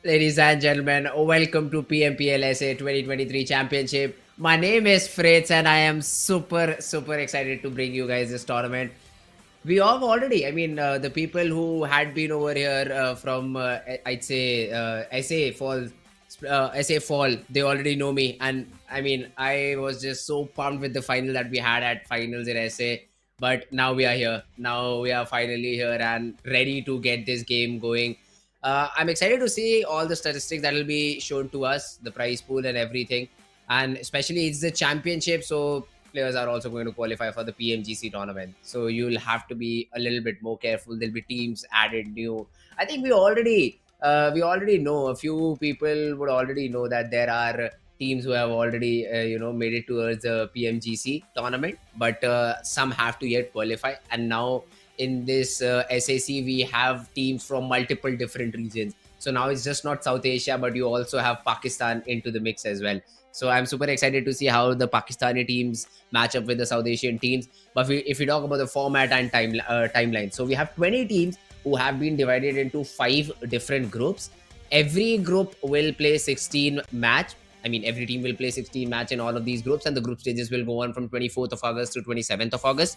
Ladies and gentlemen, welcome to PMPL SA 2023 Championship. My name is Fritz and I am super excited to bring you guys this tournament. We have already, the people who had been over here from, I'd say, SA Fall, they already know me. And I was just so pumped with the final that we had at finals in SA. But now we are here. Now we are finally here and ready to get this game going. I'm excited to see all the statistics that will be shown to us, the prize pool and everything. And especially it's the championship, so players are also going to qualify for the PMGC tournament. So you'll have to be a little bit more careful. There'll be teams added new. I think we already know a few people would already know that there are teams who have already made it towards the PMGC tournament, but some have to yet qualify. And now in this SAC, we have teams from multiple different regions. So now it's just not South Asia, but you also have Pakistan into the mix as well. So I'm super excited to see how the Pakistani teams match up with the South Asian teams. But if we talk about the format and timeline, so we have 20 teams who have been divided into 5 different groups. Every group will play 16 match. Every team will play 16 match in all of these groups, and the group stages will go on from 24th of August to 27th of August.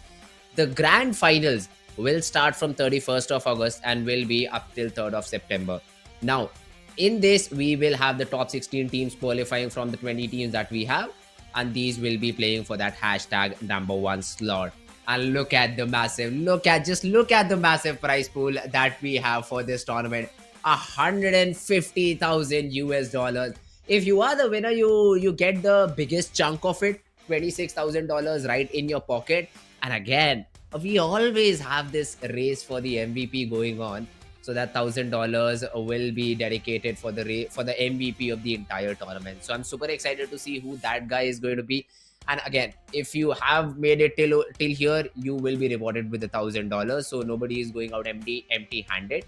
The grand finals will start from 31st of August and will be up till 3rd of September. Now, in this, we will have the top 16 teams qualifying from the 20 teams that we have, and these will be playing for that hashtag #1 slot. And look at the massive, look at the massive prize pool that we have for this tournament. 150,000 US dollars. If you are the winner, you get the biggest chunk of it, $26,000 right in your pocket. And again, we always have this race for the MVP going on. So that $1,000 will be dedicated for the MVP of the entire tournament. So I'm super excited to see who that guy is going to be. And again, if you have made it till here, you will be rewarded with $1,000. So nobody is going out empty handed.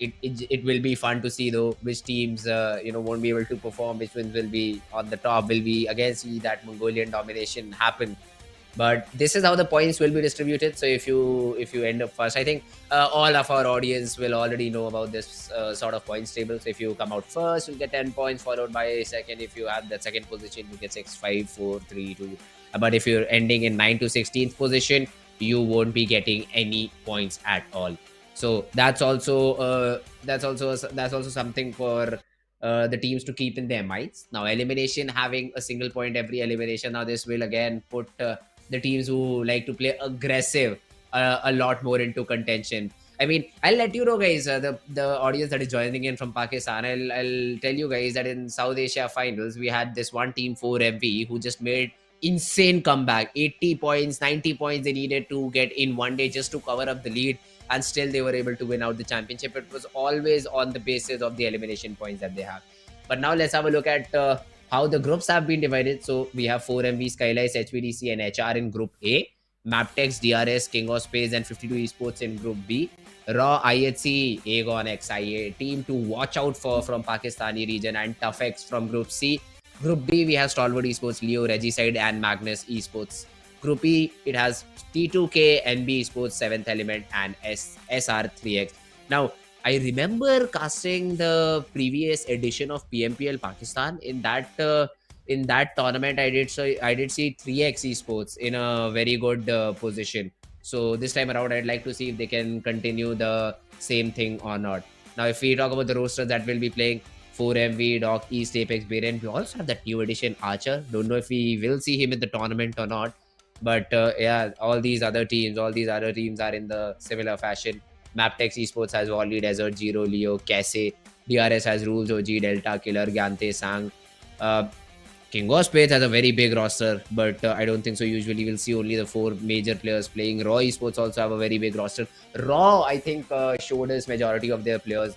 It will be fun to see though which teams won't be able to perform, which ones will be on the top. Will we again see that Mongolian domination happen? But this is how the points will be distributed. So if you end up first, I think all of our audience will already know about this sort of points table. So if you come out first, you'll get 10 points, followed by second. If you have that second position, you get 6, 5, 4, 3, 2. But if you're ending in 9 to 16th position, you won't be getting any points at all. So that's also something for the teams to keep in their minds. Now, elimination, having a single point every elimination. Now this will again put the teams who like to play aggressive a lot more into contention. I'll let you know, guys, the audience that is joining in from Pakistan. I'll tell you guys that in South Asia finals, we had this one team 4MV who just made insane comeback. 80 points, 90 points they needed to get in one day just to cover up the lead, and still they were able to win out the championship. It was always on the basis of the elimination points that they have. But now let's have a look at how the groups have been divided. So we have 4MV, SKYLIGHTZ, HVDC, and HR in Group A. Mabetex, DRS, King of Spades, and 52 Esports in Group B. Raw, IHC, Aegon, XIA, team to watch out for from Pakistani region, and ToughX from Group C. Group D, we have Stalwart Esports, Leo, Regicide, and Magnus Esports. Group E, it has T2K, NBeSports, 7th Element, and SR3X. Now, I remember casting the previous edition of PMPL Pakistan. In that tournament, I did see 3X Esports in a very good position. So this time around, I'd like to see if they can continue the same thing or not. Now, if we talk about the rosters that will be playing, 4MV, Doc, East, Apex, Baren, we also have that new edition Archer. Don't know if we will see him in the tournament or not. But yeah, all these other teams are in the similar fashion. Mabetex Esports has Wally, Desert, Zero, Leo, Kese. DRS has Rules, OG, Delta, Killer, Gante, Sang. King of Spades has a very big roster, but I don't think so. Usually we'll see only the 4 major players playing. Raw Esports also have a very big roster. Raw, I think, showed us majority of their players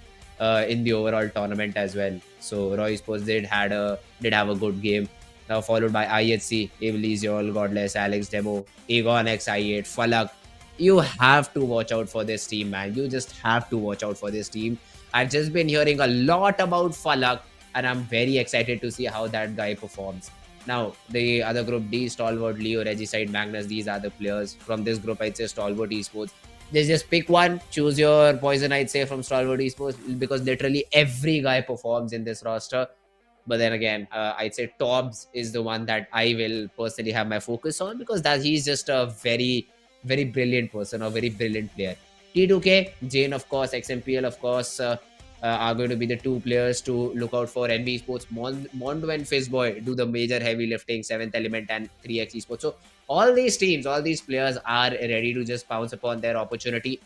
in the overall tournament as well. So Raw Esports did have a good game. Now followed by IHC, Evilizol, Godless, Alex Demo, Aegon XI8, Falak. You have to watch out for this team, man. You just have to watch out for this team. I've just been hearing a lot about Falak, and I'm very excited to see how that guy performs. Now, the other group D, Stalwart, Leo, Regicide, Magnus, these are the players. From this group, I'd say Stalwart Esports Just pick one, choose your poison, I'd say, from Stalwart Esports, because literally every guy performs in this roster. But then again, I'd say Tobbs is the one that I will personally have my focus on, because that he's just a very, very brilliant person, a very brilliant player. T2K, Jane, of course, XMPL, of course, are going to be the two players to look out for. NBeSports, Mondo and Fizzboy do the major heavy lifting, 7th Element and 3x Esports. So all these teams, all these players are ready to just pounce upon their opportunity,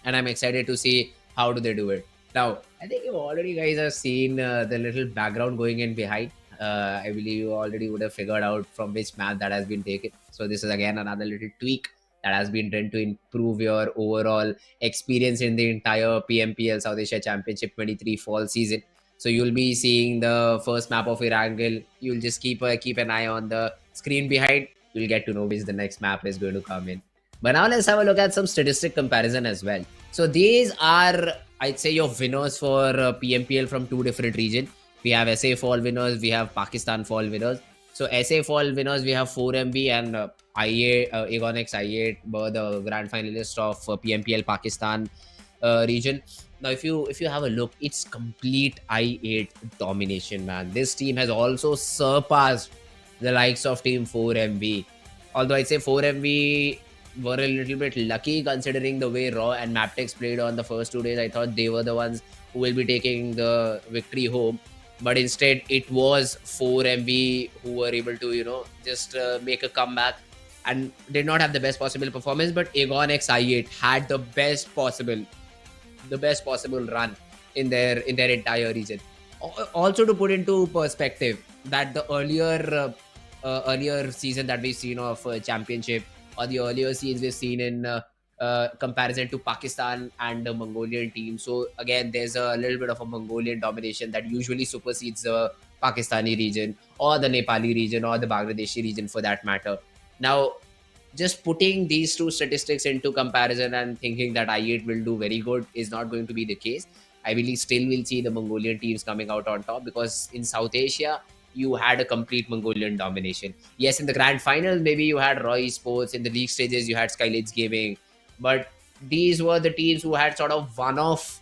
and I'm excited to see how do they do it. Now, I think you already guys have seen the little background going in behind. I believe you already would have figured out from which map that has been taken. So this is again another little tweak that has been done to improve your overall experience in the entire PMPL South Asia Championship 23 fall season. So you'll be seeing the first map of Erangel. You'll just keep an eye on the screen behind. You'll get to know which the next map is going to come in. But now let's have a look at some statistic comparison as well. So these are, I'd say, your winners for PMPL from two different regions. We have SA Fall winners, we have Pakistan Fall winners. So SA Fall winners, we have 4MB and IA, Agonix I8 were the grand finalists of PMPL Pakistan region. Now, if you have a look, it's complete I8 domination, man. This team has also surpassed the likes of Team 4MB. Although I'd say 4MB were a little bit lucky considering the way Raw and Mabetex played on the first 2 days. I thought they were the ones who will be taking the victory home. But instead, it was 4MB who were able to, just make a comeback and did not have the best possible performance. But Aegon X I8 had the best possible run in their entire region. Also, to put into perspective, that the earlier season that we've seen of championship, or the earlier scenes we've seen in comparison to Pakistan and the Mongolian team. So again, there's a little bit of a Mongolian domination that usually supersedes the Pakistani region or the Nepali region or the Bangladeshi region for that matter. Now, just putting these two statistics into comparison and thinking that I8 will do very good is not going to be the case. I believe still will see the Mongolian teams coming out on top, because in South Asia, you had a complete Mongolian domination. Yes, in the grand finals, maybe you had Raw Esports. In the league stages, you had SKYLIGHTZ Gaming. But these were the teams who had sort of one-off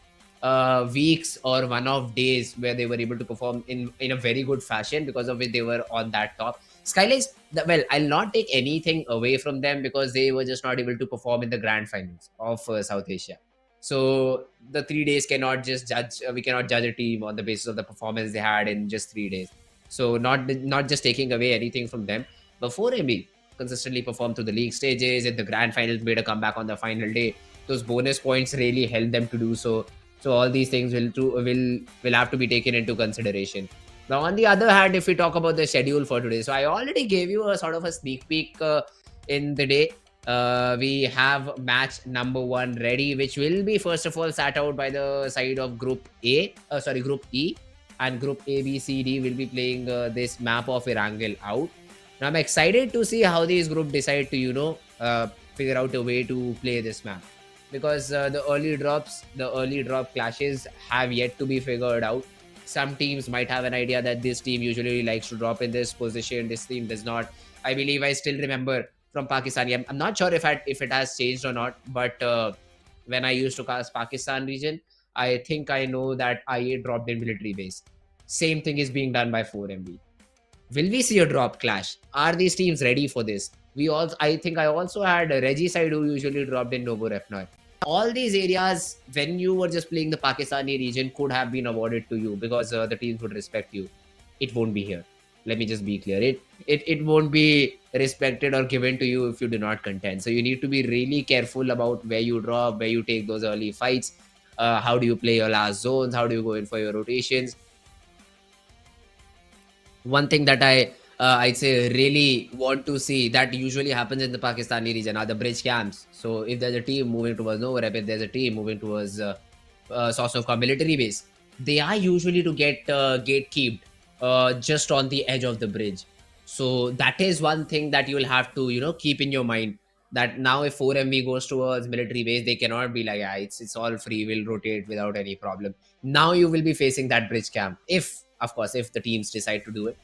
weeks or one-off days where they were able to perform in a very good fashion, because of which they were on that top. SKYLIGHTZ, well, I'll not take anything away from them, because they were just not able to perform in the grand finals of South Asia. So the 3 days cannot just judge. We cannot judge a team on the basis of the performance they had in just 3 days. So not just taking away anything from them. But 4MB consistently performed through the league stages. In the grand finals, made a comeback on the final day. Those bonus points really helped them to do so. So all these things will have to be taken into consideration. Now, on the other hand, if we talk about the schedule for today, so I already gave you a sort of a sneak peek in the day. We have match number 1 ready, which will be first of all sat out by the side of Group E. And Group A, B, C, D will be playing this map of Erangel out. Now, I'm excited to see how these groups decide to, figure out a way to play this map. Because the early drop clashes have yet to be figured out. Some teams might have an idea that this team usually likes to drop in this position. This team does not. I believe I still remember from Pakistani. I'm not sure if it has changed or not. But when I used to cast Pakistan region, I think I know that IA dropped in military base. Same thing is being done by 4MB. Will we see a drop clash? Are these teams ready for this? I think I also had Regicide who usually dropped in Novo Refnoy. All these areas, when you were just playing the Pakistani region, could have been awarded to you, because the teams would respect you. It won't be here. Let me just be clear. It won't be respected or given to you if you do not contend. So you need to be really careful about where you drop, where you take those early fights. How do you play your last zones? How do you go in for your rotations? One thing that I'd say really want to see that usually happens in the Pakistani region are the bridge camps. So if there's a team moving towards Nova Rep, if there's a team moving towards Sosovka military base, they are usually to get gatekeeped just on the edge of the bridge. So that is one thing that you'll have to keep in your mind, that now if 4MB goes towards military base, they cannot be like, it's all free, we'll rotate without any problem. Now you will be facing that bridge camp, if the teams decide to do it.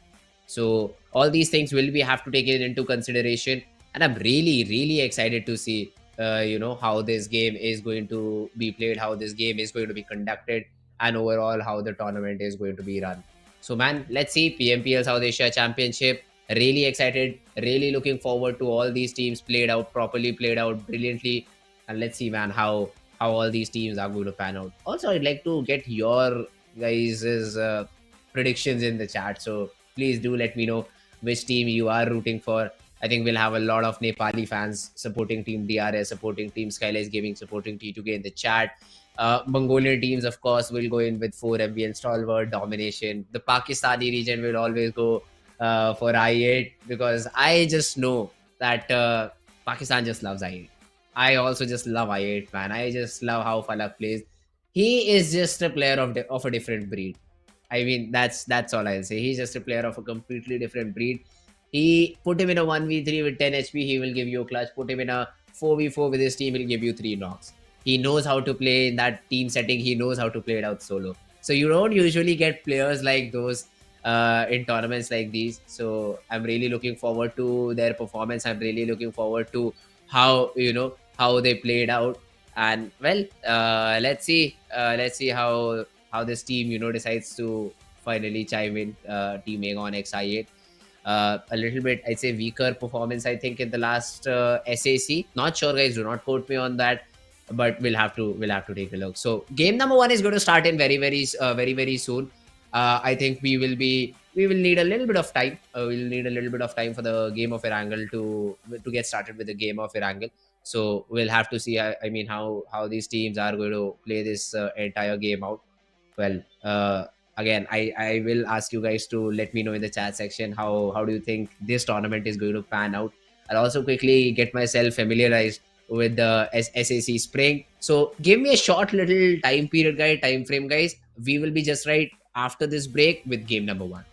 So all these things will have to take it into consideration, and I'm really, really excited to see how this game is going to be played, how this game is going to be conducted, and overall how the tournament is going to be run. So man, let's see PMPL South Asia Championship. Really excited, really looking forward to all these teams played out properly, played out brilliantly, and let's see, man, how all these teams are going to pan out. Also, I'd like to get your guys' predictions in the chat. So please do let me know which team you are rooting for. I think we'll have a lot of Nepali fans supporting Team DRS, supporting Team SKYLIGHTZ Gaming, supporting T2K in the chat. Mongolian teams, of course, will go in with 4MB and Stalwart domination. The Pakistani region will always go for I8 because I just know that Pakistan just loves I8. I also just love I8, man. I just love how Falak plays. He is just a player of a different breed. I mean, that's all I'll say. He's just a player of a completely different breed. He put him in a 1v3 with 10 HP, he will give you a clutch. Put him in a 4v4 with his team, he'll give you 3 knocks. He knows how to play in that team setting. He knows how to play it out solo. So you don't usually get players like those in tournaments like these. So I'm really looking forward to their performance. I'm really looking forward to how they played out. And well, let's see how this team decides to finally chime in. Team Aegon XI8. A little bit, I'd say, weaker performance, I think, in the last SAC. Not sure, guys. Do not quote me on that, but we'll have to take a look. So game number 1 is going to start in very soon. I think we will need a little bit of time. We'll need a little bit of time for the game of Erangel to get started with the game of Erangel. So we'll have to see. I mean, how these teams are going to play this entire game out. Well, again, I will ask you guys to let me know in the chat section how do you think this tournament is going to pan out. I'll also quickly get myself familiarized with the SAC Spring. So give me a short little time frame, guys. We will be just right after this break with game number 1.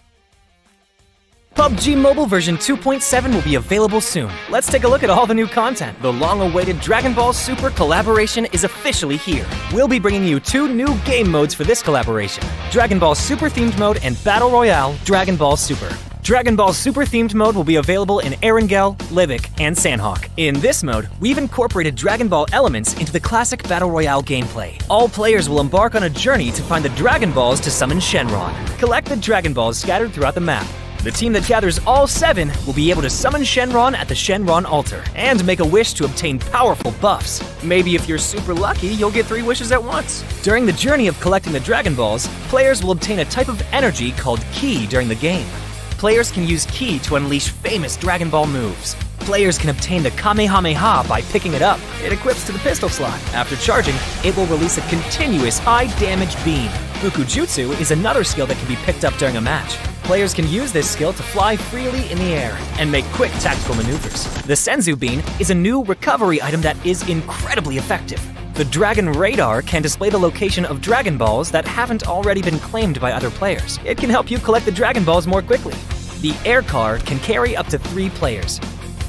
PUBG Mobile version 2.7 will be available soon. Let's take a look at all the new content. The long-awaited Dragon Ball Super collaboration is officially here. We'll be bringing you 2 new game modes for this collaboration: Dragon Ball Super themed mode and Battle Royale Dragon Ball Super. Dragon Ball Super themed mode will be available in Erangel, Livic, and Sanhok. In this mode, we've incorporated Dragon Ball elements into the classic Battle Royale gameplay. All players will embark on a journey to find the Dragon Balls to summon Shenron. Collect the Dragon Balls scattered throughout the map. The team that gathers all 7 will be able to summon Shenron at the Shenron altar and make a wish to obtain powerful buffs. Maybe if you're super lucky, you'll get 3 wishes at once. During the journey of collecting the Dragon Balls, players will obtain a type of energy called Ki during the game. Players can use Ki to unleash famous Dragon Ball moves. Players can obtain the Kamehameha by picking it up. It equips to the pistol slot. After charging, it will release a continuous high-damage beam. Fukujutsu is another skill that can be picked up during a match. Players can use this skill to fly freely in the air and make quick tactical maneuvers. The Senzu Bean is a new recovery item that is incredibly effective. The Dragon Radar can display the location of Dragon Balls that haven't already been claimed by other players. It can help you collect the Dragon Balls more quickly. The Air Car can carry up to 3 players.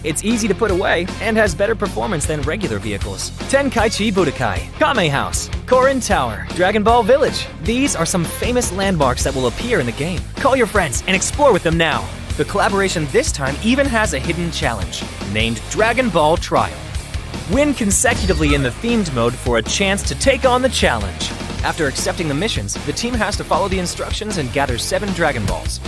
It's easy to put away and has better performance than regular vehicles. Tenkaichi Budokai, Kame House, Korin Tower, Dragon Ball Village. These are some famous landmarks that will appear in the game. Call your friends and explore with them now. The collaboration this time even has a hidden challenge, named Dragon Ball Trial. Win consecutively in the themed mode for a chance to take on the challenge. After accepting the missions, the team has to follow the instructions and gather 7 Dragon Balls.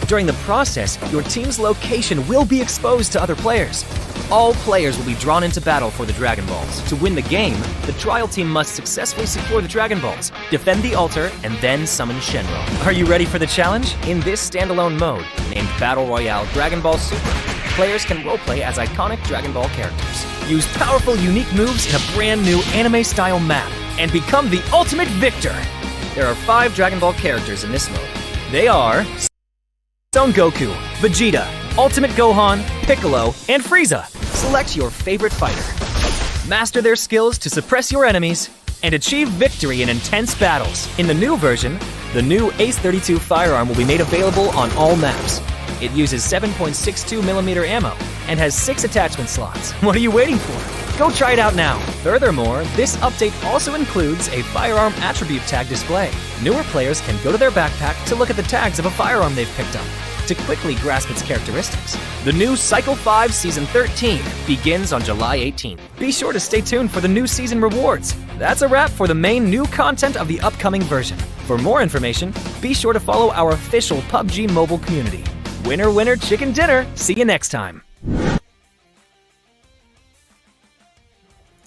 During the process, your team's location will be exposed to other players. All players will be drawn into battle for the Dragon Balls. To win the game, the trial team must successfully secure the Dragon Balls, defend the altar, and then summon Shenron. Are you ready for the challenge? In this standalone mode, named Battle Royale Dragon Ball Super, players can roleplay as iconic Dragon Ball characters. Use powerful, unique moves in a brand new anime-style map, and become the ultimate victor. There are 5 Dragon Ball characters in this mode. They are Son Goku, Vegeta, Ultimate Gohan, Piccolo, and Frieza. Select your favorite fighter. Master their skills to suppress your enemies and achieve victory in intense battles. In the new version, the new Ace 32 firearm will be made available on all maps. It uses 7.62mm ammo and has 6 attachment slots. What are you waiting for? Go try it out now. Furthermore, this update also includes a firearm attribute tag display. Newer players can go to their backpack to look at the tags of a firearm they've picked up. to quickly grasp its characteristics. The new Cycle 5 Season 13 begins on July 18th. Be sure to stay tuned for the new season rewards. That's a wrap for the main new content of the upcoming version. For more information, be sure to follow our official PUBG Mobile community. Winner, winner, chicken dinner. See you next time.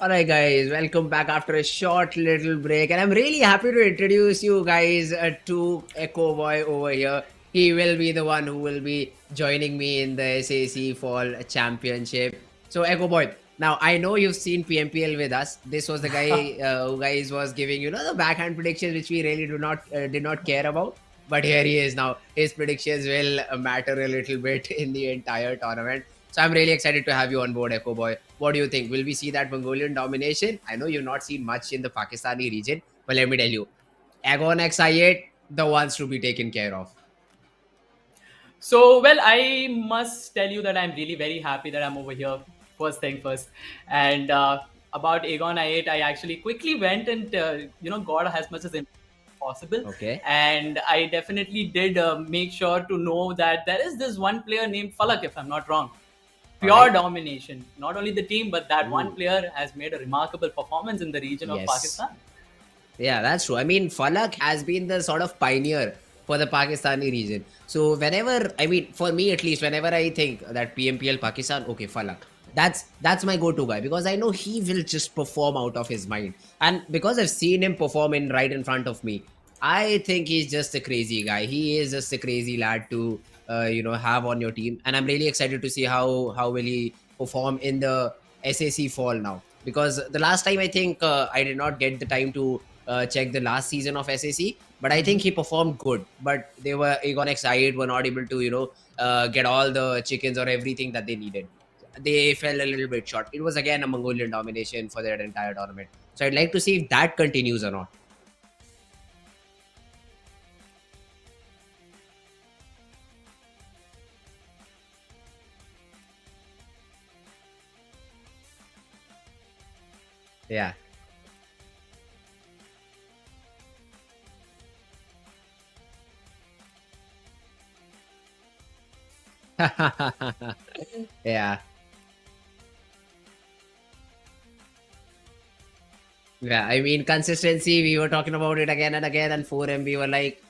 Alright guys, welcome back after a short little break, and I'm really happy to introduce you guys to Echo Boy over here. He will be the one who will be joining me in the SAC Fall Championship. So Echo Boy, now I know you've seen PMPL with us. This was the guy who guys was giving, you know, the backhand predictions which we really did not care about. But here he is now. His predictions will matter a little bit in the entire tournament. So I'm really excited to have you on board, Echo Boy. What do you think? Will we see that Mongolian domination? I know you've not seen much in the Pakistani region, but let me tell you, Agon X I8, the ones to be taken care of. So, well, I must tell you that I'm really very happy that I'm over here, first thing first. And about Agon I8, I actually quickly went and, got as much as possible. Okay. And I definitely did make sure to know that there is this one player named Falak, if I'm not wrong. Pure domination. Not only the team, but that one player has made a remarkable performance in the region of Pakistan. Yeah, that's true. I mean, Falak has been the sort of pioneer for the Pakistani region. So whenever, I mean, for me at least, whenever I think that PMPL Pakistan, okay, Falak, that's my go-to guy, because I know he will just perform out of his mind. And because I've seen him perform right in front of me, I think he's just a crazy guy. He is just a crazy lad to have on your team, and I'm really excited to see how will he perform in the SAC Fall now, because the last time I think I did not get the time to check the last season of SAC, but I think he performed good, but Agon X I8 were not able to get all the chickens or everything that they needed. They fell a little bit short. It was again a Mongolian domination for that entire tournament, so I'd like to see if that continues or not. Yeah. Yeah. Yeah, I mean, consistency, we were talking about it again and again, and 4M, we were like,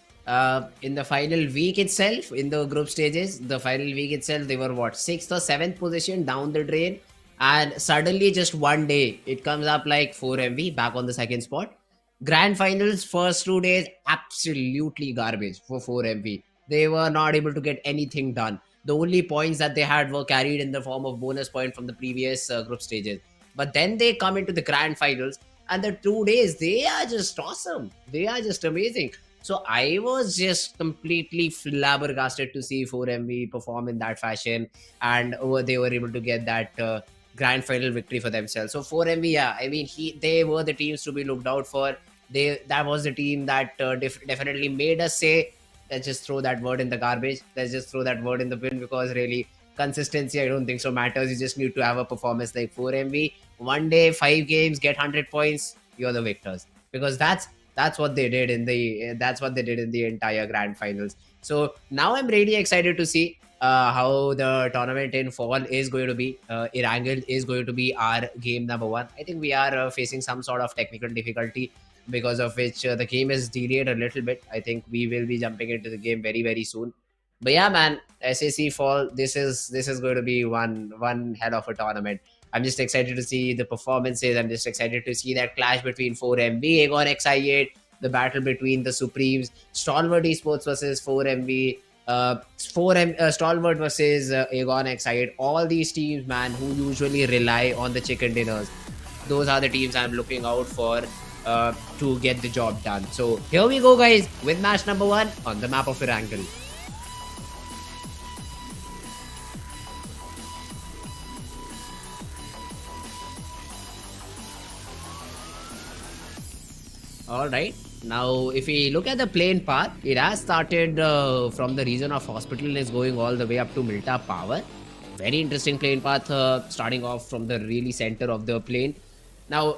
in the final week itself, in the group stages, the final week itself, they were what, 6th or 7th position down the drain. And suddenly, just one day, it comes up like 4MV back on the second spot. Grand finals, first 2 days, absolutely garbage for 4MV. They were not able to get anything done. The only points that they had were carried in the form of bonus point from the previous group stages. But then they come into the grand finals, and the 2 days, they are just awesome. They are just amazing. So I was just completely flabbergasted to see 4MV perform in that fashion, and they were able to get that grand final victory for themselves. So 4MV, yeah, I mean, they were the teams to be looked out for. That was the team that definitely made us say, let's just throw that word in the garbage. Let's just throw that word in the bin, because really consistency, I don't think so matters. You just need to have a performance like 4MV. One day, 5 games, get 100 points. You're the victors, because that's what they did in the entire grand finals. So now I'm really excited to see how the tournament in fall is going to be. Erangel is going to be our game number 1. I think we are facing some sort of technical difficulty, because of which the game is delayed a little bit. I think we will be jumping into the game very, very soon. But yeah, man, SAC Fall, this is going to be one hell of a tournament. I'm just excited to see the performances. I'm just excited to see that clash between 4MV, Agon X I8, the battle between the Supremes, Stalwart Esports versus 4MV, Stalwart versus Agon X I8. All these teams, man, who usually rely on the chicken dinners. Those are the teams I'm looking out for to get the job done. So here we go, guys, with match number 1 on the map of Erangel. Alright, now if we look at the plane path, it has started from the region of hospital and is going all the way up to Milta Power. Very interesting plane path, starting off from the really center of the plane. Now,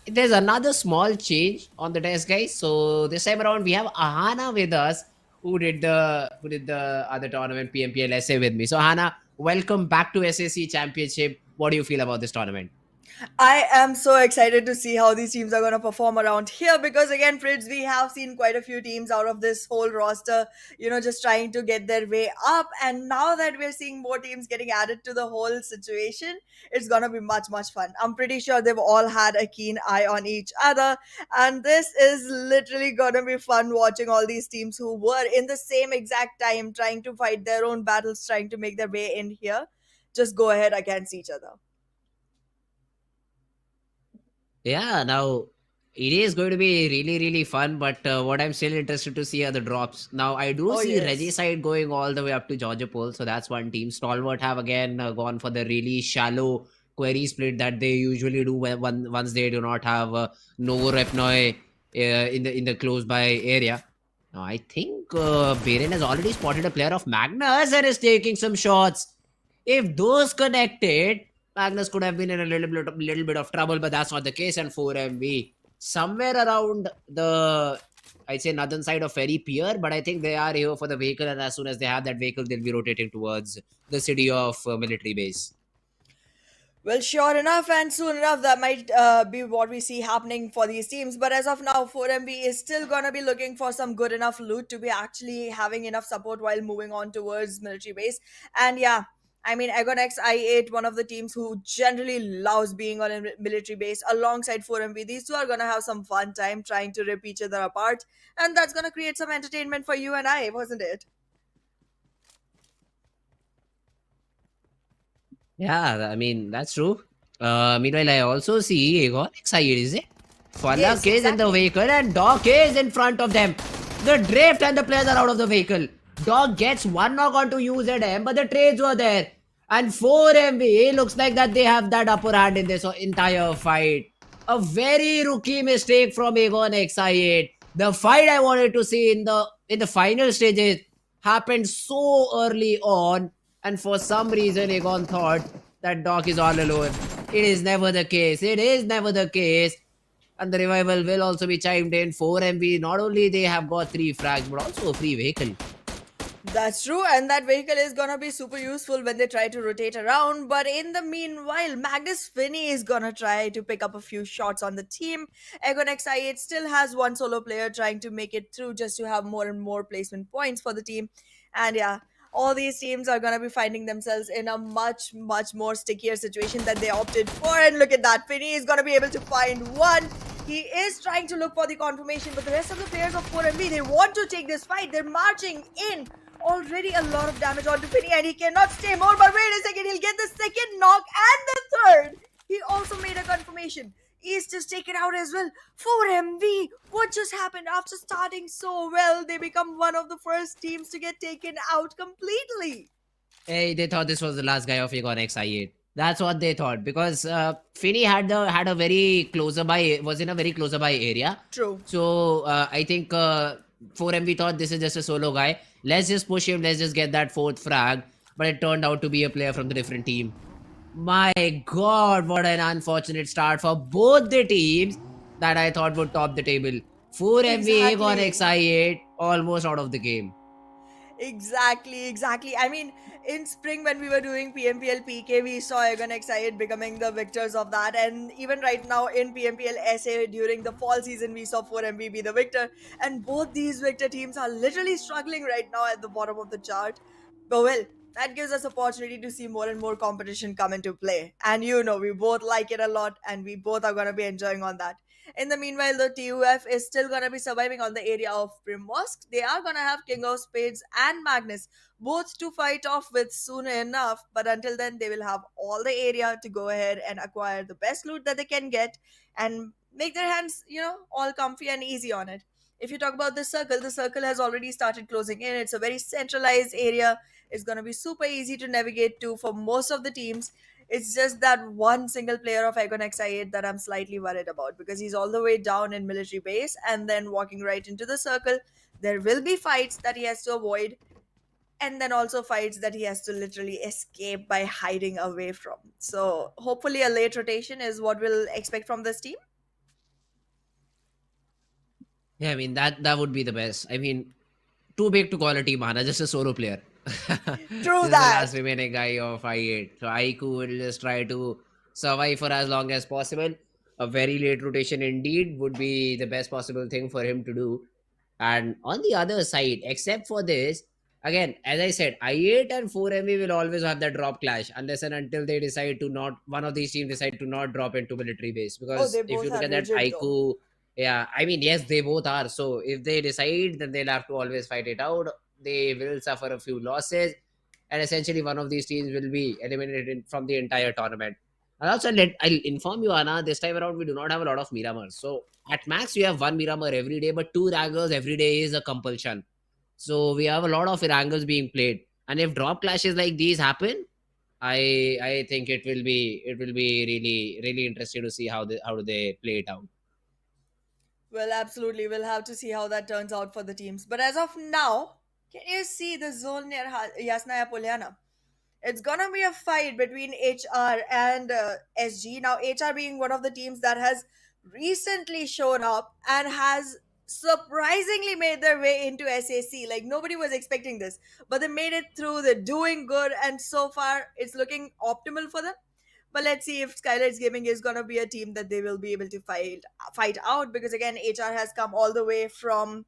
there's another small change on the desk, guys. So this time around, we have Ahana with us, who did the other tournament, PMPL SA, with me. So Hannah, welcome back to SAC Championship. What do you feel about this tournament? I am so excited to see how these teams are going to perform around here because, again, Fritz, we have seen quite a few teams out of this whole roster, just trying to get their way up. And now that we're seeing more teams getting added to the whole situation, it's going to be much, much fun. I'm pretty sure they've all had a keen eye on each other. And this is literally going to be fun watching all these teams who were in the same exact time trying to fight their own battles, trying to make their way in here, just go ahead against each other. Yeah, now it is going to be really, really fun, but what I'm still interested to see are the drops. Now, I do Oh, see yes. Regicide going all the way up to Georgia Pole, so that's one team. Stalwart have again gone for the really shallow query split that they usually do once they do not have Novo Repnoi in the close by area. Now, I think Beren has already spotted a player of Magnus and is taking some shots. If those connected, Magnus could have been in a little bit of trouble, but that's not the case. And 4MV somewhere around the, I'd say, northern side of Ferry Pier, but I think they are here for the vehicle, and as soon as they have that vehicle, they'll be rotating towards the city of military base. Well, sure enough, and soon enough, that might be what we see happening for these teams. But as of now, 4MB is still going to be looking for some good enough loot to be actually having enough support while moving on towards military base. And yeah, I mean, Agonex I8, one of the teams who generally loves being on a military base alongside 4MB. These two are going to have some fun time trying to rip each other apart. And that's going to create some entertainment for you and I, wasn't it? Yeah, I mean, that's true. Meanwhile, I also see Egon excited, is it? Yes, Falak is in the exactly. vehicle and Doc is in front of them. The drift and the players are out of the vehicle. Doc gets one knock onto UZM, but the trades were there. And 4MV looks like that they have that upper hand in this entire fight. A very rookie mistake from Egon XI8. The fight I wanted to see in the final stages happened so early on, and for some reason Egon thought that Doc is all alone. It is never the case. It is never the case. And the revival will also be chimed in. 4MV, not only they have got 3 frags, but also a free vehicle. That's true, and that vehicle is gonna be super useful when they try to rotate around. But in the meanwhile, Magnus Finney is gonna try to pick up a few shots on the team. Egon XI8 still has one solo player trying to make it through just to have more and more placement points for the team. And yeah, all these teams are gonna be finding themselves in a much, much more stickier situation that they opted for. And look at that, Finney is gonna be able to find one. He is trying to look for the confirmation, but the rest of the players of 4MB, they want to take this fight. They're marching in. Already a lot of damage onto Finney, and he cannot stay more. But wait a second, he'll get the second knock and the third. He also made a confirmation. He's just taken out as well. 4MV, what just happened? After starting so well, they become one of the first teams to get taken out completely. Hey, they thought this was the last guy of Egon XI8. That's what they thought, because Finney had a very closer by, was in a very closer by area. True. So I think 4MV thought this is just a solo guy. Let's just push him. Let's just get that 4th frag. But it turned out to be a player from the different team. My God, what an unfortunate start for both the teams that I thought would top the table. 4MV Egon Exactly. XI8 almost out of the game. Exactly. I mean, in spring when we were doing PMPL PK, we saw Egon XI8 becoming the victors of that. And even right now in PMPL SA during the fall season, we saw 4MB be the victor. And both these victor teams are literally struggling right now at the bottom of the chart. But well, that gives us opportunity to see more and more competition come into play. And we both like it a lot and we both are going to be enjoying on that. In the meanwhile, the TUF is still going to be surviving on the area of Primorsk. They are going to have King of Spades and Magnus, both to fight off with soon enough. But until then, they will have all the area to go ahead and acquire the best loot that they can get and make their hands, all comfy and easy on it. If you talk about the circle has already started closing in. It's a very centralized area. It's going to be super easy to navigate to for most of the teams. It's just that one single player of Egon XI8 that I'm slightly worried about because he's all the way down in military base and then walking right into the circle. There will be fights that he has to avoid, and then also fights that he has to literally escape by hiding away from. So hopefully a late rotation is what we'll expect from this team. Yeah, I mean that would be the best. I mean, too big to call a team, Hana, just a solo player. True This is the that. last remaining guy of I8. So Aiku will just try to survive for as long as possible. A very late rotation indeed would be the best possible thing for him to do. And on the other side, except for this, again, as I said, I8 and 4MV will always have that drop clash unless and until they decide to not, one of these teams decide to not drop into military base. Oh, Because they if both you look are at that rigid though. Aiku, yeah, I mean, yes, they both are. So if they decide, then they'll have to always fight it out. They will suffer a few losses. And essentially, one of these teams will be eliminated from the entire tournament. And also, I'll inform you, Anna, this time around, we do not have a lot of Miramars. So at max, you have one Miramar every day, but two Erangels every day is a compulsion. So we have a lot of Erangels being played. And if drop clashes like these happen, I think it will be really interesting to see how do they play it out. Well, absolutely. We'll have to see how that turns out for the teams. But as of now, can you see the zone near Yasnaya Polyana? It's gonna be a fight between HR and SG. Now, HR being one of the teams that has recently shown up and has surprisingly made their way into SAC. Like, nobody was expecting this, but they made it through. They're doing good, and so far, it's looking optimal for them. But let's see if SKYLIGHTZ Gaming is gonna be a team that they will be able to fight out, because again, HR has come all the way from,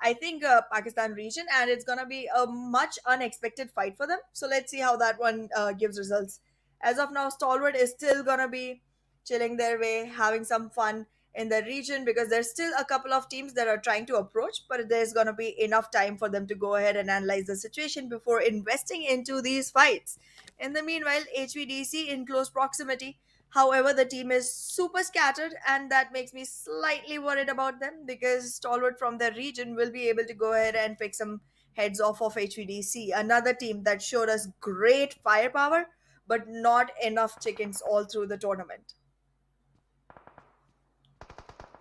I think, Pakistan region, and it's gonna be a much unexpected fight for them. So let's see how that one gives results. As of now, Stalwart is still gonna be chilling their way, having some fun in the region, because there's still a couple of teams that are trying to approach, but there's gonna be enough time for them to go ahead and analyze the situation before investing into these fights. In the meanwhile, HVDC in close proximity. However, the team is super scattered, and that makes me slightly worried about them, because Stalwart from their region will be able to go ahead and pick some heads off of HVDC, another team that showed us great firepower but not enough chickens all through the tournament.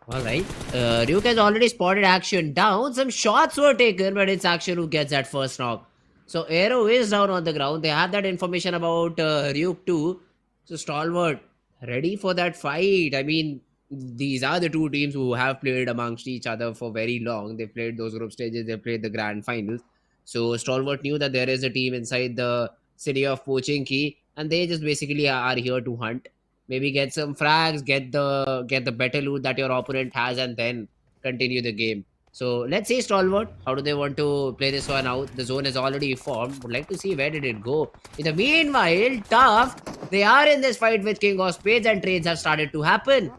All right. Ryuk has already spotted Action down. Some shots were taken, but it's Action who gets that first knock. So Aero is down on the ground. They have that information about Ryuk too. So Stalwart ready for that fight. I mean, these are the two teams who have played amongst each other for very long. They played those group stages. They played the grand finals. So Stalwart knew that there is a team inside the city of Pochinki, and they just basically are here to hunt. Maybe get some frags, get the better loot that your opponent has, and then continue the game. So let's see Stalwart. How do they want to play this one out? The zone is already formed. Would like to see where did it go. In the meanwhile, Tough, they are in this fight with King of Spades, and trades have started to happen.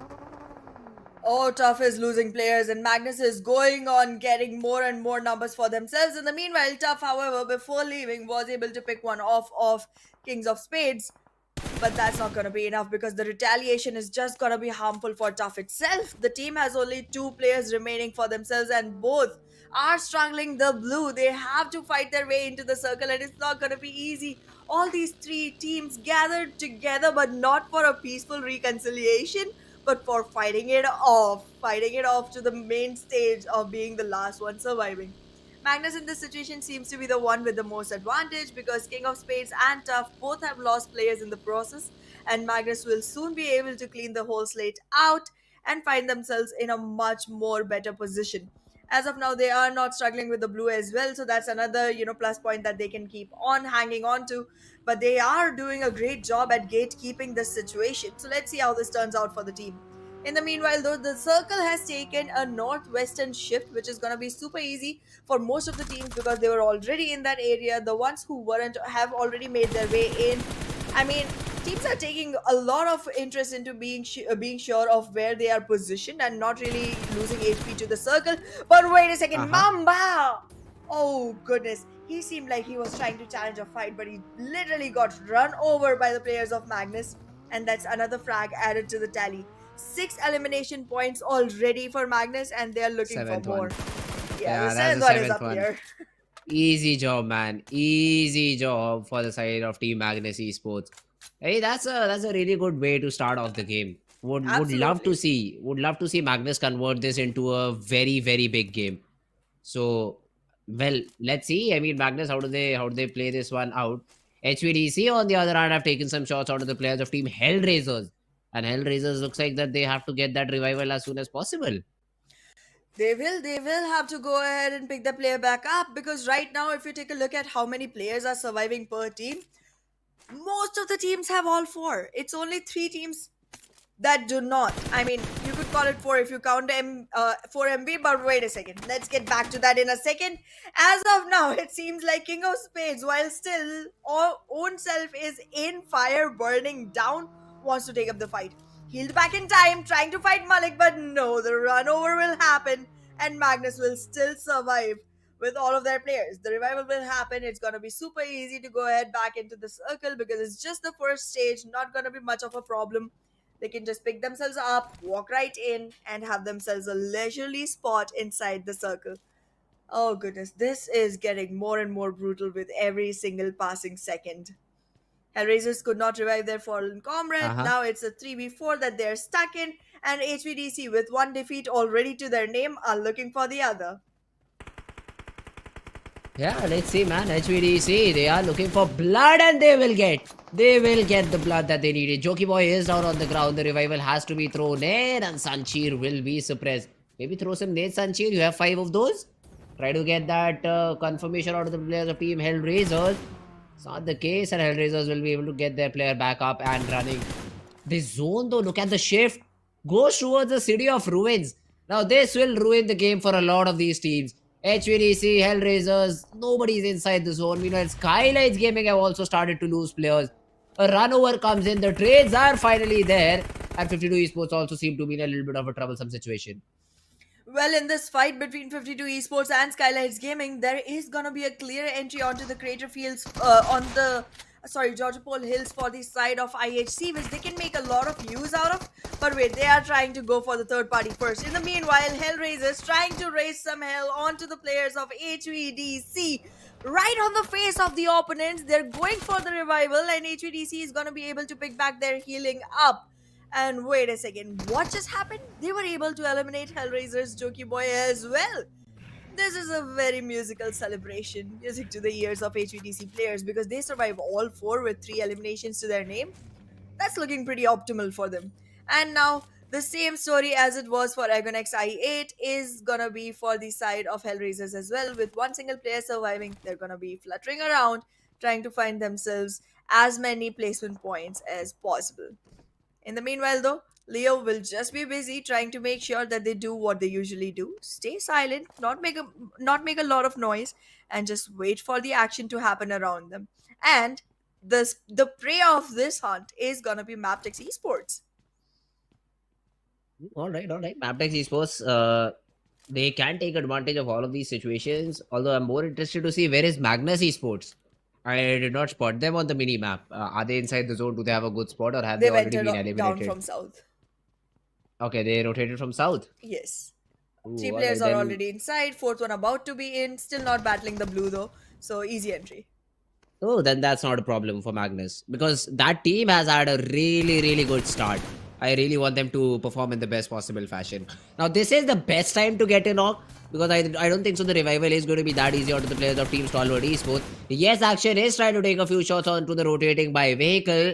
Oh, Tough is losing players, and Magnus is going on getting more and more numbers for themselves. In the meanwhile, Tough, however, before leaving, was able to pick one off of Kings of Spades. But that's not going to be enough, because the retaliation is just going to be harmful for Tough itself. The team has only two players remaining for themselves, and both are struggling the blue. They have to fight their way into the circle, and it's not going to be easy. All these three teams gathered together, but not for a peaceful reconciliation, but for fighting it off to the main stage of being the last one surviving. Magnus in this situation seems to be the one with the most advantage, because King of Spades and Tough both have lost players in the process, and Magnus will soon be able to clean the whole slate out and find themselves in a much more better position. As of now, they are not struggling with the blue as well, so that's another plus point that they can keep on hanging on to. But they are doing a great job at gatekeeping the situation. So let's see how this turns out for the team. In the meanwhile, though, the circle has taken a northwestern shift, which is going to be super easy for most of the teams, because they were already in that area. The ones who weren't have already made their way in. I mean, teams are taking a lot of interest into being sure of where they are positioned and not really losing HP to the circle. But wait a second, Mamba! Oh goodness, he seemed like he was trying to challenge a fight, but he literally got run over by the players of Magnus, and that's another frag added to the tally. 6 elimination points already for Magnus, and they are looking Seventh for more. one. Yeah, the that's seventh one is the up seventh one. here. Easy job, man. Easy job for the side of Team Magnus Esports. Hey, that's a really good way to start off the game. Would love to Absolutely. see Magnus convert this into a very big game. So, well, let's see. I mean, Magnus, how do they play this one out? HVDC on the other hand have taken some shots out of the players of Team HellRaisers, and HellRaisers looks like that they have to get that revival as soon as possible. They will have to go ahead and pick the player back up, because right now, if you take a look at how many players are surviving per team, most of the teams have all four. It's only three teams that do not. I mean, you could call it four if you count 4 MB, but wait a second. Let's get back to that in a second. As of now, it seems like King of Spades, while still own self is in fire, burning down, wants to take up the fight. Healed back in time, trying to fight Malik, but no, the run over will happen, and Magnus will still survive with all of their players. The revival will happen. It's gonna be super easy to go ahead back into the circle because it's just the first stage, not gonna be much of a problem. They can just pick themselves up, walk right in, and have themselves a leisurely spot inside the circle. Oh goodness, this is getting more and more brutal with every single passing second. HellRaisers could not revive their fallen comrade. Uh-huh. Now it's a 3v4 that they're stuck in, and HVDC, with one defeat already to their name, are looking for the other. Yeah, let's see, man. HVDC, they are looking for blood and they will get the blood that they needed. Jokey Boy is down on the ground. The revival has to be thrown in and Sancheer will be suppressed. Maybe throw some nades, Sancheer. You have 5 of those. Try to get that confirmation out of the players of Team HellRaisers. It's not the case, and HellRaisers will be able to get their player back up and running. This zone, though, look at the shift. Goes towards the City of Ruins. Now, this will ruin the game for a lot of these teams. HVDC, HellRaisers, nobody's inside the zone. Meanwhile, SKYLIGHTZ Gaming have also started to lose players. A run over comes in. The trades are finally there. And 52 Esports also seem to be in a little bit of a troublesome situation. Well, in this fight between 52 Esports and SKYLIGHTZ Gaming, there is gonna be a clear entry onto the crater fields on the Georgia Pole Hills for the side of IHC, which they can make a lot of use out of. But wait, they are trying to go for the third party first. In the meanwhile, HellRaisers trying to raise some hell onto the players of HVDC. Right on the face of the opponents, they're going for the revival, and HVDC is gonna be able to pick back their healing up. And wait a second, what just happened? They were able to eliminate HellRaisers Jokey Boy as well. This is a very musical celebration, music to the ears of HVDC players, because they survive all 4 with 3 eliminations to their name. That's looking pretty optimal for them. And now, the same story as it was for Agonex I8 is gonna be for the side of HellRaisers as well. With one single player surviving, they're gonna be fluttering around, trying to find themselves as many placement points as possible. In the meanwhile, though, Leo will just be busy trying to make sure that they do what they usually do: stay silent, not make a lot of noise, and just wait for the action to happen around them. And the prey of this hunt is gonna be Mabetex Esports. All right. Mabetex Esports, they can take advantage of all of these situations. Although I'm more interested to see where is Magnus Esports. I did not spot them on the mini map. Are they inside the zone? Do they have a good spot, or have they They've already entered been down eliminated? from south. Okay, they rotated from south. Yes. Ooh, 3 all players right, are then. already inside, 4th one about to be in, still not battling the blue though, so easy entry. Oh, then that's not a problem for Magnus, because that team has had a really good start. I really want them to perform in the best possible fashion. Now, this is the best time to get a knock, because I don't think so the revival is going to be that easy onto the players of Team Stalwart Esports. Yes, Action is trying to take a few shots onto the rotating by vehicle,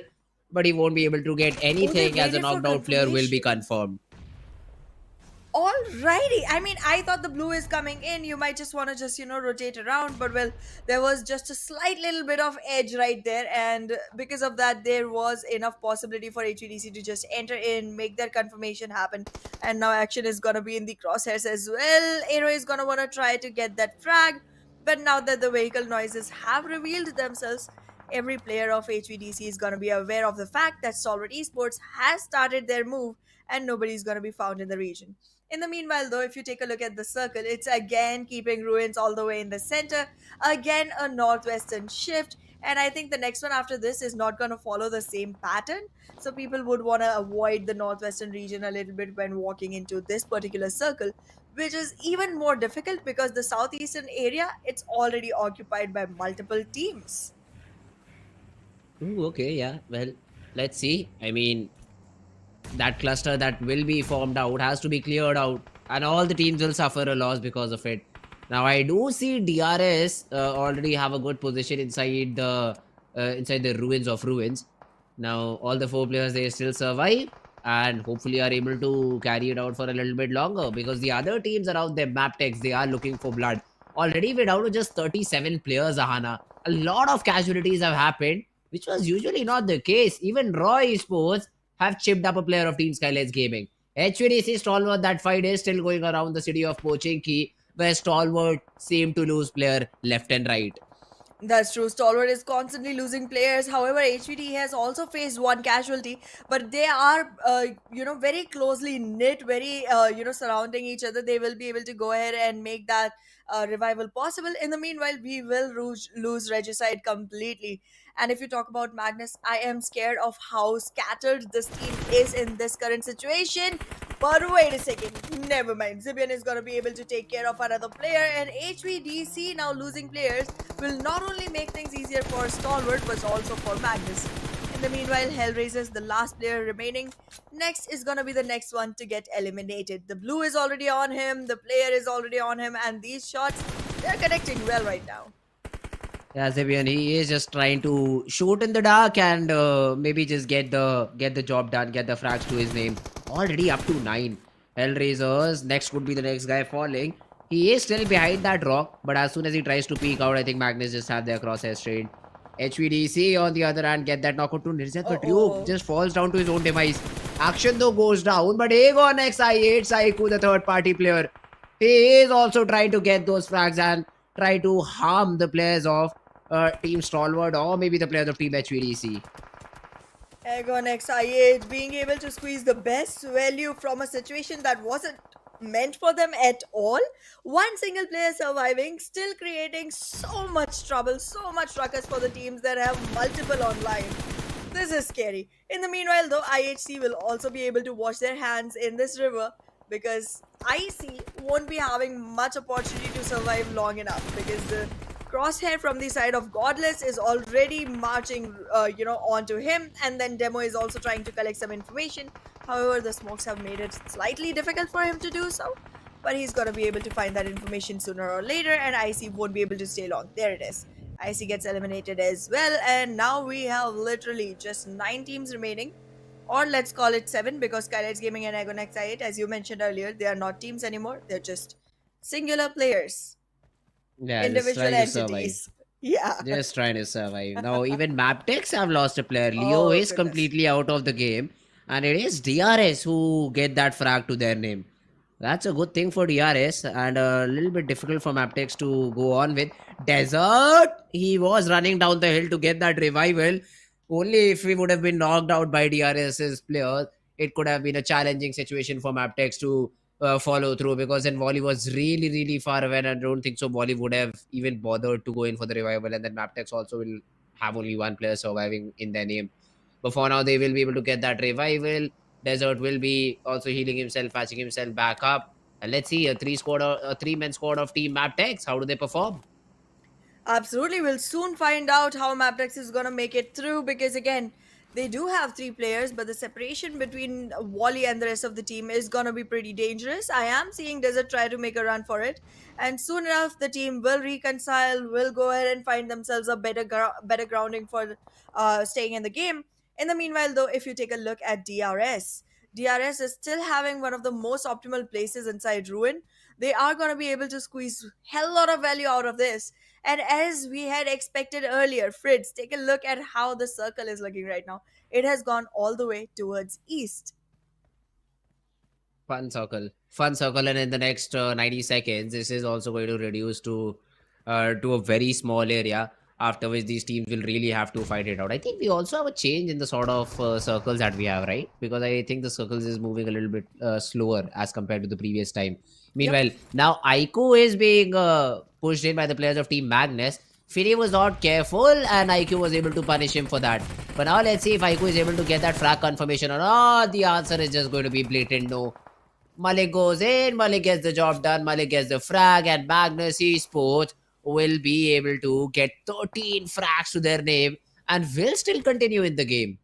but he won't be able to get anything as a waited for knocked out player will be confirmation. confirmed. Alrighty. I mean, I thought the blue is coming in. You might just want to just, rotate around. But well, there was just a slight little bit of edge right there. And because of that, there was enough possibility for HVDC to just enter in, make their confirmation happen. And now action is going to be in the crosshairs as well. Aero is going to want to try to get that frag. But now that the vehicle noises have revealed themselves, every player of HVDC is going to be aware of the fact that Stalwart Esports has started their move and nobody is going to be found in the region. In the meanwhile, though, if you take a look at the circle, it's again keeping Ruins all the way in the center. Again, a northwestern shift. And I think the next one after this is not going to follow the same pattern. So people would want to avoid the northwestern region a little bit when walking into this particular circle, which is even more difficult because the southeastern area, it's already occupied by multiple teams. Ooh, okay, yeah. Well, let's see. I mean, that cluster that will be formed out has to be cleared out, and all the teams will suffer a loss because of it. Now, I do see DRS already have a good position inside the ruins of ruins. Now, all the 4 players, they still survive. and hopefully are able to carry it out for a little bit longer, because the other teams around them, Mabetex, they are looking for blood. Already we're down to just 37 players, Ahana. A lot of casualties have happened, which was usually not the case. Even Roy Esports have chipped up a player of Team SKYLIGHTZ Gaming. HVDC Stalwart, that fight is still going around the city of Pochinki, where Stalwart seem to lose player left and right. That's true. Stalwart is constantly losing players. However, HVT has also faced one casualty, but they are, very closely knit, very, surrounding each other. They will be able to go ahead and make that revival possible. In the meanwhile, we will lose Regicide completely. And if you talk about Magnus, I am scared of how scattered this team is in this current situation. But wait a second, never mind. Zibian is going to be able to take care of another player, and HVDC now losing players will not only make things easier for Stalwart but also for Magnus. In the meanwhile, HellRaisers, the last player remaining, next is gonna be the next one to get eliminated. The blue is already on him, the player is already on him, and these shots, they're connecting well right now. Yeah, Zebian, he is just trying to shoot in the dark and maybe just get the job done, get the frags to his name. Already up to 9. HellRaisers, next would be the next guy falling. He is still behind that rock, but as soon as he tries to peek out, I think Magnus just have their crosshairs trained. HVDC on the other hand get that knockout to Nirzat, but Ryuk just falls down to his own demise. Action though goes down, but Aegon next I8 Saiku, the third party player. He is also trying to get those frags and try to harm the players of Team Stalwart or maybe the players of Team HVDC. Aegon XIH being able to squeeze the best value from a situation that wasn't meant for them at all. One single player surviving, still creating so much trouble, so much ruckus for the teams that have multiple online. This is scary. In the meanwhile, though, IHC will also be able to wash their hands in this river because IC won't be having much opportunity to survive long enough because the crosshair from the side of Godless is already marching, onto him, and then Demo is also trying to collect some information. However, the smokes have made it slightly difficult for him to do so, but he's gonna be able to find that information sooner or later, and IC won't be able to stay long. There it is. IC gets eliminated as well, and now we have literally just 9 teams remaining, or let's call it 7 because SKYLIGHTZ Gaming and Aegon XI8, as you mentioned earlier, they are not teams anymore. They're just singular players. Yeah, Individual entities. Yeah. Just trying to survive. Now, even Mabetex have lost a player. Leo Oh, is goodness. completely out of the game. And it is DRS who get that frag to their name. That's a good thing for DRS and a little bit difficult for Mabetex to go on with. Desert! He was running down the hill to get that revival. Only if we would have been knocked out by DRS's players, it could have been a challenging situation for Mabetex to follow through, because then Wally was really, really far away, and I don't think so Wally would have even bothered to go in for the revival, and then Mabetex also will have only one player surviving in their name. But for now, they will be able to get that revival. Desert will be also healing himself, patching himself back up. And let's see a 3-man squad of Team Mabetex. How do they perform? Absolutely. We'll soon find out how Mabetex is going to make it through because, again, they do have 3 players, but the separation between Wally and the rest of the team is going to be pretty dangerous. I am seeing Desert try to make a run for it, and soon enough, the team will reconcile, will go ahead and find themselves a better grounding for staying in the game. In the meanwhile, though, if you take a look at DRS is still having one of the most optimal places inside Ruin. They are going to be able to squeeze hell lot of value out of this. And as we had expected earlier, Fritz, take a look at how the circle is looking right now. It has gone all the way towards east. Fun circle, and in the next 90 seconds, this is also going to reduce to a very small area. After which these teams will really have to fight it out. I think we also have a change in the sort of circles that we have, right? Because I think the circles is moving a little bit slower as compared to the previous time. Meanwhile, now Aiku is being pushed in by the players of Team Magnus. Philly was not careful and IQ was able to punish him for that. But now let's see if IQ is able to get that frag confirmation or not. The answer is just going to be blatant no. Malik goes in, Malik gets the job done, Malik gets the frag, and Magnus Esports will be able to get 13 frags to their name and will still continue in the game.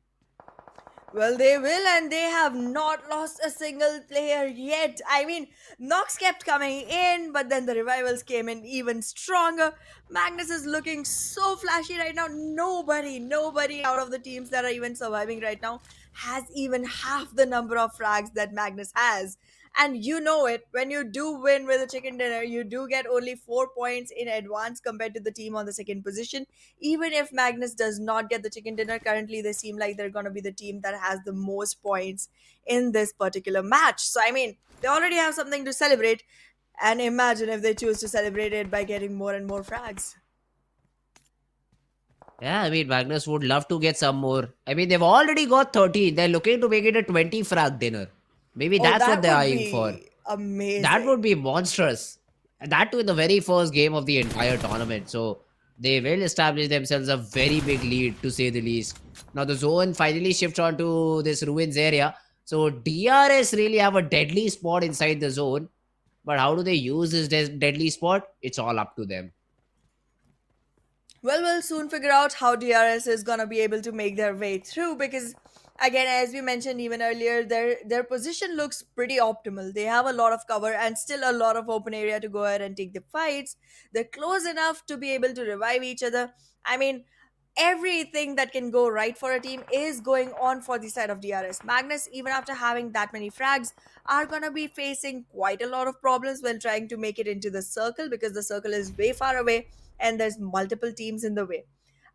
Well, they will, and they have not lost a single player yet. I mean, Nox kept coming in, but then the revivals came in even stronger. Magnus is looking so flashy right now. Nobody out of the teams that are even surviving right now has even half the number of frags that Magnus has. And you know it, when you do win with a chicken dinner, you do get only 4 points in advance compared to the team on the second position. Even if Magnus does not get the chicken dinner, currently they seem like they're going to be the team that has the most points in this particular match. So, I mean, they already have something to celebrate. And imagine if they choose to celebrate it by getting more and more frags. Yeah, I mean, Magnus would love to get some more. I mean, they've already got 13. They're looking to make it a 20 frag dinner. Maybe Oh, that's what that they're would eyeing for. be amazing. That would be monstrous. And that too in the very first game of the entire tournament. So they will establish themselves a very big lead, to say the least. Now the zone finally shifts onto this ruins area. So DRS really have a deadly spot inside the zone. But how do they use this deadly spot? It's all up to them. Well, we'll soon figure out how DRS is gonna be able to make their way through, because again, as we mentioned even earlier, their position looks pretty optimal. They have a lot of cover and still a lot of open area to go ahead and take the fights. They're close enough to be able to revive each other. I mean, everything that can go right for a team is going on for the side of DRS. Magnus, even after having that many frags, are gonna be facing quite a lot of problems when trying to make it into the circle, because the circle is way far away and there's multiple teams in the way.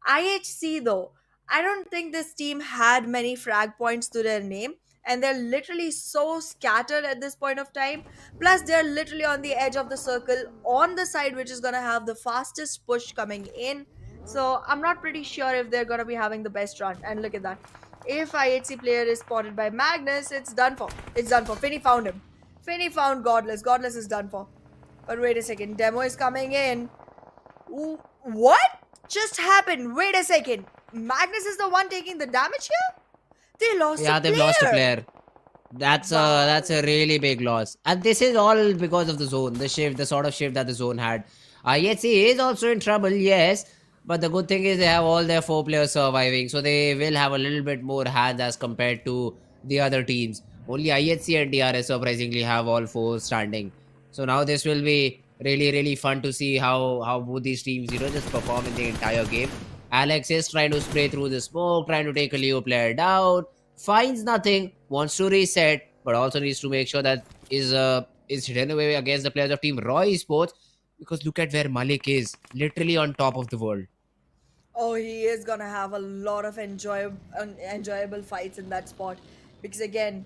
IHC though, I don't think this team had many frag points to their name, and they're literally so scattered at this point of time. Plus, they're literally on the edge of the circle on the side which is gonna have the fastest push coming in. So I'm not pretty sure if they're gonna be having the best run. And look at that. If IHC player is spotted by Magnus, it's done for. It's done for. Finny found him. Finny found Godless. Godless is done for. But wait a second. Demo is coming in. What just happened? Wait a second. Magnus is the one taking the damage here? They lost Yeah, a they've player. lost a player. That's a really big loss. And this is all because of the zone, the shift, the sort of shift that the zone had. IHC is also in trouble, yes. But the good thing is they have all their 4 players surviving. So they will have a little bit more hands as compared to the other teams. Only IHC and DRS surprisingly have all 4 standing. So now this will be really, really fun to see how both these teams, just perform in the entire game. Alex is trying to spray through the smoke, trying to take a Leo player down, finds nothing, wants to reset, but also needs to make sure that is hidden away against the players of Team Roy Esports, because look at where Malik is, literally on top of the world. Oh, he is gonna have a lot of enjoyable fights in that spot, because again,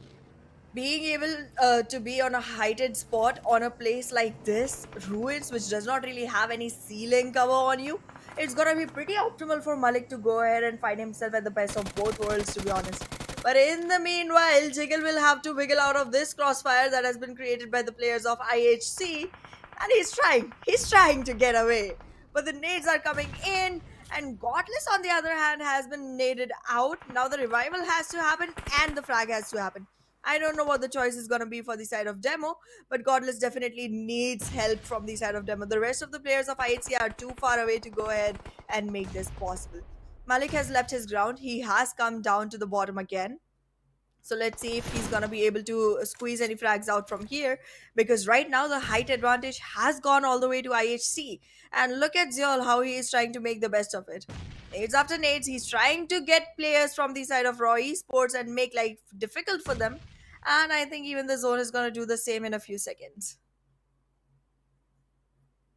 being able to be on a heighted spot on a place like this, ruins, which does not really have any ceiling cover on you, it's gonna be pretty optimal for Malik to go ahead and find himself at the best of both worlds, to be honest. But in the meanwhile, Jiggle will have to wiggle out of this crossfire that has been created by the players of IHC, and he's trying to get away. But the nades are coming in, and Godless, on the other hand, has been naded out. Now the revival has to happen, and the frag has to happen. I don't know what the choice is going to be for the side of Demo, but Godless definitely needs help from the side of Demo. The rest of the players of IHC are too far away to go ahead and make this possible. Malik has left his ground. He has come down to the bottom again. So let's see if he's going to be able to squeeze any frags out from here, because right now the height advantage has gone all the way to IHC. And look at Zeol, how he is trying to make the best of it. Nades after nades, he's trying to get players from the side of Raw Esports and make life difficult for them. And I think even the zone is going to do the same in a few seconds.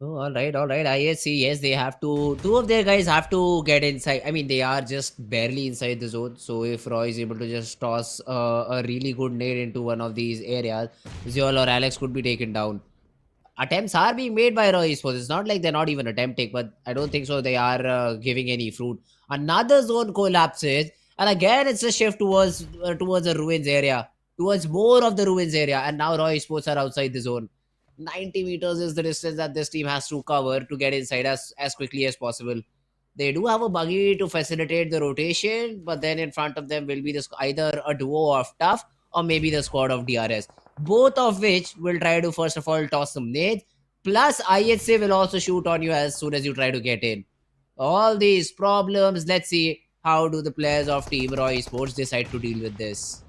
Oh, all right. IHC, yes, they have to. 2 of their guys have to get inside. I mean, they are just barely inside the zone. So if Roy is able to just toss a really good nade into one of these areas, Zeol or Alex could be taken down. Attempts are being made by Roy Esports. It's not like they're not even attempting, but I don't think so. They are giving any fruit. Another zone collapses, and again it's a shift towards the ruins area, towards more of the ruins area, and now Roy Esports are outside the zone. 90 meters is the distance that this team has to cover to get inside as quickly as possible. They do have a buggy to facilitate the rotation, but then in front of them will be either a duo of Tough or maybe the squad of DRS. Both of which will try to first of all toss some nades. Plus, IHC will also shoot on you as soon as you try to get in. All these problems, let's see how do the players of Team Roy Esports decide to deal with this.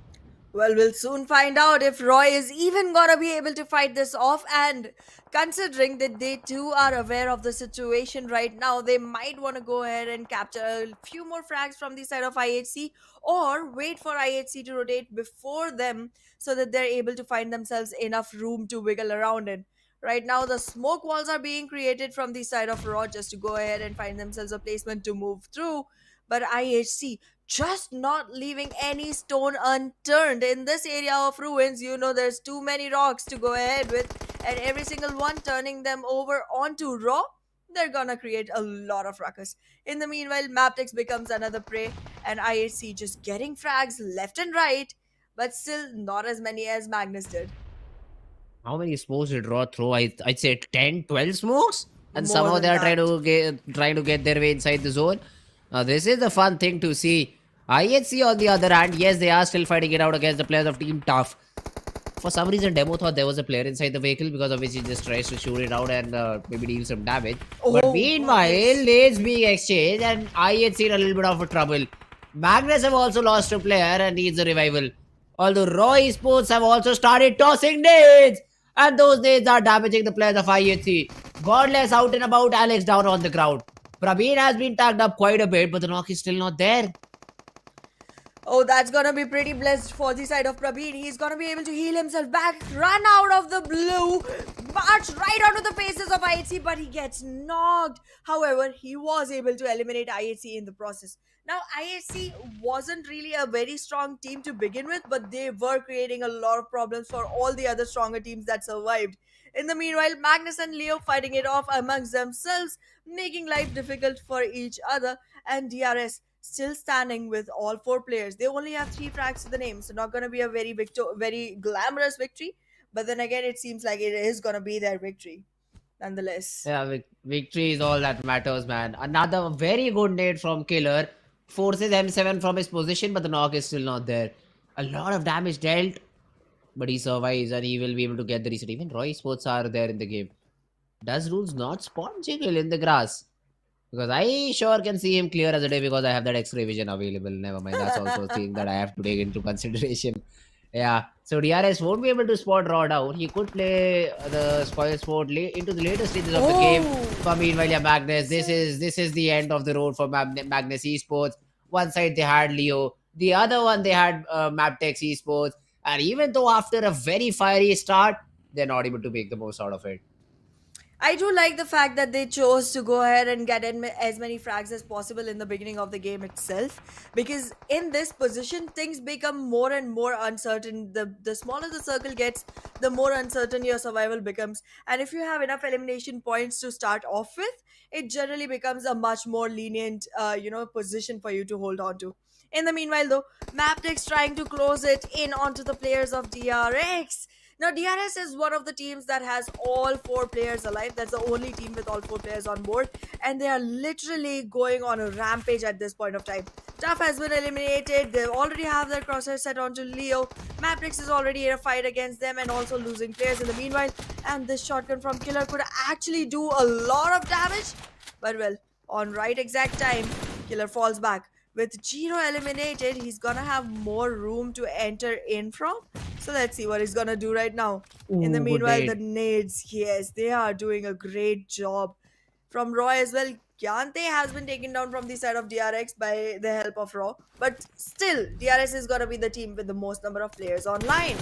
Well, we'll soon find out if Roy is even gonna be able to fight this off. And considering that they too are aware of the situation right now, they might want to go ahead and capture a few more frags from the side of IHC, or wait for IHC to rotate before them so that they're able to find themselves enough room to wiggle around in. Right now, the smoke walls are being created from the side of Raw just to go ahead and find themselves a placement to move through. But IHC just not leaving any stone unturned in this area of ruins. There's too many rocks to go ahead with, and every single one turning them over onto Raw, they're gonna create a lot of ruckus. In the meanwhile, Mabetex becomes another prey, and IHC just getting frags left and right, but still not as many as Magnus did. How many smokes did Raw throw? I'd say 10, 12 smokes? And More somehow than they are that. trying to get their way inside the zone. Now this is the fun thing to see. IHC on the other hand, yes, they are still fighting it out against the players of Team Tough. For some reason, Demo thought there was a player inside the vehicle, because of which he just tries to shoot it out and maybe deal some damage. But Oh, meanwhile, goodness. it's being exchanged and IHC in a little bit of a trouble. Magnus have also lost a player and needs a revival. Although Raw Esports have also started tossing nades, and those nades are damaging the players of IHC. Godless out and about, Alex down on the ground. Praveen has been tagged up quite a bit, but the knock is still not there. Oh, that's gonna be pretty blessed for the side of Prabeen. He's gonna be able to heal himself back, run out of the blue, march right onto the faces of IHC, but he gets knocked. However, he was able to eliminate IHC in the process. Now, IHC wasn't really a very strong team to begin with, but they were creating a lot of problems for all the other stronger teams that survived. In the meanwhile, Magnus and Leo fighting it off amongst themselves, making life difficult for each other, and DRS still standing with all four players. They only have 3 frags to the name, so not going to be a very glamorous victory. But then again, it seems like it is going to be their victory, nonetheless. Yeah, victory is all that matters, man. Another very good nade from Killer. Forces M7 from his position, but the knock is still not there. A lot of damage dealt, but he survives and he will be able to get the reset. Even Roy Sports are there in the game. Does Rules not spawn Jiggle in the grass? Because I sure can see him clear as a day, because I have that X-ray vision available. Never mind, that's also a thing that I have to take into consideration. Yeah, so DRS won't be able to spot Raw down. He could play the spoil sport into the later stages of the game. Oh, But meanwhile, yeah, Magnus, this is the end of the road for Magnus Esports. One side they had Leo, the other one they had Mabetex Esports, and even though after a very fiery start, they're not able to make the most out of it. I do like the fact that they chose to go ahead and get in as many frags as possible in the beginning of the game itself, because in this position things become more and more uncertain. The smaller the circle gets, the more uncertain your survival becomes, and if you have enough elimination points to start off with, it generally becomes a much more lenient position for you to hold on to. In the meanwhile, though, Maptex trying to close it in onto the players of DRX. Now, DRS is one of the teams that has all 4 players alive. That's the only team with all 4 players on board. And they are literally going on a rampage at this point of time. Tough has been eliminated. They already have their crosshair set onto Leo. Matrix is already in a fight against them and also losing players in the meanwhile. And this shotgun from Killer could actually do a lot of damage. But well, on right exact time, Killer falls back. With Giro eliminated, he's gonna have more room to enter in from. So let's see what he's gonna do right now. In the Ooh, good meanwhile, the nade. nades, yes, they are doing a great job. From Raw as well, Kyante has been taken down from the side of DRX by the help of Raw. But still, DRS is gonna be the team with the most number of players online.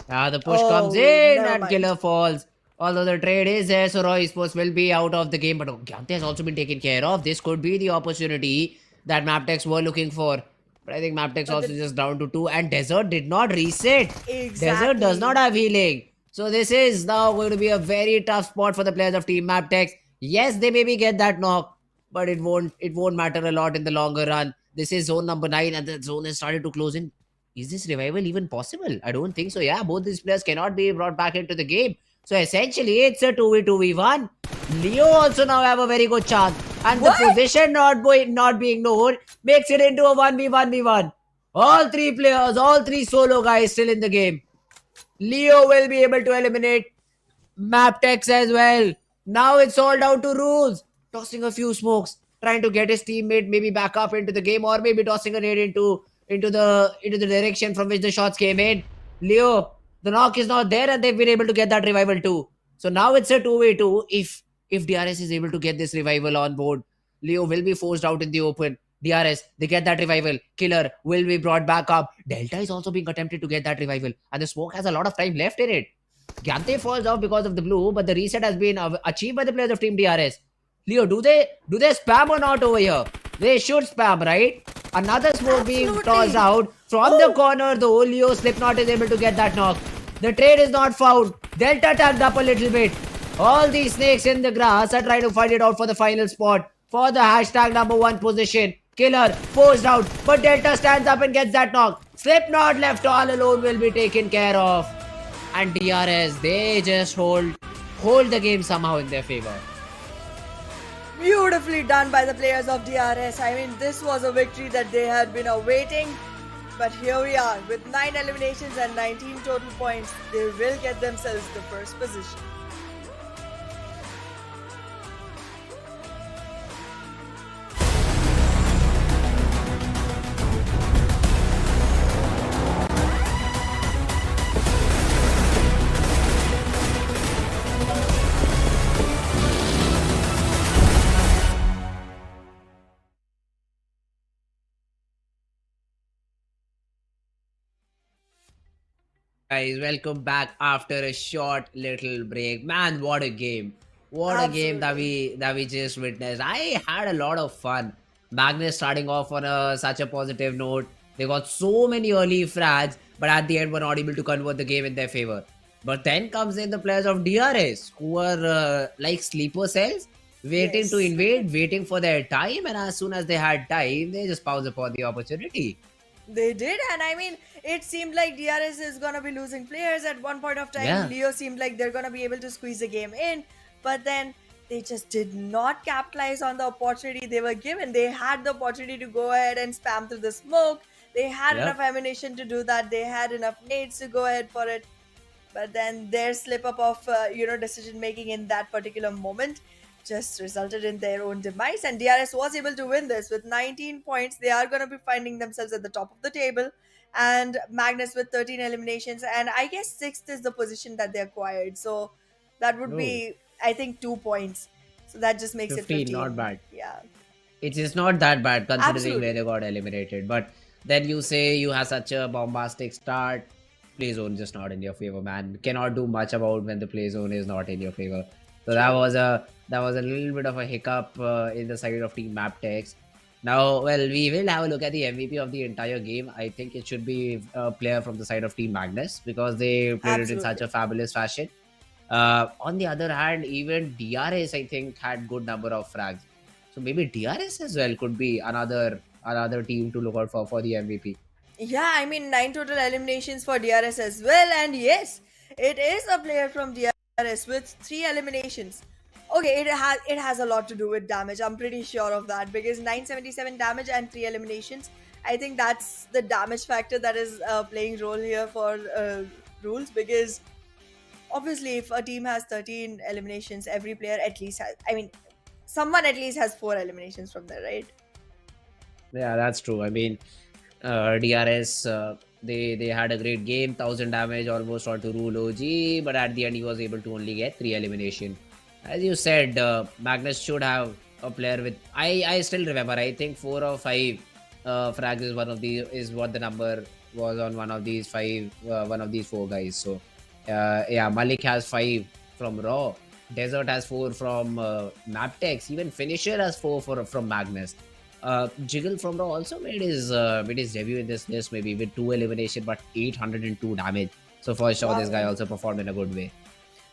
The push comes Oh, in never and mind. Killer falls. Although the trade is there, so Roy Sports will be out of the game. But Gyante has also been taken care of. This could be the opportunity that Maptex were looking for. But I think Maptex But also the, just down to 2. And Desert did not reset. Desert does not exactly. have healing. So this is now going to be a very tough spot for the players of Team Maptex. Yes, they maybe get that knock, but it won't matter a lot in the longer run. This is zone number 9 and the zone has started to close in. Is this revival even possible? I don't think so. Yeah, both these players cannot be brought back into the game. So essentially, it's a 2v2v1. Leo also now have a very good chance. And the What? position not being known makes it into a 1v1v1. All 3 players, all 3 solo guys still in the game. Leo will be able to eliminate Maptex as well. Now it's all down to rules. Tossing a few smokes, trying to get his teammate maybe back up into the game, or maybe tossing a nade into into the direction from which the shots came in. Leo, the knock is not there, and they've been able to get that revival too. So now it's a 2v2. If DRS is able to get this revival on board, Leo will be forced out in the open. DRS, they get that revival. Killer will be brought back up. Delta is also being attempted to get that revival, and the smoke has a lot of time left in it. Gyante falls off because of the blue, but the reset has been achieved by the players of Team DRS. Leo, do they spam or not over here? They should spam, right? Another smoke being Absolutely. tossed out from the corner. The Leo Slipknot is able to get that knock. The trade is not found. Delta tagged up a little bit. All these snakes in the grass are trying to fight it out for the final spot for the hashtag #1 position. Killer posed out, but Delta stands up and gets that knock. Slipknot left all alone will be taken care of. And DRS, they just hold the game somehow in their favor. Beautifully done by the players of DRS. I mean, this was a victory that they had been awaiting. But here we are with 9 eliminations and 19 total points. They will get themselves the first position. Guys, welcome back after a short little break. Man, what a game. What a game that we just witnessed. I had a lot of fun. Magnus starting off on such a positive note. They got so many early frags, but at the end were not able to convert the game in their favor. But then comes in the players of DRS, who were like sleeper cells, waiting to Yes. invade, waiting for their time, and as soon as they had time, they just pounced upon the opportunity. They did, and I mean, it seemed like DRS is gonna be losing players at one point of time. Yeah. Leo seemed like they're gonna be able to squeeze the game in, but then they just did not capitalize on the opportunity they were given. They had the opportunity to go ahead and spam through the smoke. They had Yep. enough ammunition to do that. They had enough nades to go ahead for it. But then their slip up of decision making in that particular moment just resulted in their own demise, and DRS was able to win this with 19 points. They are going to be finding themselves at the top of the table, and Magnus with 13 eliminations, and I guess 6th is the position that they acquired, so that would be, I think, 2 points, so that just makes 15, it 15. not bad. Yeah. It is not that bad considering Absolutely. where they got eliminated. But then you say you have such a bombastic start. Play zone just not in your favor, man. Cannot do much about when the play zone is not in your favor. So that was a little bit of a hiccup in the side of Team Mabetex. Now, well, we will have a look at the MVP of the entire game. I think it should be a player from the side of Team Magnus because they played it in such Absolutely. a fabulous fashion. On the other hand, even DRS I think had good number of frags. So maybe DRS as well could be another team to look out for the MVP. Yeah, I mean 9 total eliminations for DRS as well, and yes, it is a player from DRS with 3 eliminations. Okay, it has a lot to do with damage. I'm pretty sure of that because 977 damage and 3 eliminations. I think that's the damage factor that is playing role here for rules, because obviously if a team has 13 eliminations, every player at least has, I mean, someone at least has 4 eliminations from there, right? Yeah, that's true. I mean, DRS they had a great game, 1000 damage almost onto Rule OG, but at the end he was able to only get 3 elimination. As you said, Magnus should have a player with I still remember. I think 4 or 5 frags is what the number was on one of these 4 guys. So yeah, Malik has 5 from Raw. Desert has 4 from Mabetex. Even Finisher has 4 from Magnus. Jiggle from Raw also made his debut in this list, maybe with 2 elimination but 802 damage. So for sure, this guy also performed in a good way.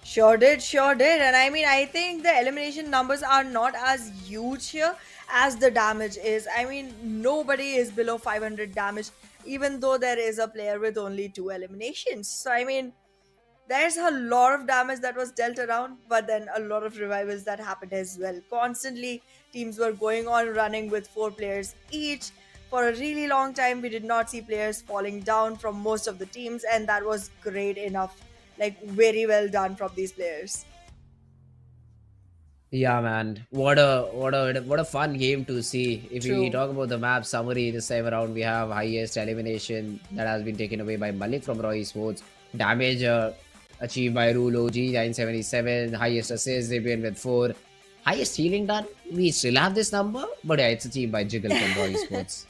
Sure did. And I mean, I think the elimination numbers are not as huge here as the damage is. I mean, nobody is below 500 damage, even though there is a player with only 2 eliminations. So, I mean, there's a lot of damage that was dealt around, but then a lot of revivals that happened as well. Constantly, teams were going on running with 4 players each. For a really long time, we did not see players falling down from most of the teams, and that was great enough. Like, very well done from these players. Yeah, man. What a fun game to see. If we True. talk about the map summary this time around, we have highest elimination that has been taken away by Malik from Roy Sports. Damage achieved by Rule OG 977. Highest assist they've been with 4. Highest healing done. We still have this number, but yeah, it's achieved by Jiggle from Roy Sports.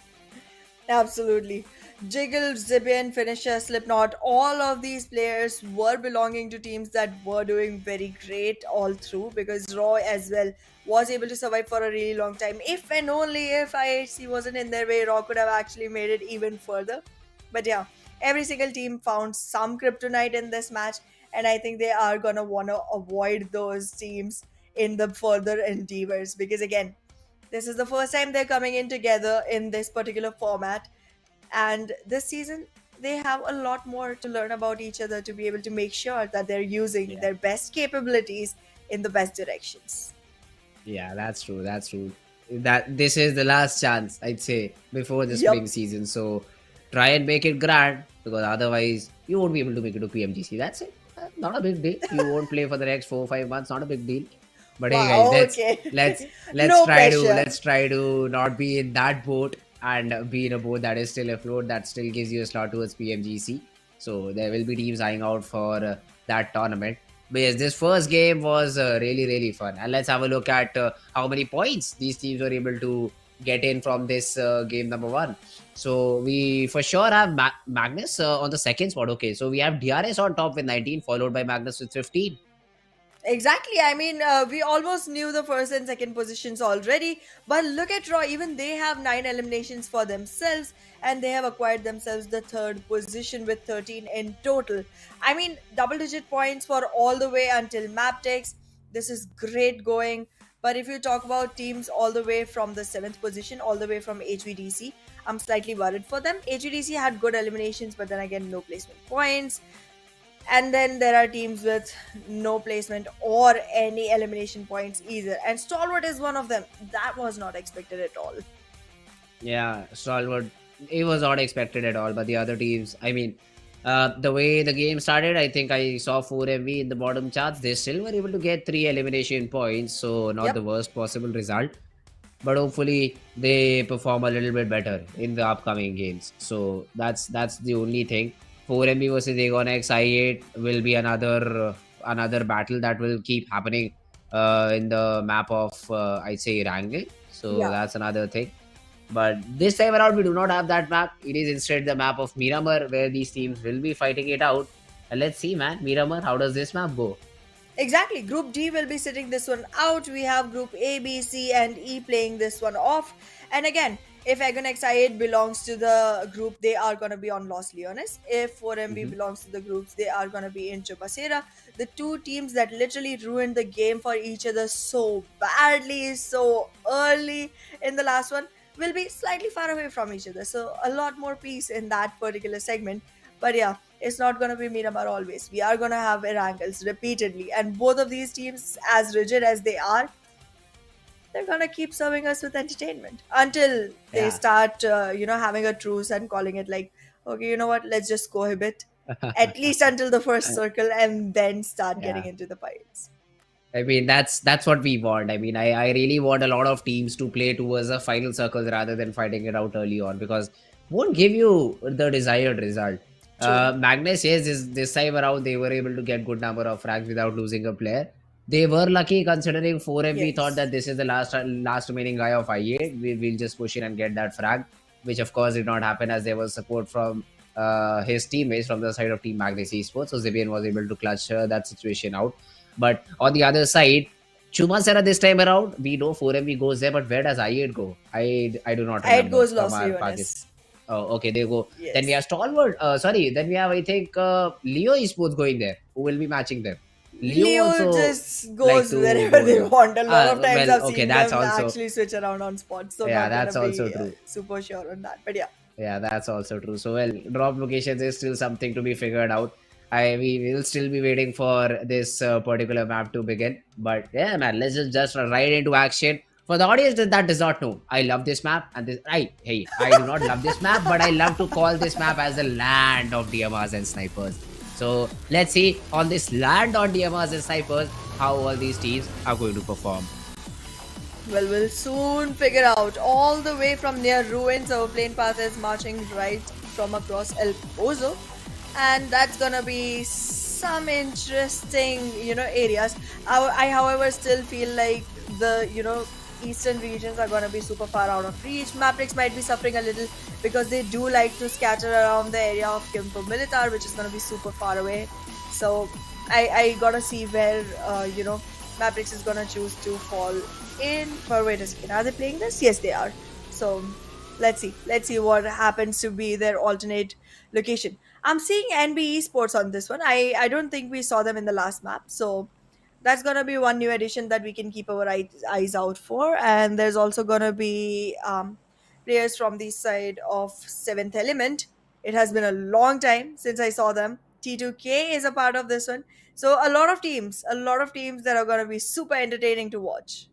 Absolutely. Jiggle, Zibian, Finisher, Slipknot, all of these players were belonging to teams that were doing very great all through, because Roy as well was able to survive for a really long time. If and only if IHC wasn't in their way, Raw could have actually made it even further. But yeah, every single team found some kryptonite in this match, and I think they are gonna wanna avoid those teams in the further endeavors, because again, this is the first time they're coming in together in this particular format. And this season, they have a lot more to learn about each other to be able to make sure that they're using Yeah. their best capabilities in the best directions. Yeah, that's true. That's true. That this is the last chance, I'd say, before the Yep. spring season. So try and make it grand, because otherwise you won't be able to make it to PMGC. That's it. Not a big deal. You won't play for the next 4 or 5 months. Not a big deal. But hey, Wow, guys, okay. let's No try to pressure. let's try to not be in that boat and be in a boat that is still afloat, that still gives you a slot towards PMGC. So there will be teams eyeing out for that tournament. But yes, this first game was really fun, and let's have a look at how many points these teams were able to get in from this game number 1. So we for sure have Magnus on the second spot. Okay, so we have DRS on top with 19, followed by Magnus with 15. Exactly. I mean, we almost knew the first and second positions already, but look at Raw. Even they have 9 eliminations for themselves, and they have acquired themselves the third position with 13 in total. I mean, double-digit points for all the way until Mabetex. This is great going. But if you talk about teams all the way from the 7th position, all the way from HVDC, I'm slightly worried for them. HVDC had good eliminations, but then again, no placement points. And then there are teams with no placement or any elimination points either. And Stalwart is one of them. That was not expected at all. Yeah, Stalwart, it was not expected at all. But the other teams, I mean, the way the game started, I think I saw 4MV in the bottom charts. They still were able to get 3 elimination points, so not Yep. the worst possible result. But hopefully they perform a little bit better in the upcoming games. So that's the only thing. 4MB versus Aegon X I8 will be another battle that will keep happening in the map of I'd say Erangel. So Yeah. that's another thing. But this time around we do not have that map. It is instead the map of Miramar, where these teams will be fighting it out. And let's see, man, Miramar, how does this map go? Exactly. Group D will be sitting this one out. We have Group A, B, C, and E playing this one off. And again, if Agon XI8 belongs to the group, they are going to be on Los Leones. If 4MB belongs to the groups, they are going to be in Chupacera. The two teams that literally ruined the game for each other so badly, so early in the last one, will be slightly far away from each other. So a lot more peace in that particular segment. But yeah, it's not going to be Miramar always. We are going to have Erangels repeatedly. And both of these teams, as rigid as they are, they're going to keep serving us with entertainment until they Yeah. start, having a truce and calling it like, okay, you know what, let's just cohabit. At least until the first circle, and then start getting Yeah. into the fights. I mean, that's what we want. I mean, I really want a lot of teams to play towards the final circles rather than fighting it out early on, because won't give you the desired result. Magnus, yes, this time around they were able to get good number of frags without losing a player. They were lucky considering 4MV Yes. thought that this is the last remaining guy of I8. We'll just push in and get that frag, which of course did not happen as there was support from his teammates from the side of Team Magnus Esports. So Zibian was able to clutch that situation out. But on the other side, Chumacera this time around, we know 4MV goes there, but where does I8 go? I do not remember. It goes from Los our Leones. Pakistan. Oh, okay, they go. Yes. Then we have Stalwart. Then we have, I think, Leo Esports going there, who will be matching them. Leo also just like goes to wherever go they there. want. A lot of times Well, I've okay, seen that's them also actually switch around on spots. So yeah, not that's gonna also be true. super sure on that. But yeah. Yeah, that's also true. So well, drop locations is still something to be figured out. We will still be waiting for this particular map to begin. But yeah, man, let's just right into action. For the audience that does not know, I love this map, and I do not love this map, but I love to call this map as the land of DMRs and snipers. So let's see on this land on DMRs and snipers how all these teams are going to perform. Well, we'll soon figure out. All the way from near ruins, our plane path is marching right from across El Pozo, and that's gonna be some interesting, areas. I, however, still feel like the, eastern regions are gonna be super far out of reach. Matrix might be suffering a little because they do like to scatter around the area of Kimpo Militar, which is gonna be super far away. So I gotta see where, Matrix is gonna choose to fall in. But wait a second, are they playing this? Yes, they are. So let's see. Let's see what happens to be their alternate location. I'm seeing NBeSports on this one. I don't think we saw them in the last map. So that's gonna be one new addition that we can keep our eyes out for. And there's also gonna be players from the side of Seventh Element. It has been a long time since I saw them. T2K is a part of this one. So a lot of teams that are gonna be super entertaining to watch.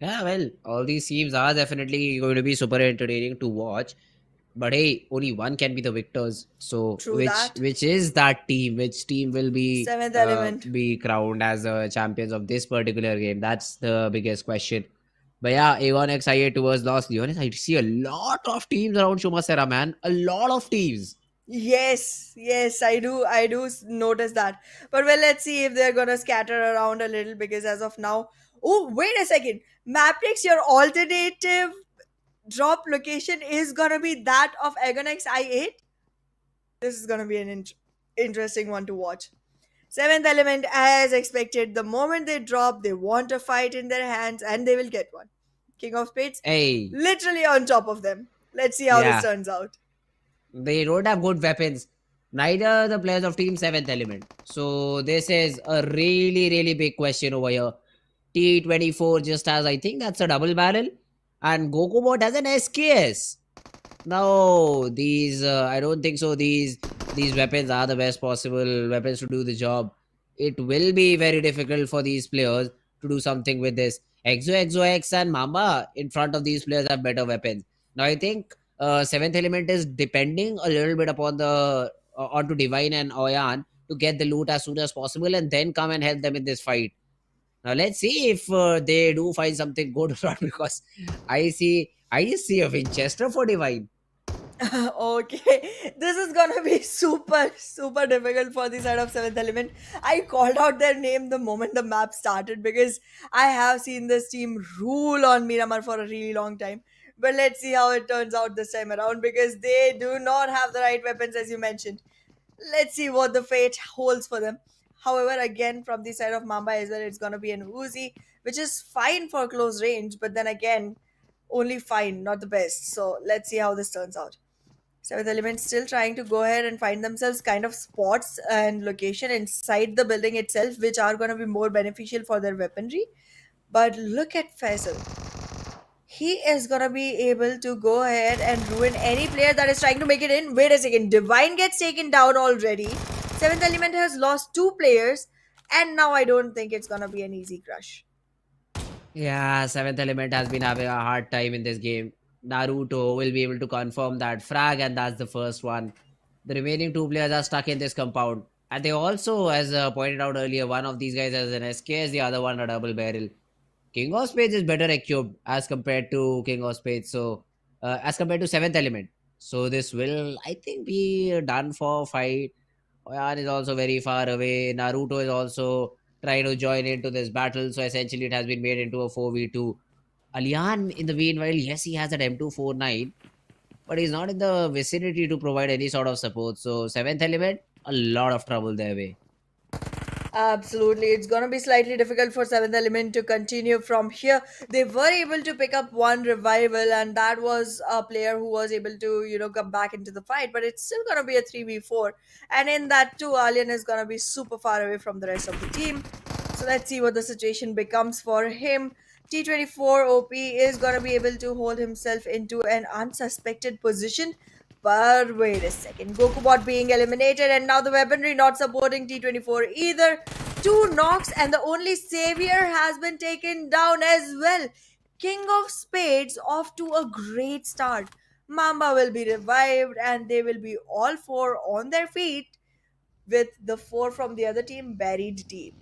Yeah, well, all these teams are definitely going to be super entertaining to watch. But hey, only one can be the victors. So True which that. which is that team? Which team will Seventh Element. be crowned as the champions of this particular game? That's the biggest question. But yeah, A1 XIA towards Los Leones. I see a lot of teams around Shumasera, man. A lot of teams. Yes, yes, I do notice that. But well, let's see if they're gonna scatter around a little because as of now, oh wait a second, Matrix, your alternative drop location is gonna be that of Agonex I8. This is gonna be an interesting one to watch. Seventh Element, as expected, the moment they drop, they want a fight in their hands and they will get one. King of Spades, Hey, literally on top of them. Let's see how this yeah. turns out. They don't have good weapons. Neither the players of Team 7th Element. So this is a really, really big question over here. T24 just has, I think that's a double barrel. And Gokubot has an SKS. No, these I don't think so. These weapons are the best possible weapons to do the job. It will be very difficult for these players to do something with this. ExoX and Mamba in front of these players have better weapons. Now I think Seventh Element is depending a little bit upon the onto Divine and Oyan to get the loot as soon as possible and then come and help them in this fight. Now let's see if they do find something good or not because I just see a Winchester for Divine. Okay, this is gonna be super, super difficult for the side of Seventh Element. I called out their name the moment the map started because I have seen this team rule on Miramar for a really long time. But let's see how it turns out this time around because they do not have the right weapons as you mentioned. Let's see what the fate holds for them. However, again, from the side of Mamba as well, it's gonna be an Uzi, which is fine for close range, but then again, only fine, not the best. So let's see how this turns out. Seventh Element still trying to go ahead and find themselves kind of spots and location inside the building itself, which are going to be more beneficial for their weaponry. But look at Faisal. He is going to be able to go ahead and ruin any player that is trying to make it in. Wait a second. Divine gets taken down already. Seventh Element has lost two players. And now I don't think it's going to be an easy crush. Yeah, Seventh Element has been having a hard time in this game. Naruto will be able to confirm that frag, and that's the first one. The remaining two players are stuck in this compound. And they also, as pointed out earlier, one of these guys has an SKS, the other one a double barrel. King of Spades is better equipped as compared to King of Spades, so as compared to Seventh Element. So this will, I think, be done for fight. Oyan is also very far away. Naruto is also trying to join into this battle. So essentially, it has been made into a 4v2. Alian, in the meanwhile, yes, he has an M249, but he's not in the vicinity to provide any sort of support. So, seventh element, a lot of trouble their way. Absolutely. It's going to be slightly difficult for Seventh Element to continue from here. They were able to pick up one revival, and that was a player who was able to, come back into the fight, but it's still going to be a 3v4. And in that, too, Alien is going to be super far away from the rest of the team. So let's see what the situation becomes for him. T24 OP is going to be able to hold himself into an unsuspected position. But wait a second, Gokubot being eliminated and now the weaponry not supporting T24 either. Two knocks and the only savior has been taken down as well. King of Spades off to a great start. Mamba will be revived and they will be all four on their feet with the four from the other team buried deep.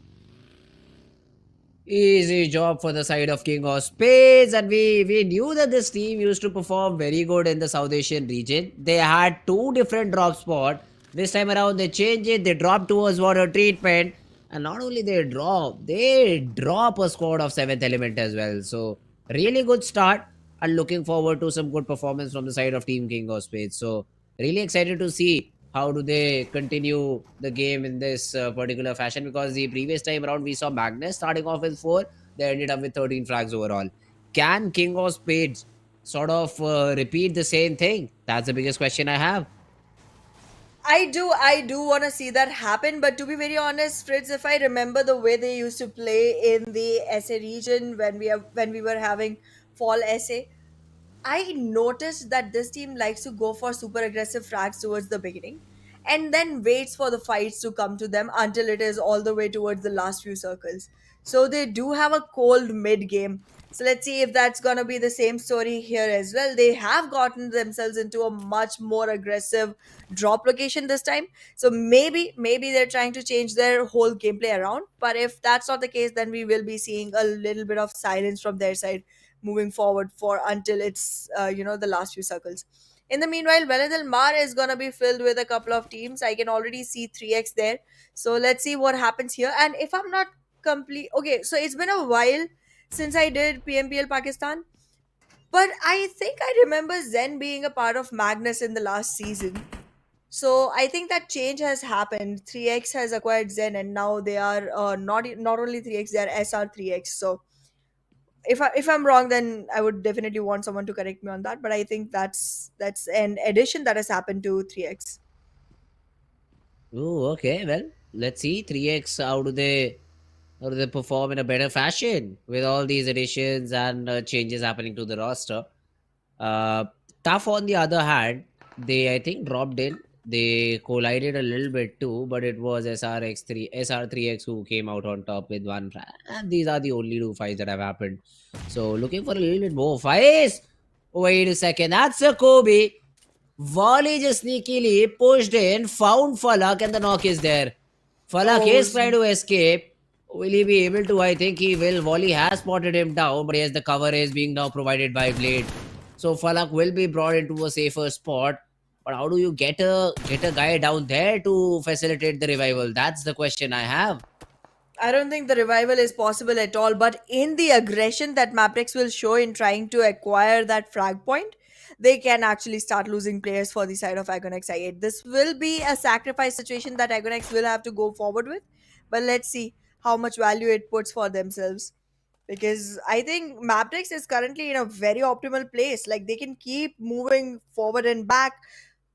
Easy job for the side of King of Spades, and we knew that this team used to perform very good in the South Asian region. They had two different drop spots. This time around, they changed it. They dropped towards water treatment, and not only they drop a squad of seventh element as well. So really good start, and looking forward to some good performance from the side of Team King of Spades. So really excited to see how do they continue the game in this particular fashion, because the previous time around we saw Magnus starting off with 4, they ended up with 13 frags overall. Can King of Spades sort of repeat the same thing? That's the biggest question I have. I do want to see that happen, but to be very honest, Fritz, if I remember the way they used to play in the SA region when we were having fall SA, I noticed that this team likes to go for super aggressive frags towards the beginning and then waits for the fights to come to them until it is all the way towards the last few circles. So they do have a cold mid game. So let's see if that's going to be the same story here as well. They have gotten themselves into a much more aggressive drop location this time. So maybe they're trying to change their whole gameplay around. But if that's not the case, then we will be seeing a little bit of silence from their side moving forward for until it's the last few circles. In the meanwhile, Venezuela Mar is gonna be filled with a couple of teams. I can already see 3x there. So let's see what happens here. And if I'm not complete, okay, so it's been a while since I did PMPL Pakistan, but I think I remember Zen being a part of Magnus in the last season. So I think that change has happened. 3x has acquired Zen, and now they are not only 3x, they are SR3x. So if I'm wrong, then I would definitely want someone to correct me on that. But I think that's an addition that has happened to 3x. Oh, okay. Well, let's see. 3x, how do they perform in a better fashion with all these additions and changes happening to the roster? Uh, Tough on the other hand, they I think dropped in. They collided a little bit too, but it was SR3X who came out on top with one. And these are the only two fights that have happened. So looking for a little bit more fights. Wait a second, that's a Kobe. Volley just sneakily pushed in, found Falak, and the knock is there. Falak Oh, is trying to escape. Will he be able to? I think he will. Volley has spotted him down, but yes, the cover is being now provided by Blade. So Falak will be brought into a safer spot. But how do you get a guy down there to facilitate the revival? That's the question I have. I don't think the revival is possible at all. But in the aggression that Maprex will show in trying to acquire that frag point, they can actually start losing players for the side of Agonex I8. This will be a sacrifice situation that Agonex will have to go forward with. But let's see how much value it puts for themselves. Because I think Maprex is currently in a very optimal place. Like they can keep moving forward and back,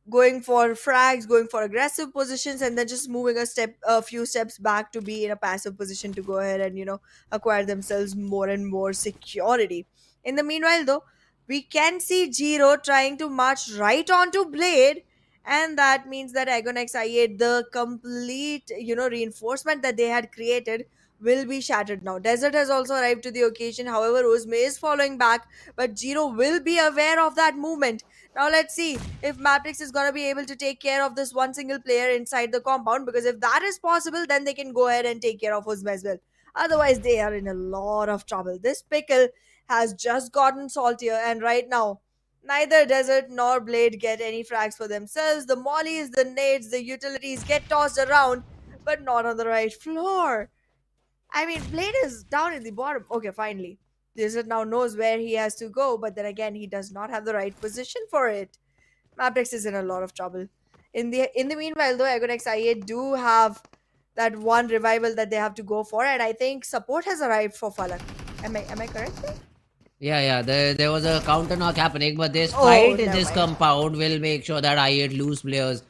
going for frags, going for aggressive positions, and then just moving a few steps back to be in a passive position to go ahead and acquire themselves more and more security. In the meanwhile, though, we can see Jiro trying to march right onto Blade, and that means that Agonex I8, the complete reinforcement that they had created, will be shattered now. Desert has also arrived to the occasion. However, Uzme is following back, but Jiro will be aware of that movement. Now let's see if Matrix is going to be able to take care of this one single player inside the compound, because if that is possible, then they can go ahead and take care of Uzma as well. Otherwise, they are in a lot of trouble. This pickle has just gotten saltier, and right now, neither Desert nor Blade get any frags for themselves. The mollies, the nades, the utilities get tossed around, but not on the right floor. I mean, Blade is down in the bottom. Okay, finally. Desert now knows where he has to go, but then again, he does not have the right position for it. Mapetex is in a lot of trouble. In the meanwhile, though, Agonex IA do have that one revival that they have to go for, and I think support has arrived for Falak. Am I correct there? Yeah. There was a counter knock happening, but this Oh, fight in never this mind. compound will make sure that I8 lose players.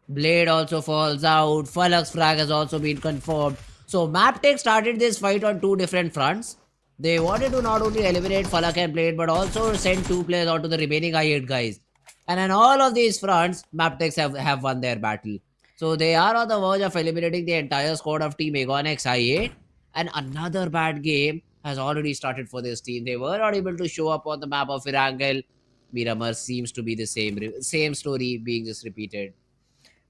Blade also falls out. Falak's frag has also been confirmed. So Maptech started this fight on two different fronts. They wanted to not only eliminate Falak and Blade, but also send two players out to the remaining I8 guys. And on all of these fronts, Maptex have won their battle. So they are on the verge of eliminating the entire squad of Team Aegon X I8. And another bad game has already started for this team. They were not able to show up on the map of Erangel. Miramar seems to be the same story being just repeated.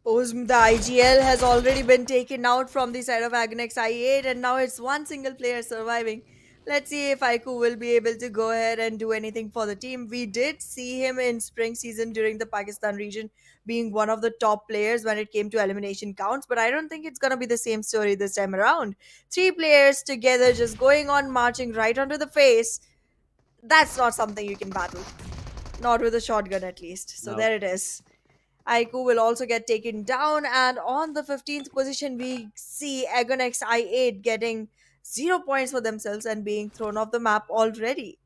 The IGL has already been taken out from the side of Agnex I8, and now it's one single player surviving. Let's see if Aiku will be able to go ahead and do anything for the team. We did see him in spring season during the Pakistan region being one of the top players when it came to elimination counts, but I don't think it's going to be the same story this time around. Three players together just going on marching right onto the face. That's not something you can battle. Not with a shotgun, at least. So No. there it is. Aiku will also get taken down, and on the 15th position, we see Agonex I8 getting 0 points for themselves and being thrown off the map already.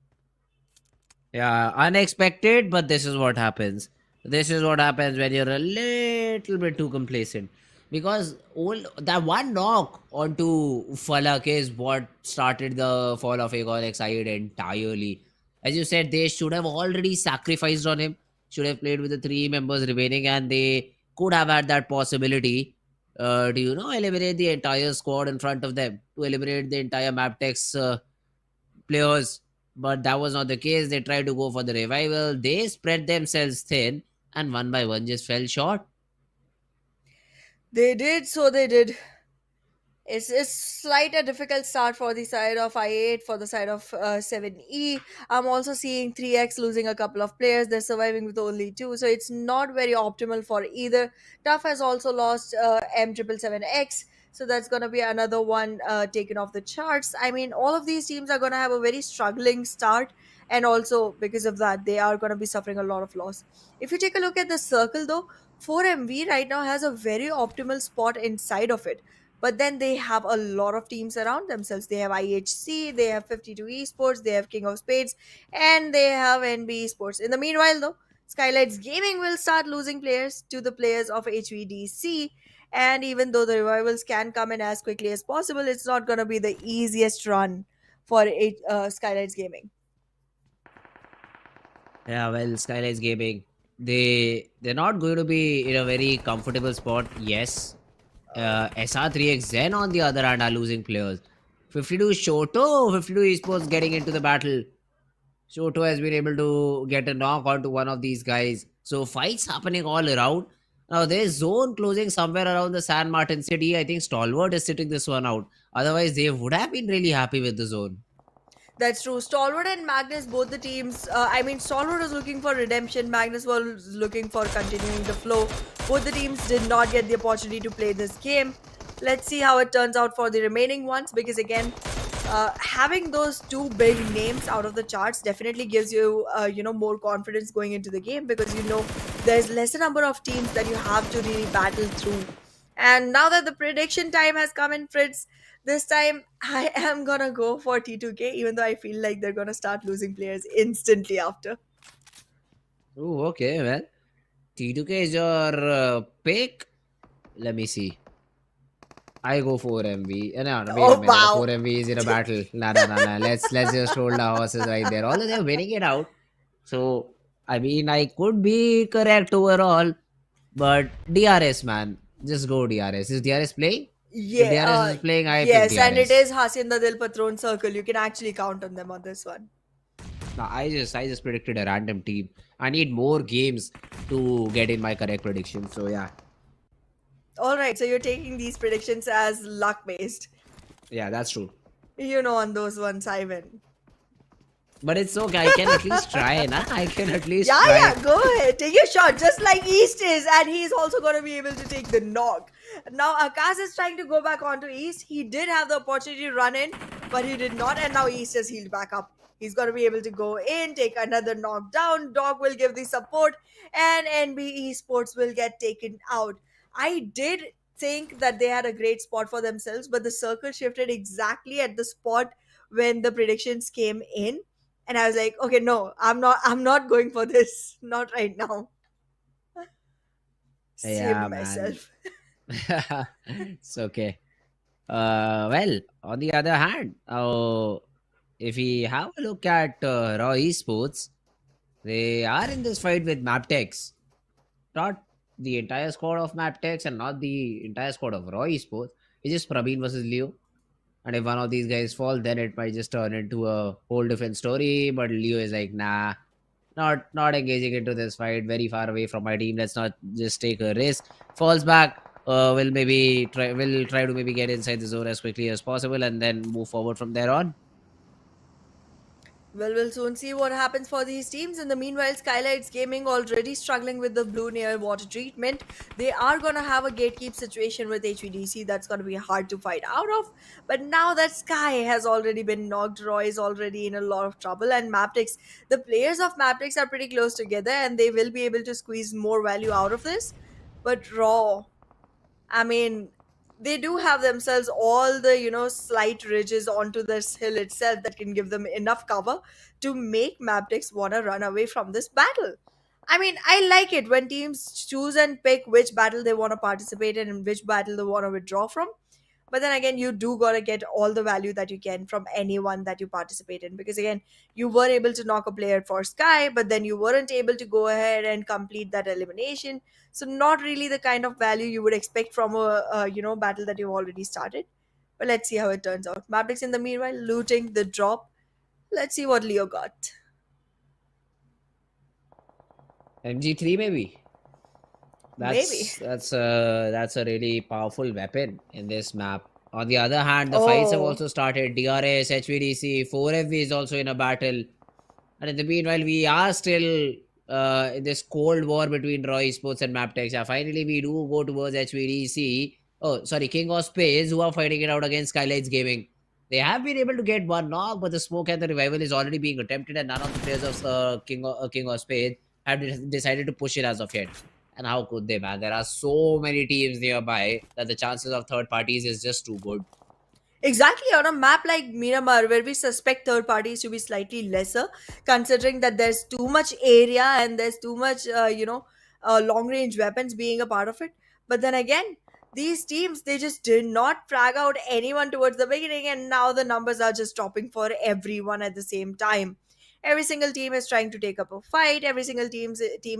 Yeah, unexpected, but this is what happens. This is what happens when you're a little bit too complacent. Because all that one knock onto Falak is what started the fall of Aegon Exide entirely. As you said, they should have already sacrificed on him, should have played with the three members remaining, and they could have had that possibility to, eliminate the entire squad in front of them, to eliminate the entire Mabetex players, but that was not the case. They tried to go for the revival. They spread themselves thin, and one by one just fell short. They did, so they did. It's slight a difficult start for the side of I8, for the side of 7E. I'm also seeing 3X losing a couple of players. They're surviving with only two, so it's not very optimal for either. Tough has also lost M777X, so that's going to be another one taken off the charts. I mean, all of these teams are going to have a very struggling start, and also because of that, they are going to be suffering a lot of loss. If you take a look at the circle, though, 4MV right now has a very optimal spot inside of it, but then they have a lot of teams around themselves. They have IHC, they have 52 Esports, they have King of Spades, and they have NBeSports. In the meanwhile, though, SKYLIGHTZ Gaming will start losing players to the players of HVDC. And even though the revivals can come in as quickly as possible, it's not going to be the easiest run for SKYLIGHTZ Gaming. Yeah, well, SKYLIGHTZ Gaming, they're not going to be in a very comfortable spot. Yes, SR3X Zen on the other hand are losing players. 52 Shoto, 52 Esports getting into the battle. Shoto has been able to get a knock onto one of these guys. So fights happening all around. Now there's zone closing somewhere around the San Martin city. I think Stalwart is sitting this one out. Otherwise, they would have been really happy with the zone. That's true. Stalwart and Magnus, both the teams. I mean, Stalwart was looking for redemption. Magnus was looking for continuing the flow. Both the teams did not get the opportunity to play this game. Let's see how it turns out for the remaining ones, because again, having those two big names out of the charts definitely gives you, more confidence going into the game, because there's lesser number of teams that you have to really battle through. And now that the prediction time has come in, Fritz, this time I am gonna go for T2K, even though I feel like they're gonna start losing players instantly after. Oh, okay, well. T2K is your pick. Let me see. I go 4MV. No, no, wait a Oh minute. wow! 4MV is in a battle. Nah. Let's just hold the horses right there. Although they're winning it out. So, I mean, I could be correct overall. But DRS, man. Just go DRS. Is DRS playing? If Yeah, DRS is playing, I pick yes, and it DRS. is Hasin the Dil Patron circle. You can actually count on them on this one. Now, I just predicted a random team. I need more games to get in my correct prediction. So, yeah. All right, so you're taking these predictions as luck based. Yeah, that's true. On those ones, I win. But it's okay. I can at least try, nah? I can at least Yeah, try. yeah, go ahead. Take your shot, just like East is, and he's also going to be able to take the knock. Now, Akash is trying to go back onto East. He did have the opportunity to run in, but he did not, and now East has healed back up. He's going to be able to go in, take another knockdown. Dog will give the support, and NB Esports will get taken out. I did think that they had a great spot for themselves, but the circle shifted exactly at the spot when the predictions came in, and I was like, okay, no, I'm not going for this. Not right now. Yeah, Saved man. myself. It's okay. Well, on the other hand, if we have a look at Raw Esports, they are in this fight with Mabetex. Not the entire squad of Mabetex and not the entire squad of Raw Esports. It's just Praveen versus Leo. And if one of these guys fall, then it might just turn into a whole different story. But Leo is like, nah, not engaging into this fight. Very far away from my team. Let's not just take a risk. Falls back. Will try to maybe get inside the zone as quickly as possible and then move forward from there on. Well, we'll soon see what happens for these teams. In the meanwhile, SKYLIGHTZ Gaming already struggling with the blue near water treatment. They are going to have a gatekeep situation with HVDC that's going to be hard to fight out of. But now that Sky has already been knocked, Roy is already in a lot of trouble. And Mabetex, the players of Mabetex are pretty close together and they will be able to squeeze more value out of this. But Raw, I mean, they do have themselves all the, slight ridges onto this hill itself that can give them enough cover to make Maptix want to run away from this battle. I mean, I like it when teams choose and pick which battle they want to participate in and which battle they want to withdraw from. But then again, you do gotta get all the value that you can from anyone that you participate in. Because again, you were able to knock a player for Sky, but then you weren't able to go ahead and complete that elimination. So not really the kind of value you would expect from a battle that you've already started. But let's see how it turns out. Matrix in the meanwhile looting the drop. Let's see what Leo got. MG3 maybe. Maybe. That's a really powerful weapon in this map. On the other hand, the fights have Oh. also started. DRS, HVDC, 4FV is also in a battle. And in the meanwhile, we are still in this cold war between Raw Esports and Maptex. Yeah, finally, we do go towards HVDC. Oh, sorry, King of Spades, who are fighting it out against SKYLIGHTZ Gaming. They have been able to get one knock, but the smoke and the revival is already being attempted, and none of the players of King of Spades have decided to push it as of yet. And how could they, man? There are so many teams nearby that the chances of third parties is just too good. Exactly, on a map like Miramar, where we suspect third parties to be slightly lesser, considering that there's too much area and there's too much, long range weapons being a part of it. But then again, these teams, they just did not frag out anyone towards the beginning, and now the numbers are just dropping for everyone at the same time. Every single team is trying to take up a fight, every single team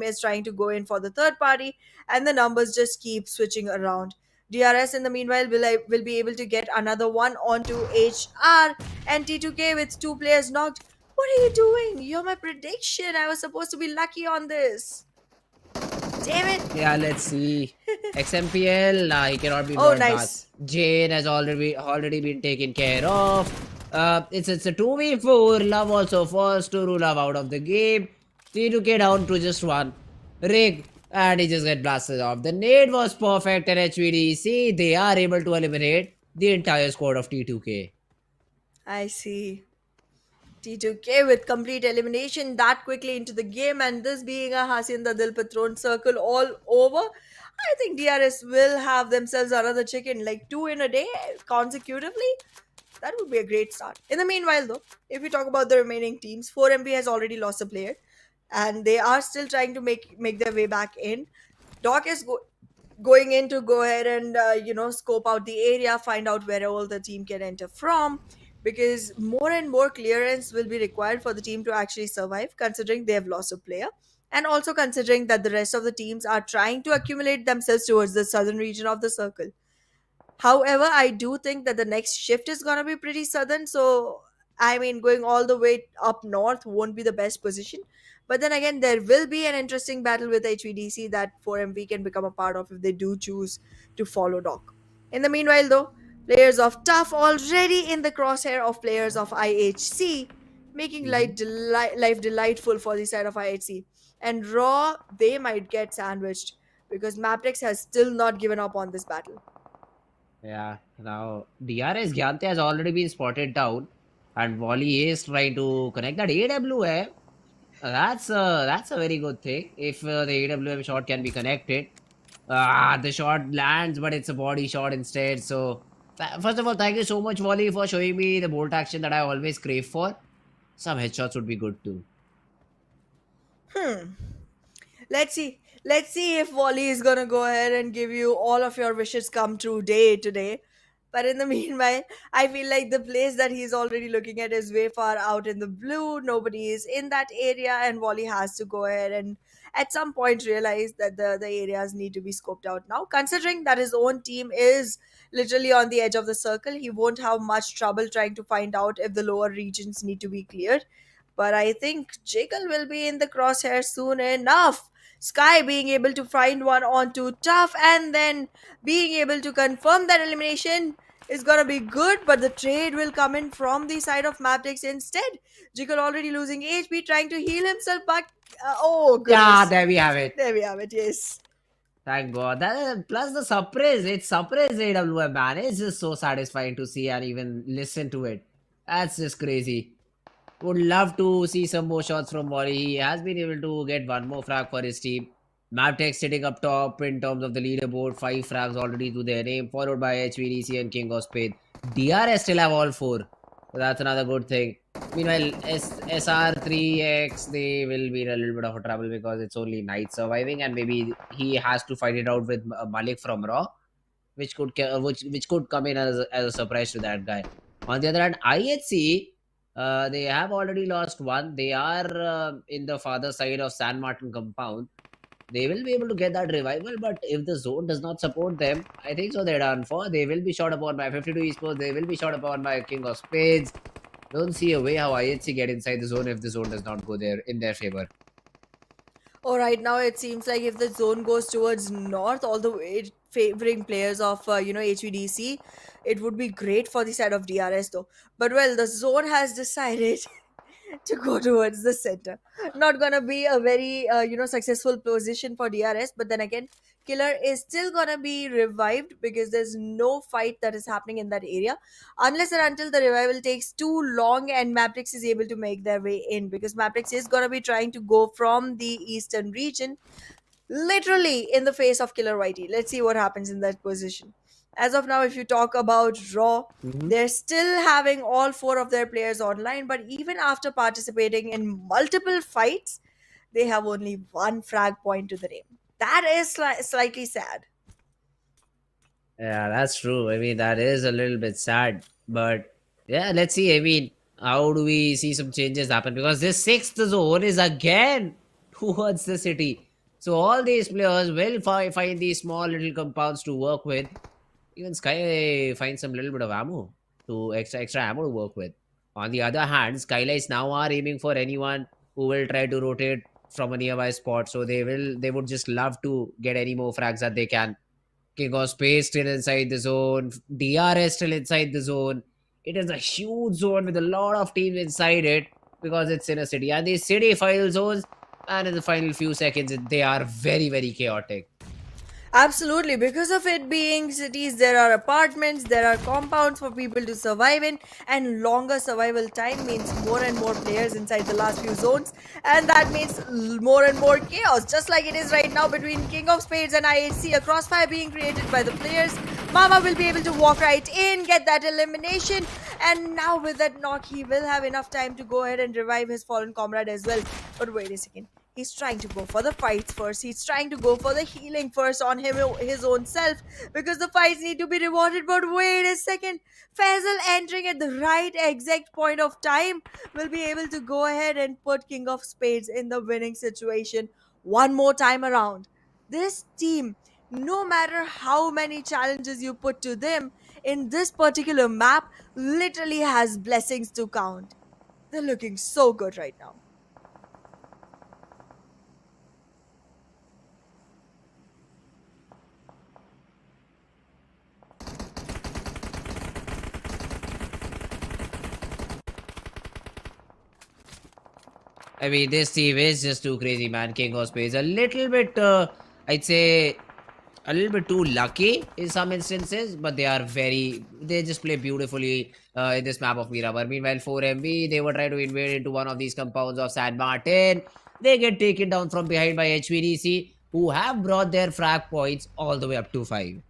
is trying to go in for the third party, and the numbers just keep switching around. DRS in the meanwhile will be able to get another one onto HR and T2K with two players knocked. What are you doing? You're my prediction. I was supposed to be lucky on this. Damn it. Yeah, let's see. XMPL, nah, he cannot be Oh, brought back. nice. Jane has already been taken care of. It's a 2v4. Love also forced to rule Love out of the game. T2K down to just one. Rig. And he just get blasted off. The nade was perfect and HVDC. They are able to eliminate the entire squad of T2K. I see. T2K with complete elimination that quickly into the game, and this being a Hacienda Dil Patron circle all over. I think DRS will have themselves another chicken, like two in a day consecutively. That would be a great start. In the meanwhile, though, if we talk about the remaining teams, 4MB has already lost a player, and they are still trying to make their way back in. Doc is going in to go ahead and scope out the area, find out where all the team can enter from, because more and more clearance will be required for the team to actually survive, considering they have lost a player. And also considering that the rest of the teams are trying to accumulate themselves towards the southern region of the circle. However, I do think that the next shift is going to be pretty southern. So, I mean, going all the way up north won't be the best position. But then again, there will be an interesting battle with HVDC that 4MV can become a part of if they do choose to follow Doc. In the meanwhile, though, players of Tough already in the crosshair of players of IHC, making life delightful for the side of IHC. And Raw, they might get sandwiched because Maptex has still not given up on this battle. Yeah, now DRS Gyante has already been spotted down, and Wally is trying to connect that AWM. That's a very good thing if the AWM shot can be connected. The shot lands, but it's a body shot instead. So, first of all, thank you so much, Wally, for showing me the bolt action that I always crave for. Some headshots would be good too. Hmm. Let's see. Let's see if Wally is gonna go ahead and give you all of your wishes come true day today. But in the meanwhile, I feel like the place that he's already looking at is way far out in the blue. Nobody is in that area, and Wally has to go ahead and at some point realize that the areas need to be scoped out now. Considering that his own team is literally on the edge of the circle, he won't have much trouble trying to find out if the lower regions need to be cleared. But I think Jiggle will be in the crosshairs soon enough. Sky being able to find one onto Tough and then being able to confirm that elimination is gonna be good, but the trade will come in from the side of Mabetex instead. Jiggle already losing HP, trying to heal himself back. Oh Yeah, goodness. there we have it. There we have it, yes. Thank God. That, plus the surprise, it's surprise AWM, man. It's just so satisfying to see and even listen to it. That's just crazy. Would love to see some more shots from Wally. He has been able to get one more frag for his team. Maptech sitting up top in terms of the leaderboard. 5 frags already to their name, followed by HVDC and King of Spades. DRS still have all 4. So that's another good thing. Meanwhile, SR3X, they will be in a little bit of a trouble because it's only Knight surviving, and maybe he has to fight it out with Malik from Raw, which could come in as a surprise to that guy. On the other hand, IHC, they have already lost one. They are in the farther side of San Martin compound. They will be able to get that revival, but if the zone does not support them, I think so they're done for. They will be shot upon by 52 Esports. They will be shot upon by King of Spades. Don't see a way how IHC get inside the zone if the zone does not go there in their favor. Oh, right now it seems like if the zone goes towards north, all the way favoring players of HVDC, it would be great for the side of DRS though. But well, the zone has decided to go towards the center. Not gonna be a very successful position for DRS, but then again, Killer is still gonna be revived because there's no fight that is happening in that area unless and until the revival takes too long and Mabetex is able to make their way in, because Mabetex is gonna be trying to go from the eastern region literally in the face of Killer Whitey. Let's see what happens in that position. As of now, if you talk about Raw, they're still having all 4 of their players online, but even after participating in multiple fights, they have only 1 frag point to the name. That is slightly sad. Yeah, that's true. I mean, that is a little bit sad. But yeah, let's see. I mean, how do we see some changes happen? Because this 6th zone is again towards the city. So all these players will find these small little compounds to work with. Even Sky finds some little bit of ammo to extra ammo to work with. On the other hand, SKYLIGHTZ now are aiming for anyone who will try to rotate from a nearby spot. So they would just love to get any more frags that they can. King of Space still inside the zone. DRS still inside the zone. It is a huge zone with a lot of teams inside it because it's in a city. And these city file zones, and in the final few seconds, they are very, very chaotic. Absolutely. Because of it being cities, there are apartments, there are compounds for people to survive in, and longer survival time means more and more players inside the last few zones, and that means more and more chaos. Just like it is right now between King of Spades and IHC, a crossfire being created by the players. Mama will be able to walk right in, get that elimination, and now with that knock, he will have enough time to go ahead and revive his fallen comrade as well. But wait a second. He's trying to go for the fights first. He's trying to go for the healing first on his own self, because the fights need to be rewarded. But wait a second. Faisal entering at the right exact point of time will be able to go ahead and put King of Spades in the winning situation one more time around. This team, no matter how many challenges you put to them in this particular map, literally has blessings to count. They're looking so good right now. I mean, this team is just too crazy, man. King of Spades. A little bit, I'd say, a little bit too lucky in some instances, but they just play beautifully in this map of Miramar. Meanwhile, 4MB, they were trying to invade into one of these compounds of San Martin. They get taken down from behind by HVDC, who have brought their frag points all the way up to 5.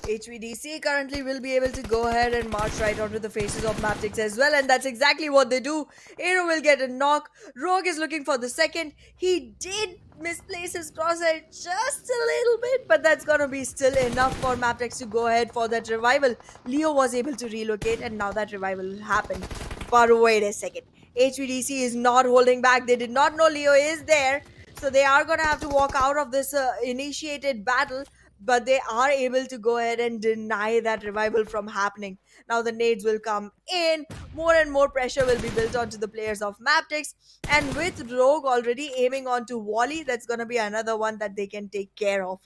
HVDC currently will be able to go ahead and march right onto the faces of Mabetex as well, and that's exactly what they do. Aero will get a knock. Rogue is looking for the second. He did misplace his crosshair just a little bit, but that's gonna be still enough for Mabetex to go ahead for that revival. Leo was able to relocate, and now that revival will happen. But wait a second. HVDC is not holding back. They did not know Leo is there, so they are gonna have to walk out of this initiated battle. but they are able to go ahead and deny that revival from happening. Now the nades will come in, more and more pressure will be built onto the players of Mabetex, and with Rogue already aiming onto Wally, that's gonna be another one that they can take care of.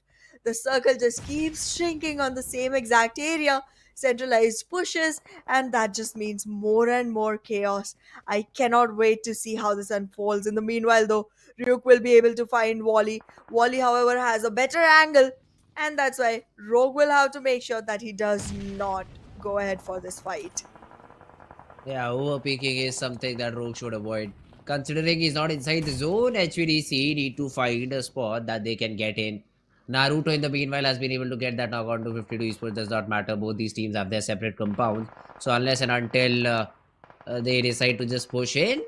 The circle just keeps shrinking on the same exact area, centralized pushes, and that just means more and more chaos. I cannot wait to see how this unfolds. In the meanwhile, though, Ryuk will be able to find Wally. Wally, however, has a better angle, and that's why Rogue will have to make sure that he does not go ahead for this fight. Yeah, overpeaking is something that Rogue should avoid. Considering he's not inside the zone, HVDC need to find a spot that they can get in. Naruto, in the meanwhile, has been able to get that knock on to 52 esports. Does not matter. Both these teams have their separate compounds. So unless and until they decide to just push in,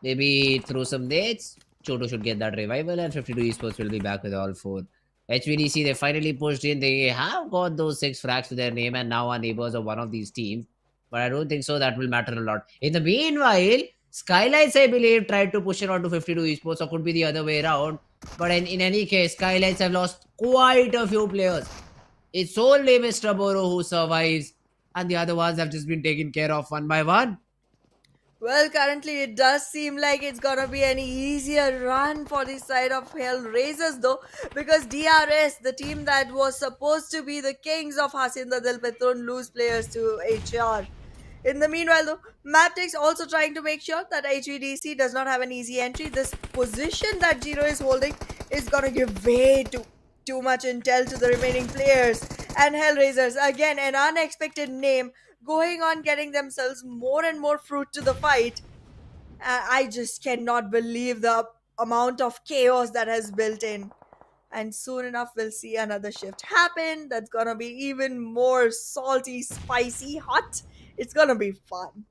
maybe throw some nades, Choto should get that revival, and 52 esports will be back with all four. HVDC, they finally pushed in. They have got those 6 frags to their name and now are neighbors of one of these teams. But I don't think so. That will matter a lot. In the meanwhile, SKYLIGHTZ, I believe, tried to push it onto 52 esports, or could be the other way around. But in any case, SKYLIGHTZ have lost quite a few players. It's only Mr. Boro who survives, and the other ones have just been taken care of one by one. Well, currently it does seem like it's gonna be an easier run for the side of HellRaisers, though, because DRS, the team that was supposed to be the kings of Hacienda del Petron, lose players to HR. In the meanwhile, though, Mabetex also trying to make sure that HVDC does not have an easy entry. This position that Jiro is holding is gonna give way too much intel to the remaining players. And HellRaisers, again, an unexpected name, going on getting themselves more and more fruit to the fight. I just cannot believe the amount of chaos that has built in. And soon enough, we'll see another shift happen that's gonna be even more salty, spicy, hot. It's gonna be fun.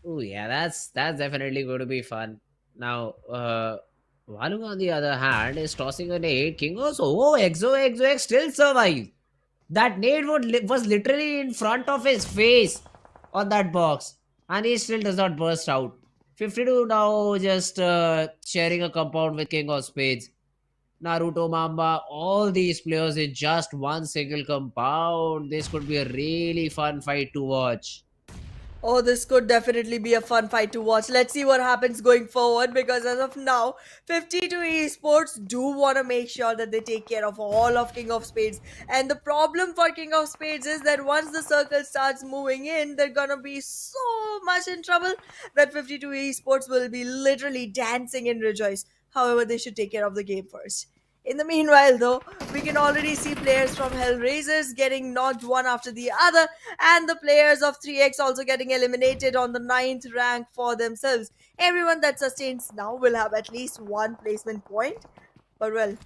Oh yeah, that's definitely going to be fun. Now, Walu on the other hand is tossing a nade. King also, Exo still survives. That nade was literally in front of his face on that box, and he still does not burst out. 52 now just sharing a compound with King of Spades. Naruto, Mamba, all these players in just one single compound. This could be a really fun fight to watch. Oh, this could definitely be a fun fight to watch. Let's see what happens going forward, because as of now, 52 Esports do want to make sure that they take care of all of King of Spades. And the problem for King of Spades is that once the circle starts moving in, they're gonna be so much in trouble that 52 Esports will be literally dancing in rejoice. However, they should take care of the game first. In the meanwhile, though, we can already see players from HellRaisers getting knocked one after the other, and the players of 3X also getting eliminated on the 9th rank for themselves. Everyone that sustains now will have at least one placement point. But well,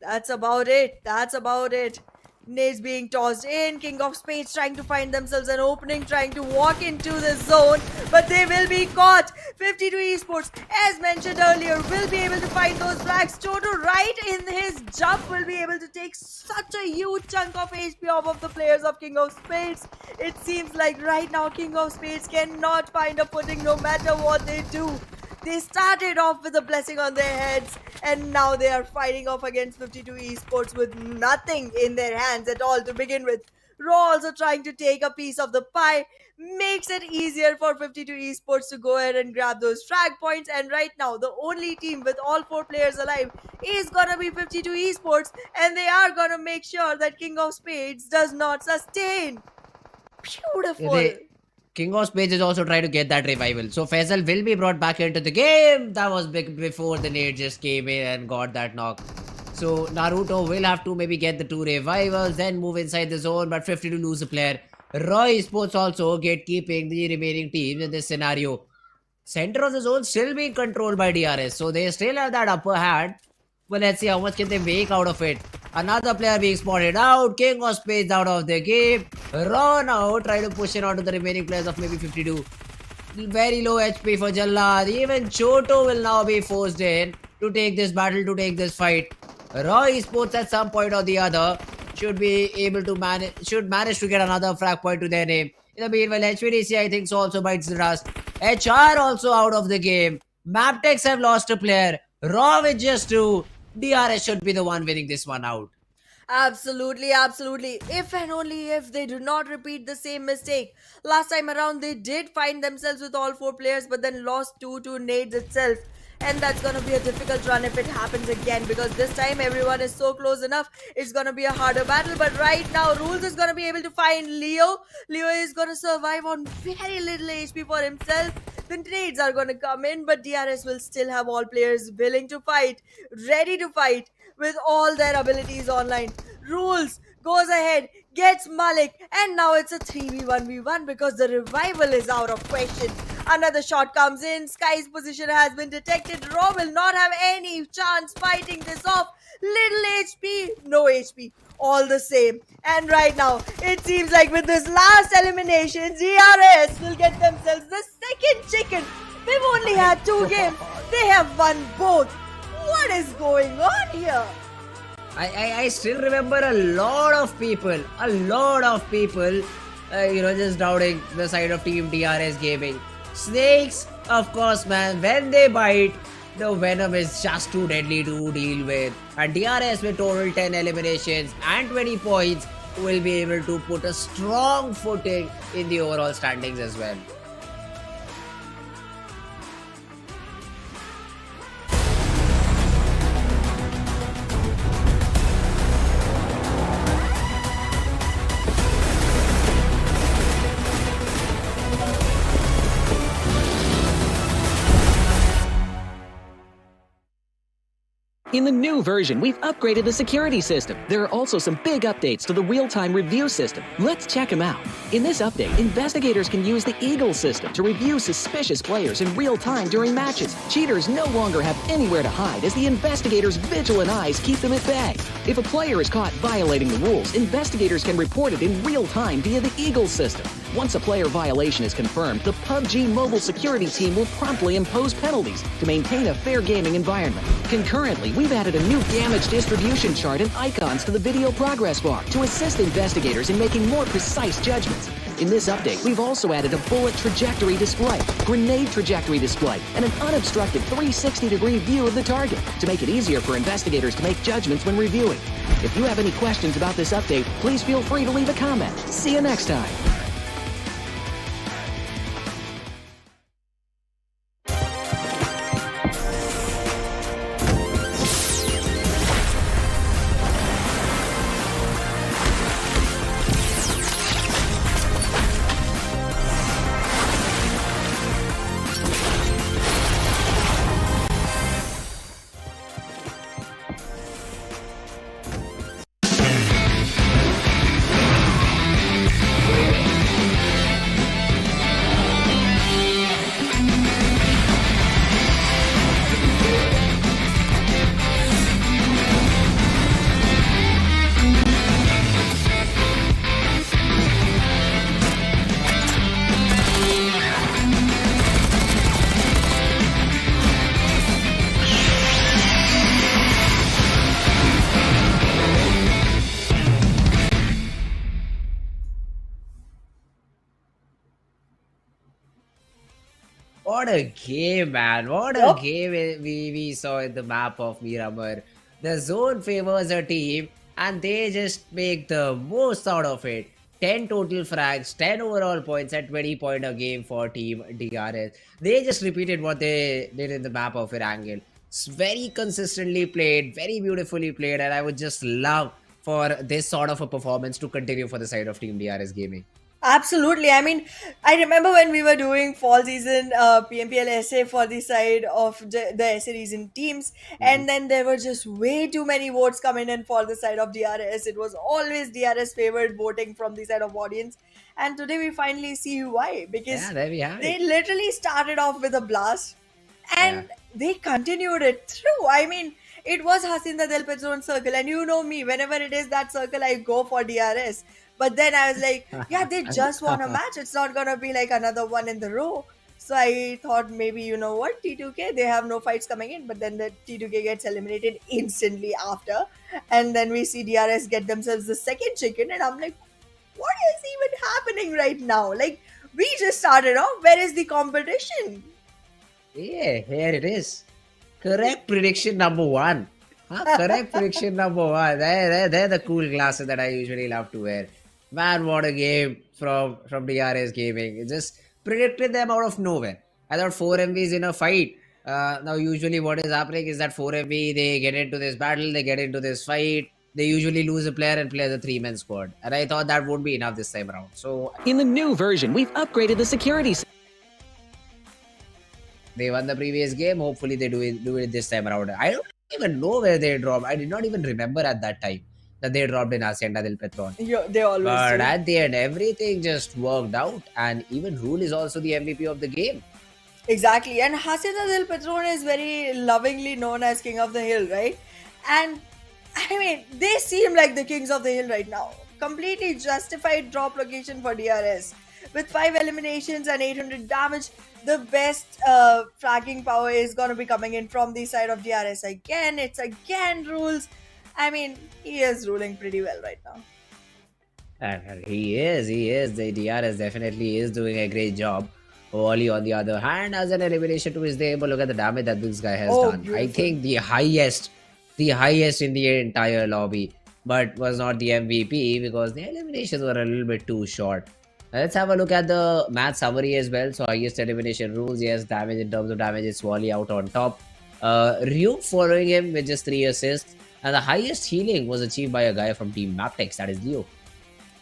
that's about it. That's about it. Nades being tossed in, King of Spades trying to find themselves an opening, trying to walk into the zone, but they will be caught. 52 Esports, as mentioned earlier, will be able to find those flags. Toto, right in his jump, will be able to take such a huge chunk of HP off of the players of King of Spades. It seems like right now King of Spades cannot find a footing no matter what they do. They started off with a blessing on their heads, and now they are fighting off against 52 Esports with nothing in their hands at all to begin with. Raw also trying to take a piece of the pie, makes it easier for 52 Esports to go ahead and grab those frag points. And right now, the only team with all 4 players alive is gonna be 52 Esports, and they are gonna make sure that King of Spades does not sustain. Beautiful. King of Spades is also trying to get that revival. So Faisal will be brought back into the game. That was big before the nade just came in and got that knock. So Naruto will have to maybe get the 2 revivals, then move inside the zone, but 50 to lose a player. Roy Sports also gatekeeping the remaining teams in this scenario. Center of the zone still being controlled by DRS, so they still have that upper hand. But let's see how much can they make out of it. Another player being spotted out. King of Spades out of the game. Raw now try to push it onto the remaining players of maybe 52. Very low HP for Jallad. Even Choto will now be forced in to take this battle, to take this fight. Raw Esports at some point or the other should be able to manage to get another frag point to their name. In the meanwhile, HVDC I think so also bites the dust. HR also out of the game. Mabetex have lost a player. Raw with just 2. DRS should be the one winning this one out. Absolutely, absolutely. If and only if they do not repeat the same mistake. Last time around, they did find themselves with all four players, but then lost 2 to Nades itself. And that's gonna be a difficult run if it happens again, because this time everyone is so close enough. It's gonna be a harder battle. But right now, Rules is gonna be able to find Leo. Leo is gonna survive on very little HP for himself. The Nades are gonna come in, but DRS will still have all players willing to fight, ready to fight, with all their abilities online. Rules goes ahead, gets Malik, and now it's a 3v1v1 because the revival is out of question. Another shot comes in, Sky's position has been detected. Raw will not have any chance fighting this off. Little HP, no HP, all the same. And right now, it seems like with this last elimination, DRS will get themselves the second chicken. They've only had 2 games, they have won both. What is going on here? I still remember a lot of people, just doubting the side of Team DRS Gaming. Snakes, of course, man, when they bite, the venom is just too deadly to deal with. And DRS with total 10 eliminations and 20 points will be able to put a strong footing in the overall standings as well. In the new version, we've upgraded the security system. There are also some big updates to the real-time review system. Let's check them out. In this update, investigators can use the Eagle system to review suspicious players in real time during matches. Cheaters no longer have anywhere to hide as the investigators' vigilant eyes keep them at bay. If a player is caught violating the rules, investigators can report it in real time via the Eagle system. Once a player violation is confirmed, the PUBG Mobile security team will promptly impose penalties to maintain a fair gaming environment. Concurrently, we've added a new damage distribution chart and icons to the video progress bar to assist investigators in making more precise judgments. In this update, we've also added a bullet trajectory display, grenade trajectory display, and an unobstructed 360-degree view of the target to make it easier for investigators to make judgments when reviewing. If you have any questions about this update, please feel free to leave a comment. See you next time. What a game, man. What a game we saw in the map of Miramar. The zone favors a team and they just make the most out of it. 10 total frags, 10 overall points at 20 point a game for Team DRS. They just repeated what they did in the map of Erangel. It's very consistently played, very beautifully played, and I would just love for this sort of a performance to continue for the side of Team DRS Gaming. Absolutely. I mean, I remember when we were doing fall season PMPL SA for the side of the SA region teams, and then there were just way too many votes coming in for the side of DRS. It was always DRS favored voting from the side of audience. And today we finally see why. Because Yeah, there we have they it. literally started off with a blast and they continued it through. I mean, it was Hacienda del Pedron circle, and you know me, whenever it is that circle, I go for DRS. But then I was like, yeah, they just won a match. It's not gonna be like another one in the row. So I thought maybe, you know what, T2K, they have no fights coming in, but then the T2K gets eliminated instantly after. And then we see DRS get themselves the second chicken, and I'm like, what is even happening right now? Like, we just started off. Where is the competition? Yeah, here it is. Correct prediction number 1. Correct prediction number one. They're the cool glasses that I usually love to wear. Man, what a game from DRS Gaming. It just predicted them out of nowhere. I thought 4 MVs in a fight. Now, usually what is happening is that 4 MV, they get into this battle, they get into this fight. They usually lose a player and play the 3-man squad. And I thought that would be enough this time around. So In the new version, we've upgraded the security system. they won the previous game. Hopefully they do it this time around. I don't even know where they dropped. I did not even remember at that time that they dropped in Hacienda del Petron. Yeah, they always But do. at the end, everything just worked out. And even Rule is also the MVP of the game. Exactly. And Hacienda del Patron is very lovingly known as King of the Hill, right? And I mean, they seem like the kings of the hill right now. Completely justified drop location for DRS. With 5 eliminations and 800 damage, the best fragging power is going to be coming in from the side of DRS again. It's again rules. I mean, he is ruling pretty well right now. And he is. The DRS definitely is doing a great job. Wally, on the other hand, as an elimination to his name, but look at the damage that this guy has Oh, done. I beautiful. think the highest in the entire lobby, but was not the MVP because the eliminations were a little bit too short. Let's have a look at the match summary as well. So highest elimination rules, yes, damage in terms of damage, it's Wally out on top. Ryuk following him with just 3 assists, and the highest healing was achieved by a guy from Team Mabetex, that is Leo.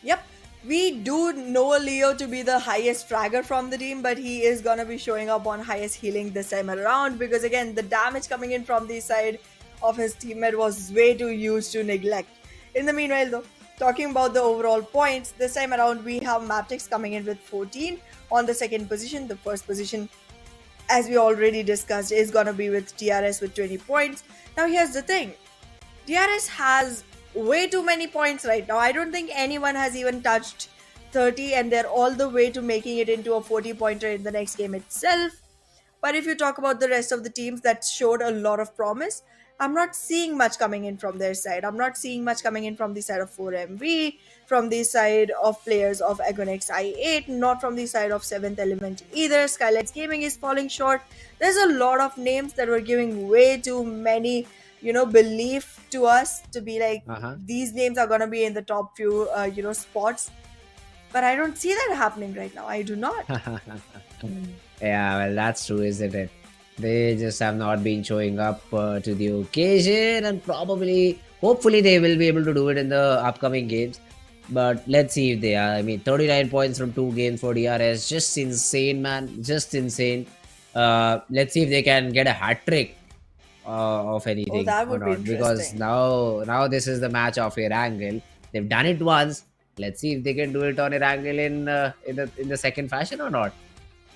Yep. We do know Leo to be the highest fragger from the team, but he is going to be showing up on highest healing this time around because, again, the damage coming in from the side of his teammate was way too huge to neglect. In the meanwhile, though, talking about the overall points, this time around we have Mabetex coming in with 14 on the second position. The first position, as we already discussed, is going to be with DRS with 20 points. Now, here's the thing. DRS has way too many points right now. I don't think anyone has even touched 30, and they're all the way to making it into a 40-pointer in the next game itself. But if you talk about the rest of the teams that showed a lot of promise, I'm not seeing much coming in from their side. I'm not seeing much coming in from the side of 4MV, from the side of players of Agonex I8, not from the side of 7th Element either. SKYLIGHTZ Gaming is falling short. There's a lot of names that were giving way too many, belief to us to be like, these names are going to be in the top few, spots. But I don't see that happening right now. I do not. Yeah, well, that's true, isn't it? They just have not been showing up to the occasion, and hopefully, they will be able to do it in the upcoming games. But let's see if they are. I mean, 39 points from 2 games for DRS. Just insane, man. Just insane. Let's see if they can get a hat trick of anything. Oh, that would or be not. Because interesting. now this is the match of Erangel. They've done it once. Let's see if they can do it on Erangel in the second fashion or not.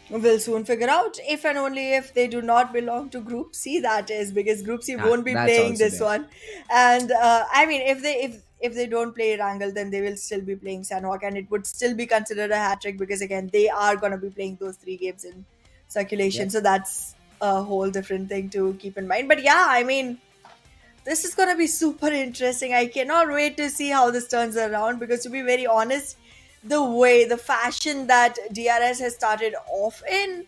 We'll soon figure out if and only if they do not belong to Group C, that is, because Group C won't be that's playing also this there. one. And I mean, if they don't play Erangel, then they will still be playing Sanhok, and it would still be considered a hat trick because, again, they are going to be playing those 3 games in circulation. Yep. So that's a whole different thing to keep in mind. But yeah, I mean, this is going to be super interesting. I cannot wait to see how this turns around because, to be very honest, the fashion that DRS has started off in,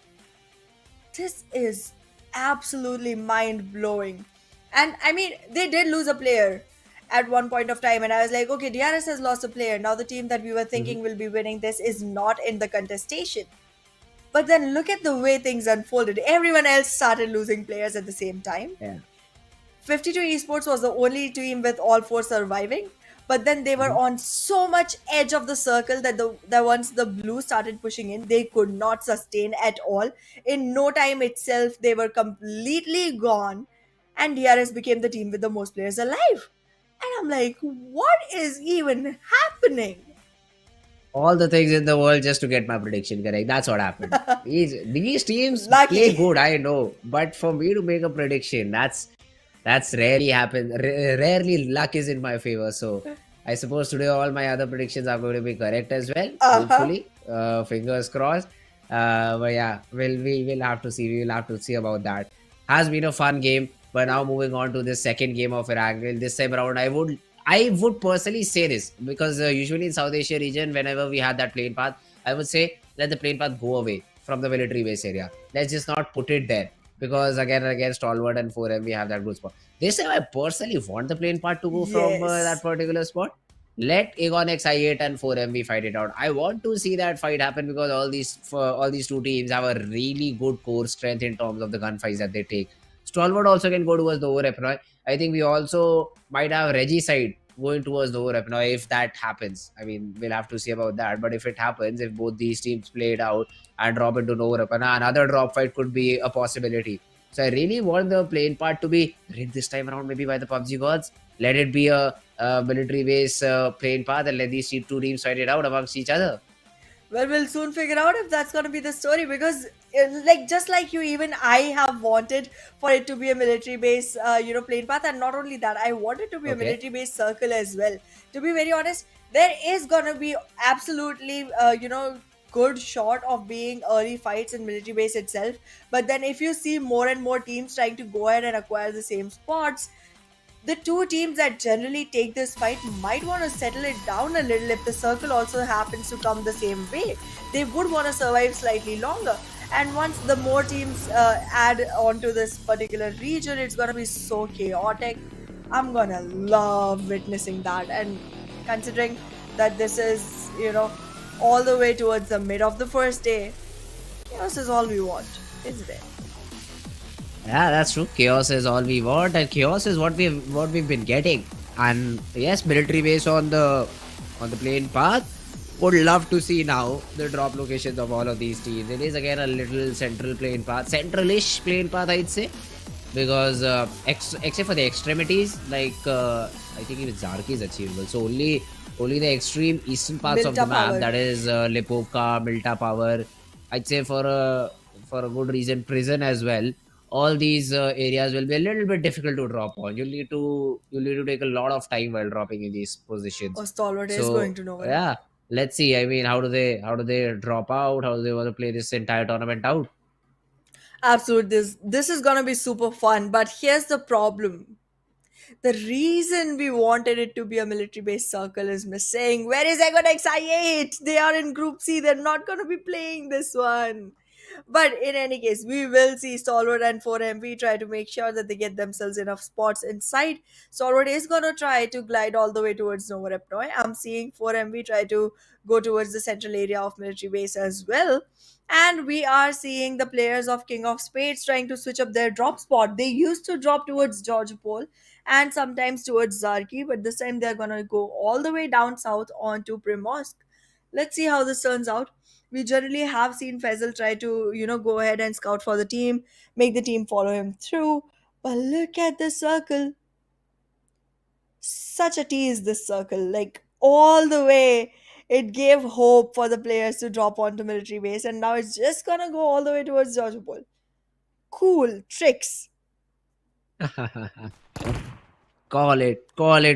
this is absolutely mind-blowing. And I mean, they did lose a player at one point of time, and I was like, okay, DRS has lost a player. Now the team that we were thinking will be winning this is not in the contestation. But then look at the way things unfolded. Everyone else started losing players at the same time. Yeah. 52 Esports was the only team with all 4 surviving, but then they were on so much edge of the circle that once the blue started pushing in, they could not sustain at all. In no time itself, they were completely gone, and DRS became the team with the most players alive. And I'm like, what is even happening? All the things in the world just to get my prediction correct. That's what happened. These teams Lucky. play good, I know, but for me to make a prediction, that's rarely happens. Rarely luck is in my favor. So I suppose today all my other predictions are going to be correct as well. Hopefully, fingers crossed. But yeah, we will have to see. We will have to see about that. Has been a fun game. But now moving on to the second game of Erangel. This time around, I would personally say this because usually in South Asia region, whenever we had that plane path, I would say let the plane path go away from the military base area. Let's just not put it there. because again and again, Stalwart and 4M, we have that good spot. This time, I personally want the plane part to go from that Yes. particular spot. Let Aegon X I8 and 4MV fight it out. I want to see that fight happen because all these two teams have a really good core strength in terms of the gunfights that they take. Stalwart also can go towards the overrep now. I think we also might have Regicide going towards the overrep now if that happens. I mean, we'll have to see about that. But if it happens, if both these teams play it out and drop into no overrep, another drop fight could be a possibility. So I really want the plane part to be rigged this time around, maybe by the PUBG gods. Let it be a military base plane path and let these two teams fight it out amongst each other. Well, we'll soon figure out if that's going to be the story because, like, just like you, even I have wanted for it to be a military base, plane path, and not only that, I want it to be a Okay. military base circle as well. To be very honest, there is going to be absolutely, good shot of being early fights in military base itself. But then, if you see more and more teams trying to go ahead and acquire the same spots, the two teams that generally take this fight might want to settle it down a little if the circle also happens to come the same way. They would want to survive slightly longer. And once the more teams add onto this particular region, it's going to be so chaotic. I'm going to love witnessing that. And considering that this is, all the way towards the mid of the first day, chaos is all we want, isn't it? Yeah, that's true. Chaos is all we want, and chaos is what we've been getting. And yes, military base on the plane path. Would love to see now the drop locations of all of these teams. It is again a little central plane path, central-ish plane path, I'd say, because except for the extremities, like I think even Zarki is achievable. So only the extreme eastern parts of the Milta map, power. that is Lipovka, Milta Power. I'd say for a good reason, prison as well. All these areas will be a little bit difficult to drop on. You'll need to take a lot of time while dropping in these positions. Or Stalwart is going So to know it. yeah, let's see. I mean, how do they drop out? How do they want to play this entire tournament out? Absolutely, this is gonna be super fun. But here's the problem: the reason we wanted it to be a military-based circle is missing. Where is Egon XI8? They are in Group C. They're not gonna be playing this one. But in any case, we will see Stalwart and 4MV try to make sure that they get themselves enough spots inside. Stalwart is going to try to glide all the way towards Nova Repnoi. I'm seeing 4MV try to go towards the central area of military base as well. And we are seeing the players of King of Spades trying to switch up their drop spot. They used to drop towards George Pole and sometimes towards Zarki, but this time they're going to go all the way down south onto Primorsk. Let's see how this turns out. We generally have seen Faisal try to, go ahead and scout for the team, make the team follow him through. But look at the circle. Such a tease, this circle. Like, all the way, it gave hope for the players to drop onto military base, and now it's just gonna go all the way towards Georgiopol. Cool tricks. Call it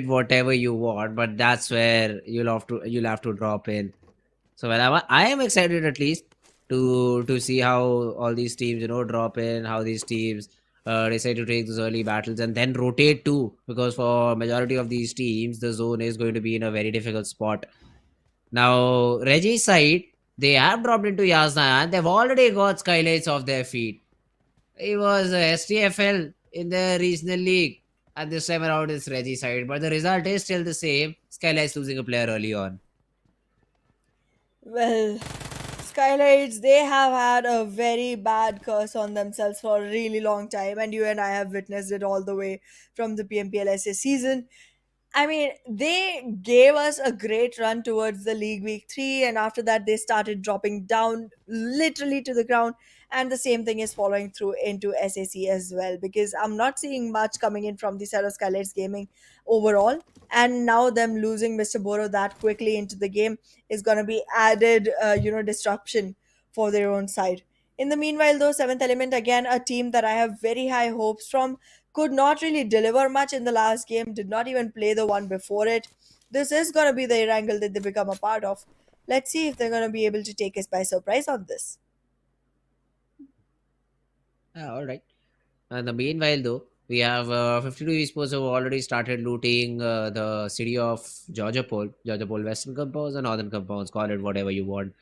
whatever you want, but that's where you'll have to drop in. So I am excited at least to see how all these teams drop in, how these teams decide to take those early battles and then rotate too, because for majority of these teams the zone is going to be in a very difficult spot. Now Reggie's side, they have dropped into Yasna and they've already got SKYLIGHTZ off their feet. He was STFL in the regional league, and this time around it's Reggie side, but the result is still the same. SKYLIGHTZ losing a player early on. Well, SKYLIGHTZ, they have had a very bad curse on themselves for a really long time, and you and I have witnessed it all the way from the PMPL SA season. I mean, they gave us a great run towards the league week 3, and after that, they started dropping down literally to the ground. And the same thing is following through into SAC as well, because I'm not seeing much coming in from the side of SKYLIGHTZ Gaming overall. And now, them losing Mr. Boro that quickly into the game is going to be added, disruption for their own side. In the meanwhile, though, Seventh Element, again, a team that I have very high hopes from, could not really deliver much in the last game, did not even play the one before it. This is going to be the Erangel that they become a part of. Let's see if they're going to be able to take us by surprise on this. Yeah, all right. And the meanwhile, though, we have 52 esports who have already started looting the city of Georgiapol Western compounds and Northern compounds. Call it whatever you want.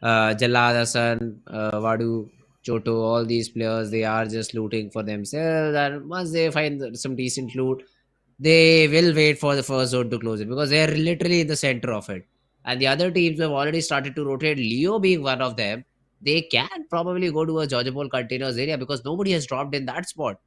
Jallad, Hassan, Vadu. Choto, all these players, they are just looting for themselves. And once they find some decent loot, they will wait for the first zone to close it because they're literally in the center of it. And the other teams have already started to rotate, Leo being one of them. They can probably go to a Georgia Bowl containers area because nobody has dropped in that spot.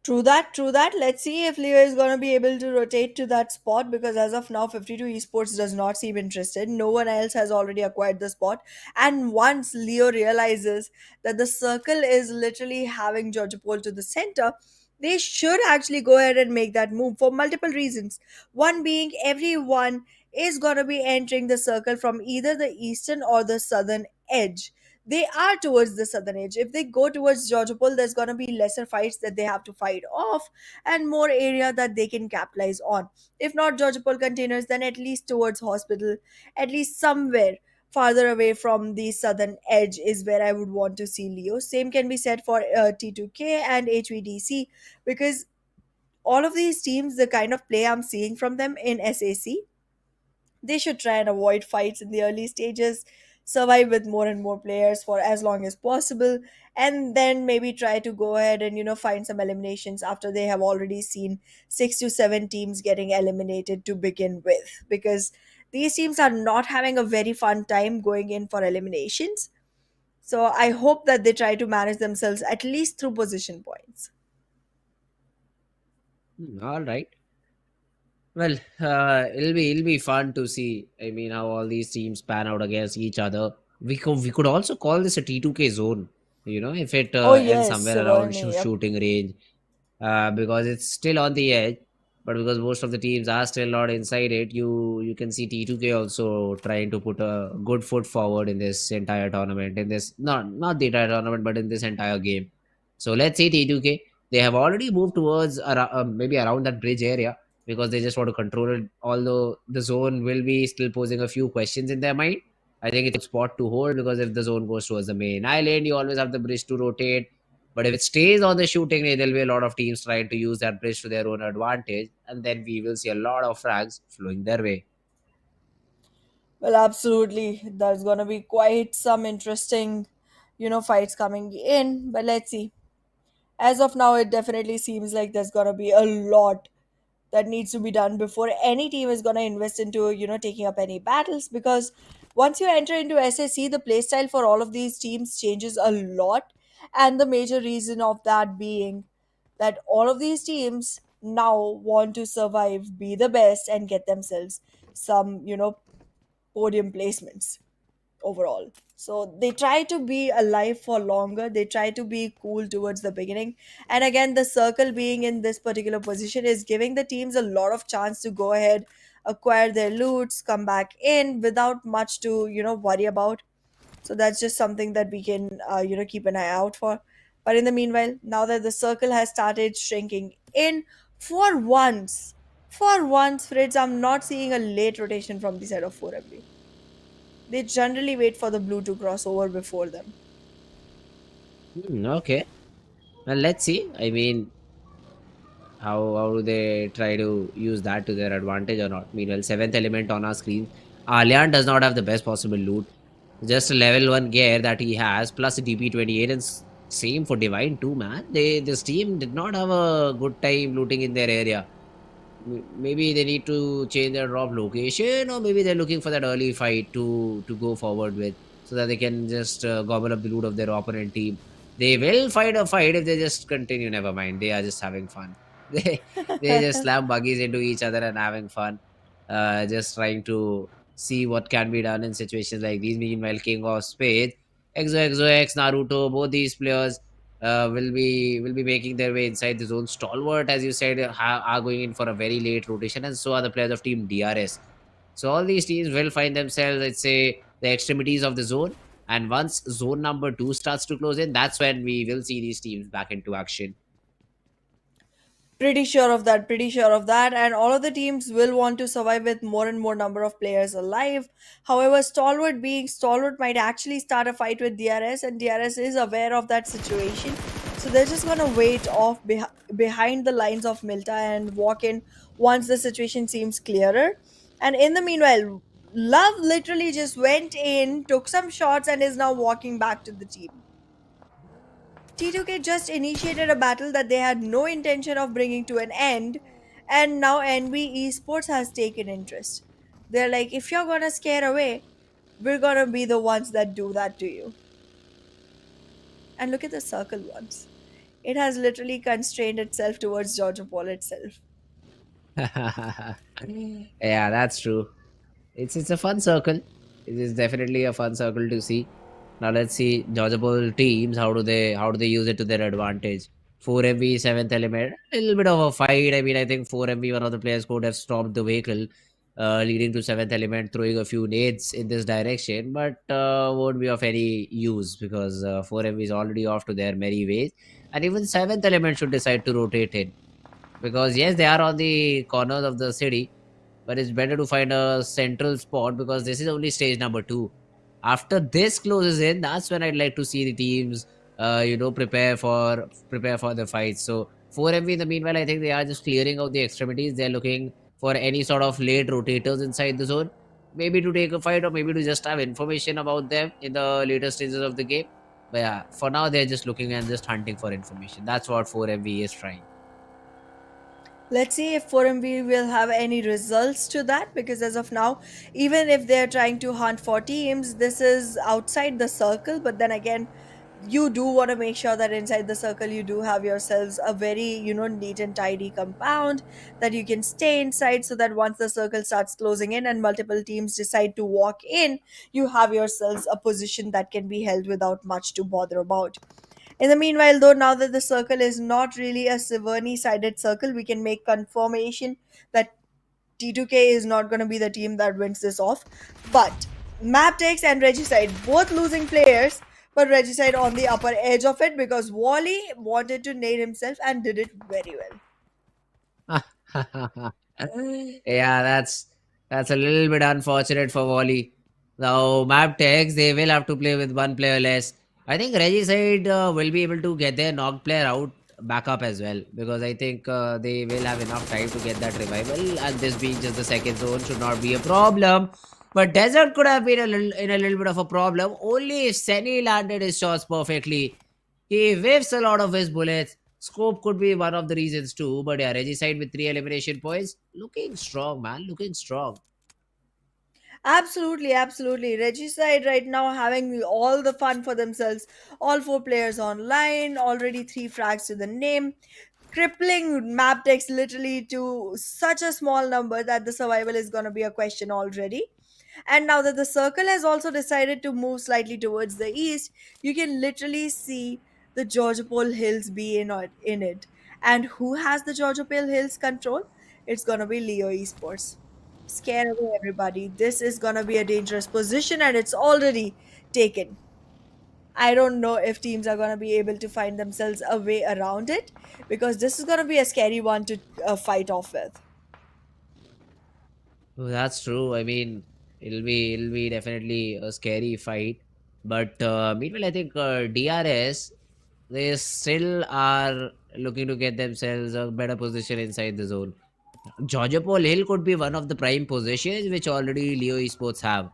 True that, true that. Let's see if Leo is going to be able to rotate to that spot because as of now, 52 Esports does not seem interested. No one else has already acquired the spot. And once Leo realizes that the circle is literally having Georgopol to the center, they should actually go ahead and make that move for multiple reasons. One being everyone is going to be entering the circle from either the eastern or the southern edge. They are towards the southern edge. If they go towards Georgopol, there's going to be lesser fights that they have to fight off and more area that they can capitalize on. If not Georgopol containers, then at least towards hospital, at least somewhere farther away from the southern edge is where I would want to see Leo. Same can be said for T2K and HVDC because all of these teams, the kind of play I'm seeing from them in SAC, they should try and avoid fights in the early stages, survive with more and more players for as long as possible, and then maybe try to go ahead and find some eliminations after they have already seen 6 to 7 teams getting eliminated to begin with. Because these teams are not having a very fun time going in for eliminations. So I hope that they try to manage themselves at least through position points. All right. Well, it'll be fun to see. I mean, how all these teams pan out against each other. We could also call this a T2K zone. If it Oh ends yes, somewhere around Sivarni. Yep. shooting range, because it's still on the edge. But because most of the teams are still not inside it, you can see T2K also trying to put a good foot forward in this entire tournament. In this not the entire tournament, but in this entire game. So let's see T2K. They have already moved towards maybe around that bridge area because they just want to control it. Although the zone will be still posing a few questions in their mind. I think it's a spot to hold because if the zone goes towards the main island, you always have the bridge to rotate. But if it stays on the shooting range, there'll be a lot of teams trying to use that bridge to their own advantage, and then we will see a lot of frags flowing their way. Well, absolutely. There's gonna be quite some interesting, fights coming in. But let's see. As of now, it definitely seems like there's gonna be a lot that needs to be done before any team is gonna invest into, taking up any battles. Because once you enter into SSC, the playstyle for all of these teams changes a lot. And the major reason of that being that all of these teams now want to survive, be the best, and get themselves some, podium placements overall. So they try to be alive for longer. They try to be cool towards the beginning. And again, the circle being in this particular position is giving the teams a lot of chance to go ahead, acquire their loots, come back in without much to, worry about. So that's just something that we can, keep an eye out for. But in the meanwhile, now that the circle has started shrinking in, for once, Fritz, I'm not seeing a late rotation from the side of 4MB. They generally wait for the blue to cross over before them. Okay. Well, let's see. I mean, how do they try to use that to their advantage or not? Meanwhile, seventh element on our screen. Alyan does not have the best possible loot. Just a level 1 gear that he has, plus a DP28, and same for Divine too, man. This team did not have a good time looting in their area. Maybe they need to change their drop location, or maybe they're looking for that early fight to go forward with, so that they can just gobble up the loot of their opponent team. They will fight a fight if they just continue. Never mind, they are just having fun. They just slam buggies into each other and having fun, just trying to see what can be done in situations like these. Meanwhile, King of Spades, Exo Naruto, both these players will be making their way inside the zone. Stalwart, as you said, are going in for a very late rotation, and so are the players of Team DRS. So all these teams will find themselves, let's say, the extremities of the zone. And once zone number 2 starts to close in, that's when we will see these teams back into action. Pretty sure of that, pretty sure of that. And all of the teams will want to survive with more and more number of players alive. However, Stalwart being Stalwart might actually start a fight with DRS, and DRS is aware of that situation. So they're just gonna wait off behind the lines of Milta and walk in once the situation seems clearer. And in the meanwhile, Love literally just went in, took some shots, and is now walking back to the team. T2K just initiated a battle that they had no intention of bringing to an end, and now NBeSports has taken interest. They're like, if you're gonna scare away, we're gonna be the ones that do that to you. And look at the circle once. It has literally constrained itself towards Georgia Paul itself. Yeah, that's true. It's a fun circle. It is definitely a fun circle to see. Now let's see dodgeable teams. How do they use it to their advantage? 4MV seventh element, a little bit of a fight. I mean, I think 4MV one of the players could have stopped the vehicle, leading to seventh element, throwing a few nades in this direction, but won't be of any use because 4MV is already off to their merry ways, and even seventh element should decide to rotate in because yes, they are on the corners of the city, but it's better to find a central spot because this is only stage number 2. After this closes in, that's when I'd like to see the teams prepare for the fight. So 4MV in the meanwhile, I think they are just clearing out the extremities. They're looking for any sort of late rotators inside the zone, maybe to take a fight or maybe to just have information about them in the later stages of the game. But yeah, for now they're just looking and just hunting for information. That's what 4MV is trying. Let's see if 4MV will have any results to that, because as of now, even if they're trying to hunt for teams, this is outside the circle. But then again, you do want to make sure that inside the circle you do have yourselves a very, neat and tidy compound that you can stay inside, so that once the circle starts closing in and multiple teams decide to walk in, you have yourselves a position that can be held without much to bother about. In the meanwhile, though, now that the circle is not really a Severny sided circle, we can make confirmation that T2K is not going to be the team that wins this off. But Mabetex and Regicide, both losing players, but Regicide on the upper edge of it because Wally wanted to nade himself and did it very well. Yeah, that's a little bit unfortunate for Wally. Now, map tags, they will have to play with one player less. I think Regicide will be able to get their knocked player out back up as well because I think they will have enough time to get that revival, and this being just the second zone should not be a problem. But Desert could have been a little bit of a problem only if Senny landed his shots perfectly. He whiffs a lot of his bullets. Scope could be one of the reasons too, but yeah, Regicide with 3 elimination points, looking strong, man, looking strong. Absolutely, absolutely. Regicide right now having all the fun for themselves. All four players online, already 3 frags to the name. Crippling map text literally to such a small number that the survival is going to be a question already. And now that the circle has also decided to move slightly towards the east, you can literally see the Georgia Pole Hills be in it. And who has the Georgia Pole Hills control? It's going to be Leo Esports. Scare away everybody. This is going to be a dangerous position and it's already taken. I don't know if teams are going to be able to find themselves a way around it, because this is going to be a scary one to fight off with. Oh, that's true. I mean, it'll be definitely a scary fight. But meanwhile, I think DRS, they still are looking to get themselves a better position inside the zone. Georgia Paul Hill could be one of the prime positions which already Leo Esports have.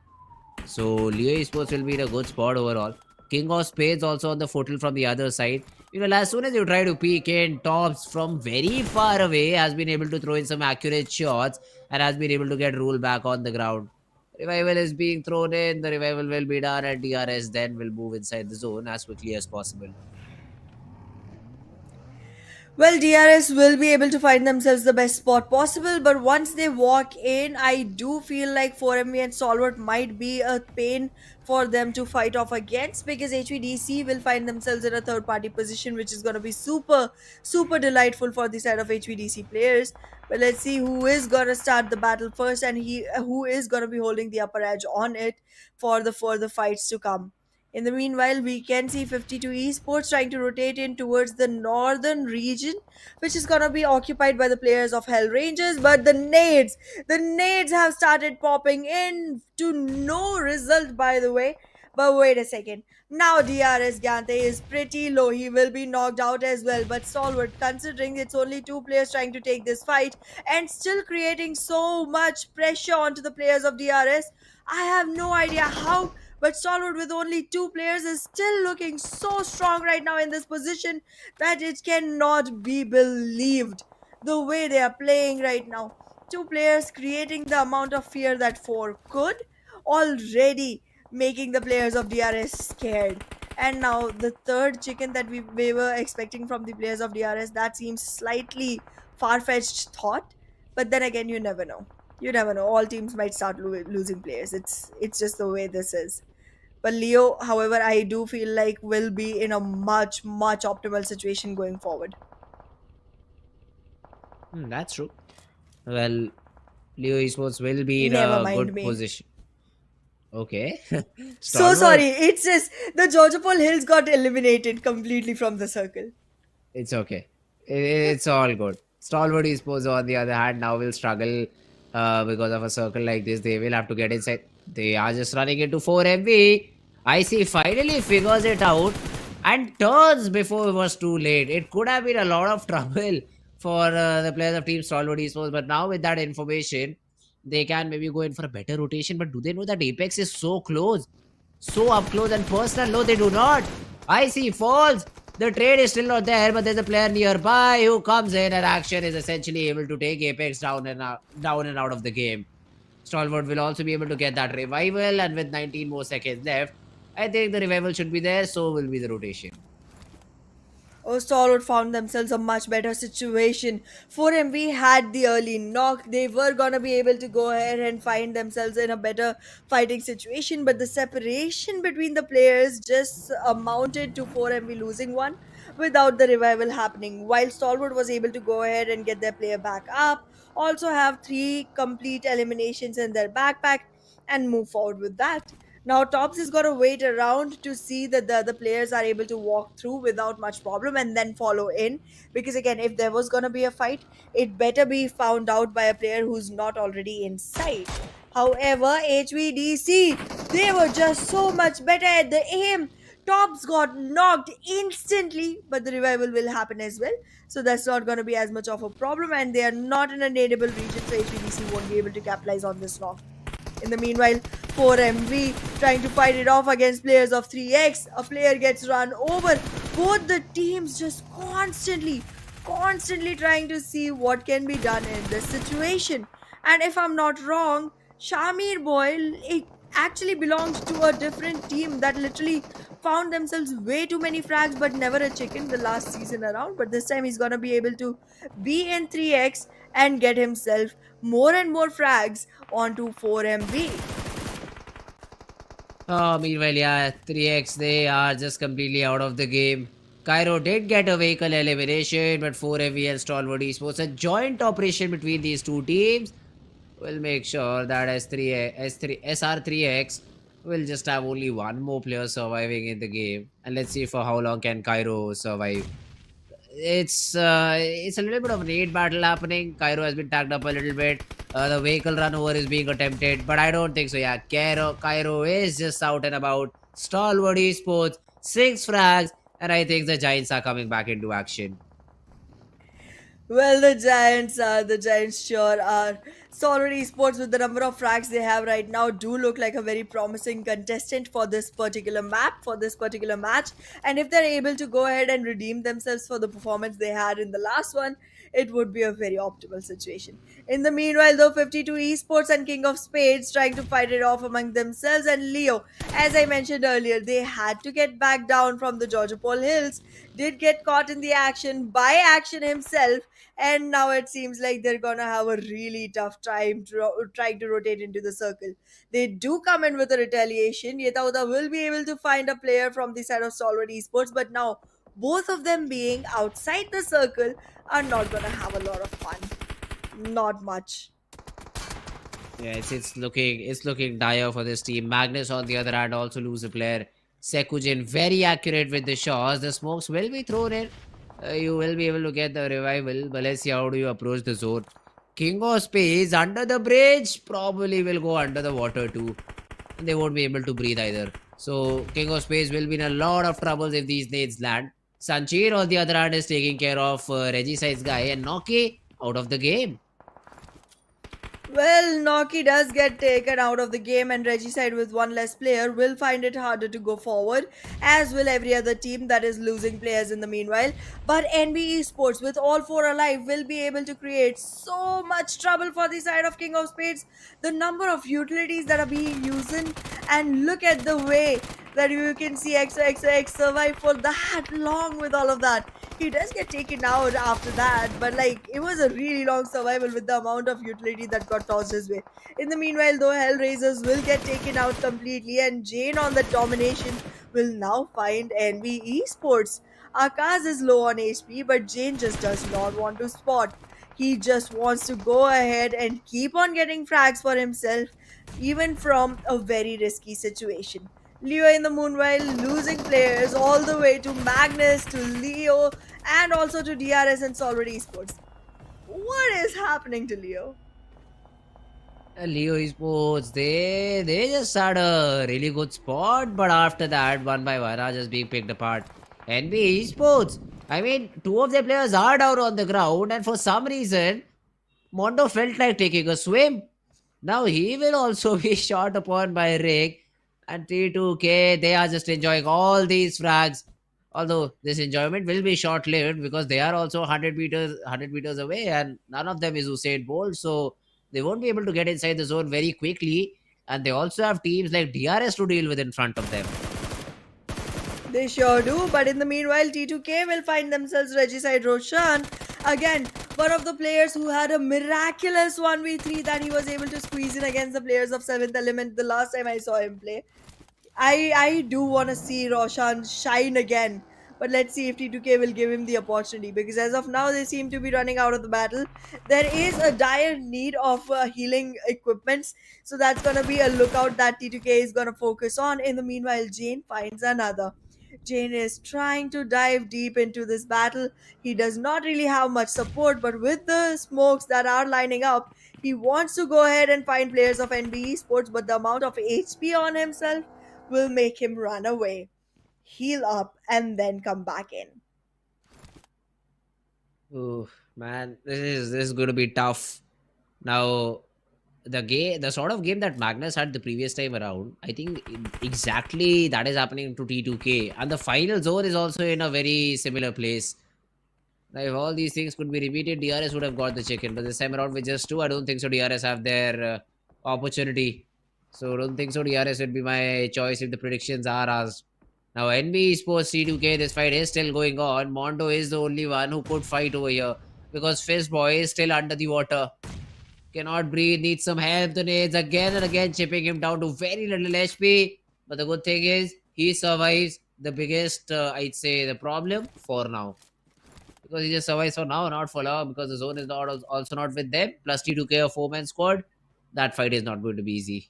So Leo Esports will be in a good spot overall. King of Spades also on the foothill from the other side. As soon as you try to peek in, Tops from very far away has been able to throw in some accurate shots and has been able to get Rule back on the ground. Revival is being thrown in, the revival will be done, and DRS then will move inside the zone as quickly as possible. Well, DRS will be able to find themselves the best spot possible, but once they walk in, I do feel like 4MV and Stalwart might be a pain for them to fight off against, because HVDC will find themselves in a third party position, which is going to be super, super delightful for the side of HVDC players. But let's see who is going to start the battle first and who is going to be holding the upper edge on it for the further fights to come. In the meanwhile, we can see 52 Esports trying to rotate in towards the northern region, which is gonna be occupied by the players of HellRaisers. But the nades have started popping in to no result, by the way. But wait a second. Now DRS Gante is pretty low. He will be knocked out as well. But Stalwart, considering it's only two players trying to take this fight and still creating so much pressure onto the players of DRS, I have no idea how. But Stalwart with only two players is still looking so strong right now in this position that it cannot be believed the way they are playing right now. Two players creating the amount of fear that four could, already making the players of DRS scared. And now the third chicken that we were expecting from the players of DRS, that seems slightly far-fetched thought. But then again, you never know. You never know. All teams might start losing players. It's just the way this is. But Leo, however, I do feel like will be in a much optimal situation going forward. That's true. Well, Leo Esports will be in Never a mind good me. position. Okay. So Stalwart. sorry. It's just the Georgia Paul Hills got eliminated completely from the circle. It's okay. It's all good. Stalwart Esports, on the other hand, now will struggle because of a circle like this. They will have to get inside. They are just running into 4MV. I see finally figures it out and turns before it was too late. It could have been a lot of trouble for the players of Team Stalwart Esports, but now with that information, they can maybe go in for a better rotation. But do they know that Apex is so close? So up close and personal? No, they do not. I see falls. The trade is still not there, but there's a player nearby who comes in and action is essentially able to take Apex down and out of the game. Stalwart will also be able to get that revival, and with 19 more seconds left, I think the revival should be there, so will be the rotation. Stalwart found themselves a much better situation. 4MV had the early knock. They were gonna be able to go ahead and find themselves in a better fighting situation, but the separation between the players just amounted to 4MV losing one without the revival happening. While Stalwart was able to go ahead and get their player back up, also have three complete eliminations in their backpack, and move forward with that. Now, Tops is going to wait around to see that the other players are able to walk through without much problem and then follow in. Because, again, if there was going to be a fight, it better be found out by a player who's not already inside. However, HVDC, they were just so much better at the aim. Tops got knocked instantly, but the revival will happen as well. So that's not going to be as much of a problem, and they are not in a notable region, so HVDC won't be able to capitalize on this knock. In the meanwhile, 4MV trying to fight it off against players of 3X. A player gets run over. Both the teams just constantly trying to see what can be done in this situation. And if I'm not wrong, Shamir boy, it actually belonged to a different team that literally found themselves way too many frags but never a chicken the last season around. But this time he's gonna be able to be in 3X and get himself more and more frags onto 4MV. Meanwhile, yeah, 3X, they are just completely out of the game. Cairo did get a vehicle elimination, but 4MV and Stalwart Esports, a joint operation between these two teams, will make sure that SR3X will just have only one more player surviving in the game. And let's see for how long can Cairo survive. It's a little bit of a raid battle happening. Cairo has been tagged up a little bit. The vehicle run over is being attempted, but I don't think so. Yeah, Cairo is just out and about. Stalwart Esports, 6 frags, and I think the Giants are coming back into action. Well, the Giants sure are. Stalwart Esports, with the number of frags they have right now, do look like a very promising contestant for this particular map, for this particular match. And if they're able to go ahead and redeem themselves for the performance they had in the last one, it would be a very optimal situation. In the meanwhile, though, 52 Esports and King of Spades trying to fight it off among themselves, and Leo, as I mentioned earlier, they had to get back down from the Georgia Paul Hills, did get caught in the action by Action himself, and now it seems like they're gonna have a really tough time trying to rotate into the circle. They do come in with a retaliation. Yetauda will be able to find a player from the side of Stalwart Esports, but now both of them being outside the circle are not gonna have a lot of fun. Not much. Yeah, it's looking dire for this team. Magnus, on the other hand, also lose a player. Sekujin very accurate with the shots. The smokes will be thrown in. You will be able to get the revival, but let's see how do you approach the zone. King of Spades under the bridge probably will go under the water too. And they won't be able to breathe either. So King of Spades will be in a lot of troubles if these nades land. Sanchir, on the other hand, is taking care of Regicide's guy, and Noki out of the game. Well, Noki does get taken out of the game, and Regicide with one less player will find it harder to go forward, as will every other team that is losing players in the meanwhile. But NBeSports, with all four alive, will be able to create so much trouble for the side of King of Spades. The number of utilities that are being used, and look at the way that you can see XOXOX survive for that long with all of that. He does get taken out after that, but like it was a really long survival with the amount of utility that got tossed his way. In the meanwhile, though, HellRaisers will get taken out completely, and Jane on the domination will now find NB Esports. Akaz is low on HP, but Jane just does not want to spot. He just wants to go ahead and keep on getting frags for himself, even from a very risky situation. Leo in the meanwhile losing players all the way to Magnus, to Leo, and also to DRS and Stalwart Esports. What is happening to Leo? Leo Esports, they just had a really good spot, but after that, one by one, are just being picked apart. NB Esports, I mean, two of their players are down on the ground, and for some reason, Mondo felt like taking a swim. Now he will also be shot upon by Rick, and T2K, they are just enjoying all these frags. Although this enjoyment will be short-lived because they are also 100 meters away, and none of them is Usain Bolt, so they won't be able to get inside the zone very quickly. And they also have teams like DRS to deal with in front of them. They sure do, but in the meanwhile, T2K will find themselves Regicide Roshan. Again, one of the players who had a miraculous 1v3 that he was able to squeeze in against the players of 7th Element the last time I saw him play. I do want to see Roshan shine again, but let's see if T2K will give him the opportunity, because as of now they seem to be running out of the battle. There is a dire need of healing equipments, so that's gonna be a lookout that T2K is gonna focus on. In the meanwhile, Jane finds another. Jane is trying to dive deep into this battle. He does not really have much support, but with the smokes that are lining up, he wants to go ahead and find players of NB Esports, but the amount of HP on himself will make him run away, heal up, and then come back in. Oh man, this is going to be tough. Now, the sort of game that Magnus had the previous time around, I think exactly that is happening to T2K, and the final zone is also in a very similar place. Now, if all these things could be repeated, DRS would have got the chicken, but this time around with just two, I don't think so. DRS have their opportunity, so I don't think so. DRS would be my choice if the predictions are asked. Now, NB Esports C2K, this fight is still going on. Mondo is the only one who could fight over here because Fizz Boy is still under the water. Cannot breathe, needs some help. The nades again and again chipping him down to very little HP. But the good thing is, he survives the biggest, I'd say, the problem for now. Because he just survives for now, not for long, because the zone is not also not with them. Plus T2K, a 4-man squad. That fight is not going to be easy.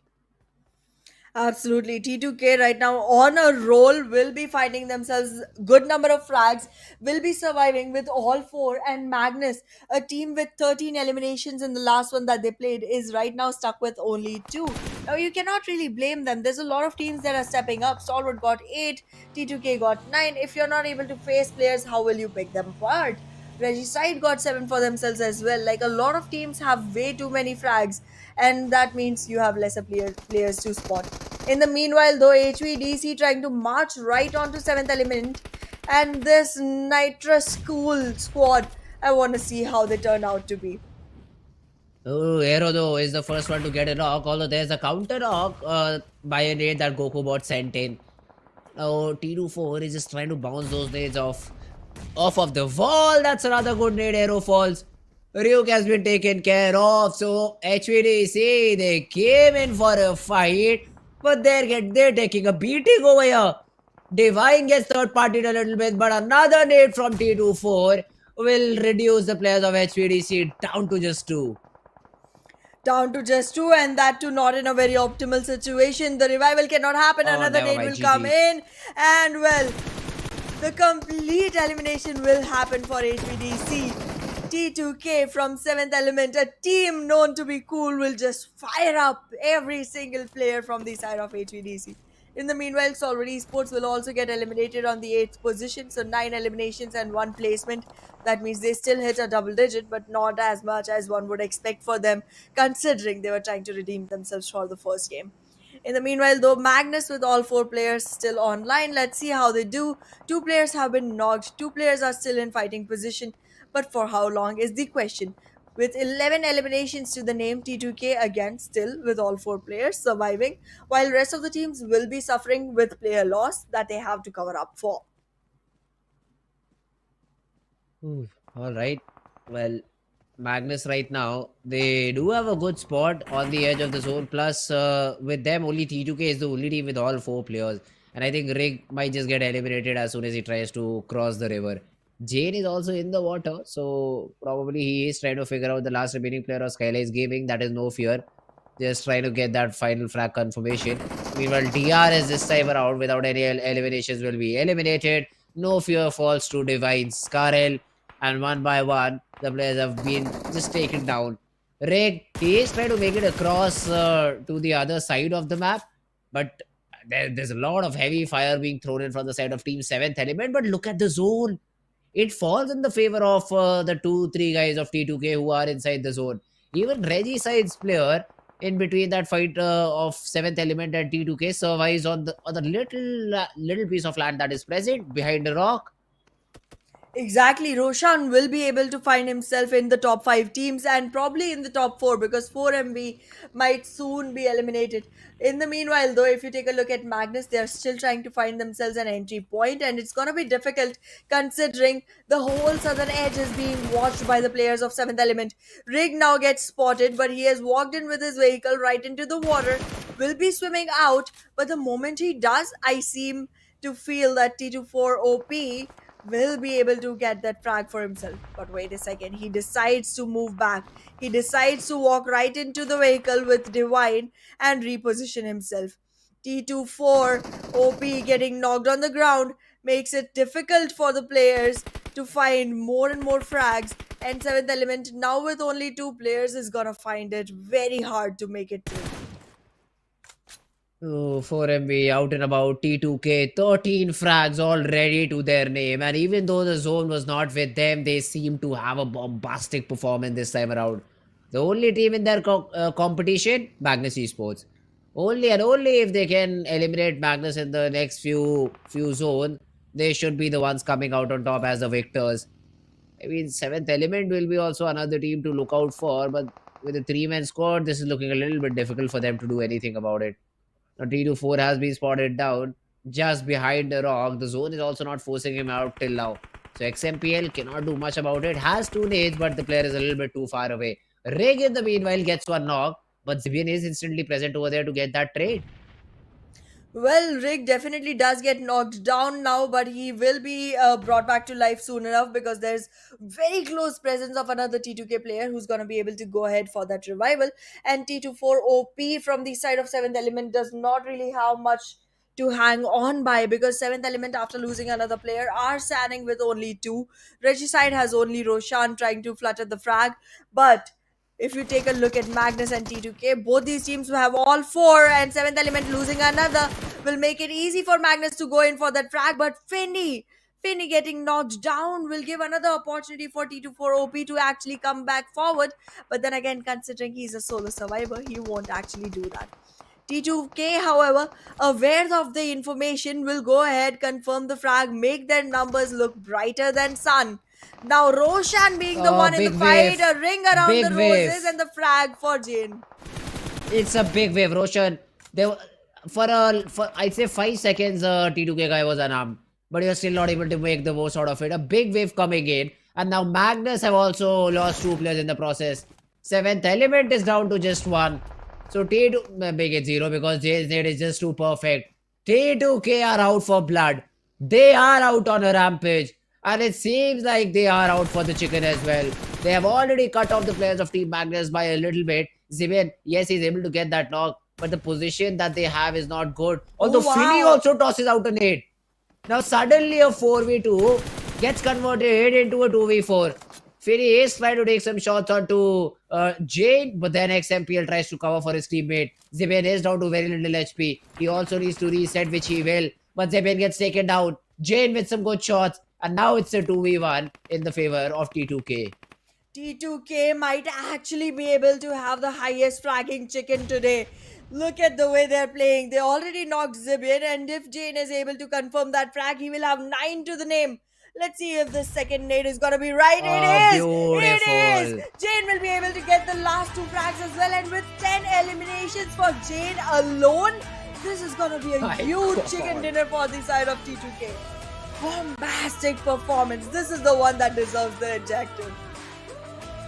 Absolutely. T2K right now on a roll will be finding themselves good number of frags, will be surviving with all four, and Magnus, a team with 13 eliminations in the last one that they played, is right now stuck with only 2. Now you cannot really blame them. There's a lot of teams that are stepping up. Stalwart got 8, T2K got 9. If you're not able to face players, how will you pick them apart? Regicide got 7 for themselves as well. Like, a lot of teams have way too many frags, and that means you have lesser players to spot. In the meanwhile, though, HVDC trying to march right onto 7th Element, and this Nitrous School squad, I want to see how they turn out to be. Oh, Aero though is the first one to get a knock, although there's a counter knock by a nade that Goku bot sent in. Oh, T24 is just trying to bounce those nades off of the wall. That's another good nade. Aero falls. Ryuk has been taken care of. So HVDC, they came in for a fight, but they're taking a beating over here. Divine gets third partied a little bit, but another nade from T24 will reduce the players of HVDC down to just 2. Down to just 2, and that too not in a very optimal situation. The revival cannot happen. Oh, Another never nade will mind, come GG. in, and well, the complete elimination will happen for HVDC. T2K from 7th Element, a team known to be cool, will just fire up every single player from the side of HVDC. In the meanwhile, Stalwart Esports will also get eliminated on the 8th position, so 9 eliminations and 1 placement. That means they still hit a double digit, but not as much as one would expect for them, considering they were trying to redeem themselves for the first game. In the meanwhile, though, Magnus with all 4 players still online. Let's see how they do. 2 players have been knocked, 2 players are still in fighting position, but for how long is the question. With 11 eliminations to the name, T2K again still with all 4 players surviving, while rest of the teams will be suffering with player loss that they have to cover up for. All right. Well, Magnus right now, they do have a good spot on the edge of the zone. Plus, with them, only T2K is the only team with all 4 players. And I think Rig might just get eliminated as soon as he tries to cross the river. Jane is also in the water, so probably he is trying to figure out the last remaining player of SKYLIGHTZ Gaming. That is no fear. Just trying to get that final frag confirmation. Meanwhile, DRS this time around without any eliminations will be eliminated. No fear falls to Divine Scarel. And one by one, the players have been just taken down. Rig, he is trying to make it across to the other side of the map. But there's a lot of heavy fire being thrown in from the side of Team 7th Element. But look at the zone. It falls in the favor of the 2-3 guys of T2K who are inside the zone. Even Regicide's player in between that fight of 7th Element and T2K survives on the little piece of land that is present behind a rock. Exactly, Roshan will be able to find himself in the top 5 teams and probably in the top 4 because 4MB might soon be eliminated. In the meanwhile, though, if you take a look at Magnus, they are still trying to find themselves an entry point, and it's gonna be difficult considering the whole southern edge is being watched by the players of 7th Element. Rig now gets spotted, but he has walked in with his vehicle right into the water, will be swimming out, but the moment he does, I seem to feel that T24 OP will be able to get that frag for himself. But wait a second, he decides to move back. He decides to walk right into the vehicle with Divine and reposition himself. T24 OP getting knocked on the ground makes it difficult for the players to find more and more frags, and 7th Element now with only 2 players is gonna find it very hard to make it through. Oh, 4MB out and about. T2K 13 frags already to their name, and even though the zone was not with them, they seem to have a bombastic performance this time around. The only team in their competition, Magnus Esports. Only and only if they can eliminate Magnus in the next few zones, they should be the ones coming out on top as the victors. I mean, 7th Element will be also another team to look out for, but with a 3-man squad, this is looking a little bit difficult for them to do anything about it. Now, T24 has been spotted down just behind the rock. The zone is also not forcing him out till now. So XMPL cannot do much about it. Has 2 nades, but the player is a little bit too far away. Rig in the meanwhile gets 1 knock, but Zibian is instantly present over there to get that trade. Well, Rig definitely does get knocked down now, but he will be brought back to life soon enough because there's very close presence of another T2K player who's going to be able to go ahead for that revival. And T24 OP from the side of 7th Element does not really have much to hang on by because 7th Element, after losing another player, are standing with only 2. Regicide has only Roshan trying to flutter the frag, but if you take a look at Magnus and T2K, both these teams have all 4, and 7th Element losing another will make it easy for Magnus to go in for that frag. But Finny getting knocked down will give another opportunity for T24 OP to actually come back forward. But then again, considering he's a solo survivor, he won't actually do that. T2K, however, aware of the information, will go ahead, confirm the frag, make their numbers look brighter than sun. Now Roshan being the one in the fight, a ring around the roses and the frag for Jane. It's a big wave, Roshan. For I'd say 5 seconds, T2K guy was unarmed, but he was still not able to make the most out of it. A big wave coming in, and now Magnus have also lost 2 players in the process. 7th Element is down to just 1. So T2 make it 0 because Jane's nade is just too perfect. T2K are out for blood. They are out on a rampage. And it seems like they are out for the chicken as well. They have already cut off the players of Team Magnus by a little bit. Zibian, yes, he's able to get that knock, but the position that they have is not good. Although Finny also tosses out a nade. Now suddenly a 4v2 gets converted into a 2v4. Finny is trying to take some shots onto Jane, but then XMPL tries to cover for his teammate. Zebin is down to very little HP. He also needs to reset, which he will. But Zebin gets taken down. Jane with some good shots. And now it's a 2v1 in the favor of T2K. T2K might actually be able to have the highest fragging chicken today. Look at the way they're playing. They already knocked Zibian, and if Jane is able to confirm that frag, he will have 9 to the name. Let's see if the second nade is gonna be right. It is! It is! Jane will be able to get the last 2 frags as well, and with 10 eliminations for Jane alone, this is gonna be a huge chicken dinner for the side of T2K. Bombastic performance. This is the one that deserves the adjective.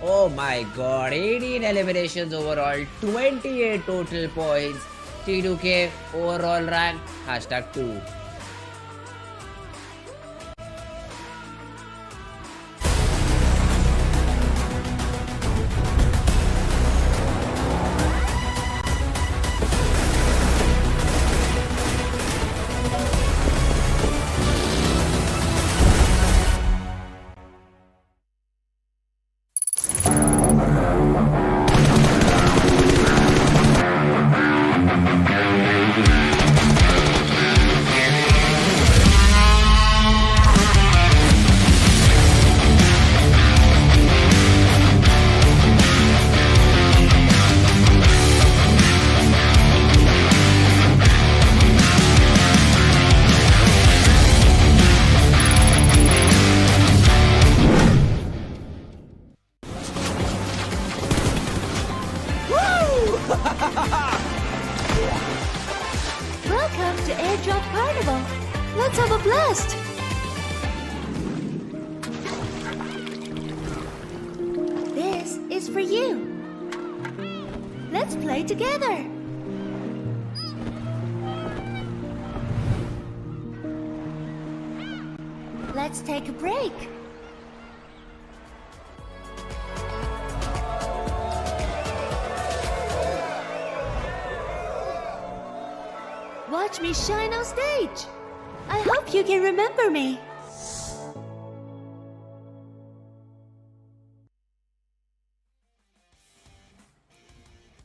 Oh my god, 18 eliminations overall, 28 total points. T2K overall rank, #2. Welcome to Airdrop Carnival. Let's have a blast. This is for you. Let's play together. Let's take a break. Watch me shine on stage. I hope you can remember me.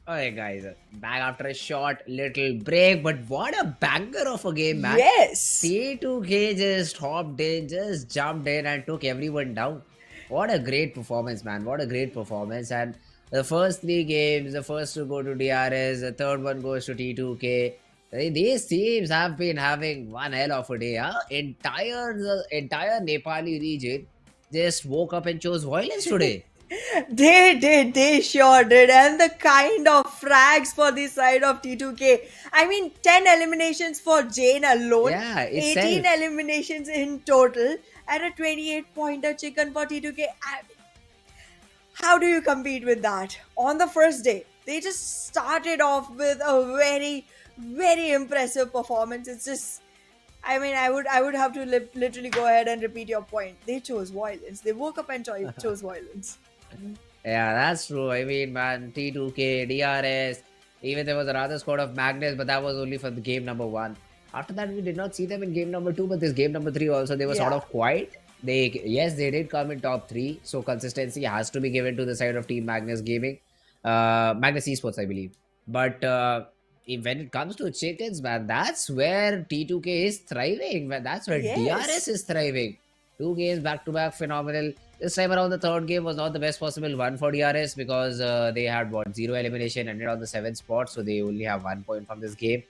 Alright guys, back after a short little break, but what a banger of a game, man. Yes. T2K just hopped in, just jumped in and took everyone down. What a great performance, man. What a great performance. And the first 3 games, the first to go to DRS, the third one goes to T2K. These teams have been having one hell of a day. Huh? The entire Nepali region just woke up and chose violence today. They sure did. And the kind of frags for the side of T2K. I mean, 10 eliminations for Jane alone. Yeah, 18 eliminations in total. And a 28-pointer chicken for T2K. How do you compete with that? On the first day, they just started off with a very impressive performance. It's just, I mean, I would have to literally go ahead and repeat your point. They chose violence. They woke up and chose violence. Yeah, that's true. I mean, man, T2K, DRS, even there was another squad of Magnus, but that was only for the game number 1. After that, we did not see them in game number 2, but this game number 3 also, they were sort of quiet. They did come in top 3, so consistency has to be given to the side of Team Magnus Gaming, Magnus Esports, I believe. But when it comes to chickens, man, that's where T2K is thriving. That's where DRS is thriving. 2 games back-to-back, phenomenal. This time around, the third game was not the best possible one for DRS because they had 0 elimination, ended on the 7th spot, so they only have 1 point from this game.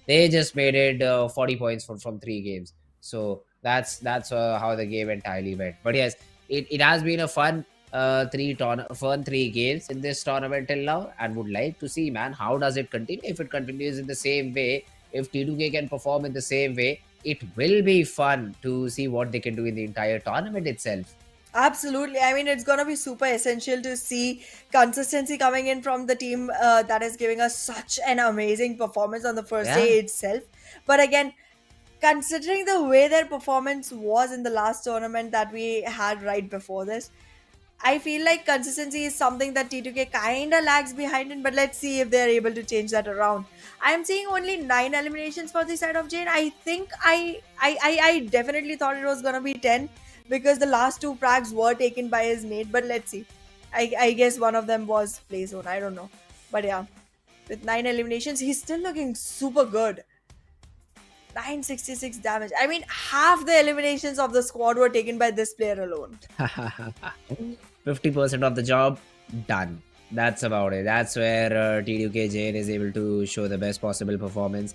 They just made it 40 points from 3 games. So that's how the game entirely went. But yes, it has been a fun 3 games in this tournament till now, and would like to see, man, how does it continue. If it continues in the same way, if T2K can perform in the same way, it will be fun to see what they can do in the entire tournament itself. Absolutely. I mean, it's going to be super essential to see consistency coming in from the team that is giving us such an amazing performance on the first day itself. But again, considering the way their performance was in the last tournament that we had right before this, I feel like consistency is something that T2K kind of lags behind in, but let's see if they're able to change that around. I'm seeing only 9 eliminations for the side of Jane. I think I definitely thought it was going to be 10. because the last two frags were taken by his mate. But let's see. I guess one of them was play zone. I don't know. But yeah, with 9 eliminations, he's still looking super good. 966 damage. I mean, half the eliminations of the squad were taken by this player alone. 50% of the job done. That's about it. That's where TDK Jane is able to show the best possible performance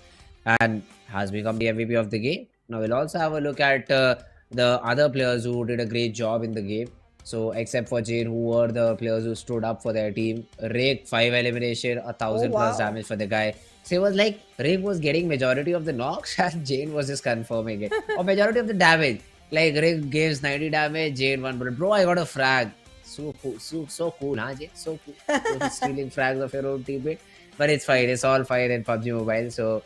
and has become the MVP of the game. Now we'll also have a look at the other players who did a great job in the game. So except for Jane, who were the players who stood up for their team. Rick, 5 elimination, 1,000 plus wow. damage for the guy. So it was like Rick was getting majority of the knocks and Jane was just confirming it. Or majority of the damage. Like Rick gives 90 damage, Jane 1 bullet. Bro, I got a frag. So cool, so cool, huh, Jay? So cool. So stealing frags of your own teammate. But it's fine. It's all fine in PUBG Mobile. So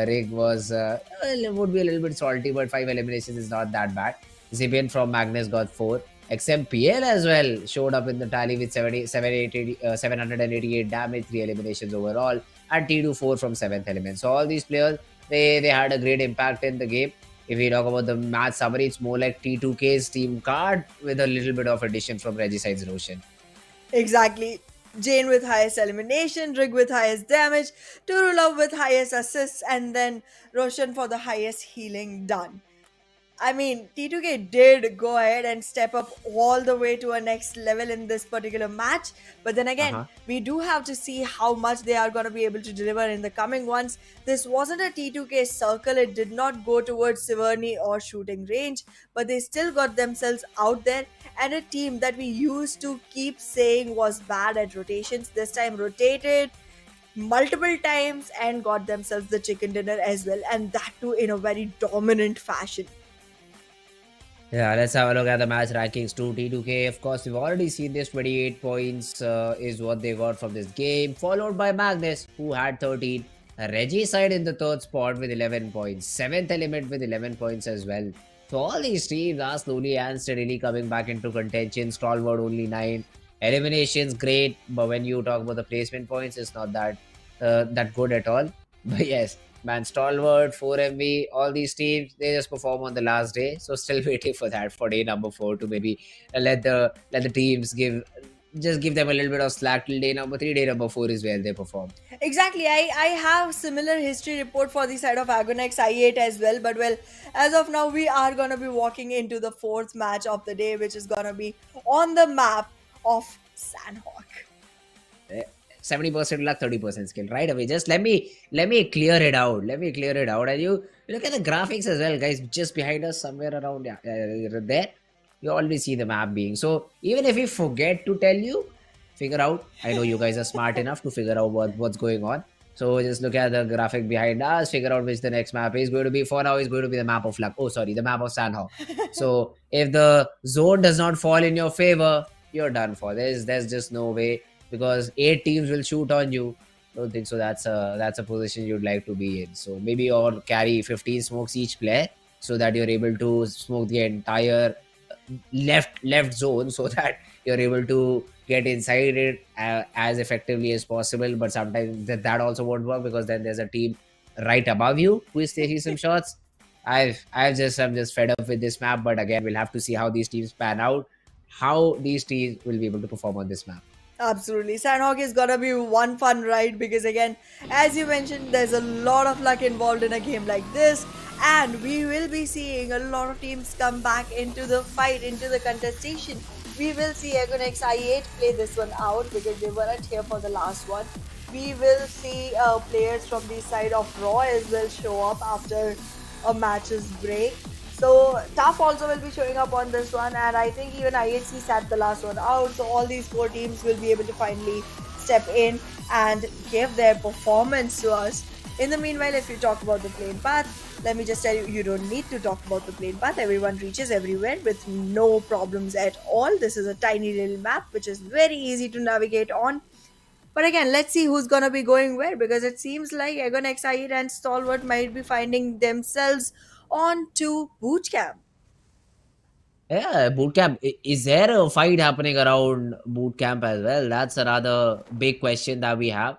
Rig was would be a little bit salty, but 5 eliminations is not that bad. Zibian from Magnus got 4. XMPL as well showed up in the tally with 788 damage, 3 eliminations overall, and T2 4 from 7th element. So all these players, they had a great impact in the game. If we talk about the match summary, it's more like T2K's team card with a little bit of addition from Regicide's Roshan. Exactly. Jane with highest elimination, Rig with highest damage, Turulov with highest assists, and then Roshan for the highest healing done. I mean, T2K did go ahead and step up all the way to a next level in this particular match. But then again, we do have to see how much they are going to be able to deliver in the coming ones. This wasn't a T2K circle. It did not go towards Siverny or shooting range, but they still got themselves out there. And a team that we used to keep saying was bad at rotations, this time rotated multiple times and got themselves the chicken dinner as well. And that too in a very dominant fashion. Yeah, let's have a look at the match rankings too. T2K, of course, we've already seen this. 28 points is what they got from this game, followed by Magnus, who had 13. Regicide in the third spot with 11 points. 7th element with 11 points as well. So all these teams are slowly and steadily coming back into contention. Stalwart only 9. Eliminations great, but when you talk about the placement points, it's not that good at all. But yes, man, Stalwart, 4MV, all these teams, they just perform on the last day. So still waiting for that for day number 4 to maybe let the teams give them a little bit of slack till day number 3. Day number 4 is where they perform. Exactly. I have similar history report for the side of Agonex i8 as well. But well, as of now, we are going to be walking into the 4th match of the day, which is going to be on the map of Sanhok. 70% luck, 30% skill. Right away, just let me clear it out. And you look at the graphics as well, guys. Just behind us, somewhere around there, you already see the map being. So even if we forget to tell you, figure out. I know you guys are smart enough to figure out what's going on. So just look at the graphic behind us, figure out which the next map is going to be. For now, is going to be the map of luck. Oh, sorry, the map of Sanhok. So if the zone does not fall in your favor, you're done for. There's just no way, because 8 teams will shoot on you. Don't think so. That's a position you'd like to be in. So maybe or carry 15 smokes each player, so that you're able to smoke the entire left zone, so that you're able to get inside it as effectively as possible. But sometimes that also won't work, because then there's a team right above you who is taking some shots. I'm just fed up with this map. But again, we'll have to see how these teams pan out, how these teams will be able to perform on this map. Absolutely. Sanhok is gonna be one fun ride, because again, as you mentioned, there's a lot of luck involved in a game like this, and we will be seeing a lot of teams come back into the fight, into the contestation. We will see Agonex i8 play this one out, because they weren't here for the last one. We will see players from the side of Raw as well show up after a match's break. So Tough also will be showing up on this one, and I think even IHC sat the last one out. So all these 4 teams will be able to finally step in and give their performance to us. In the meanwhile, if you talk about the plane path, let me just tell you, you don't need to talk about the plane path. Everyone reaches everywhere with no problems at all. This is a tiny little map which is very easy to navigate on. But again, let's see who's gonna be going where, because it seems like Agonex i8 and Stalwart might be finding themselves on to boot camp. Yeah, boot camp. Is there a fight happening around boot camp as well? That's another big question that we have.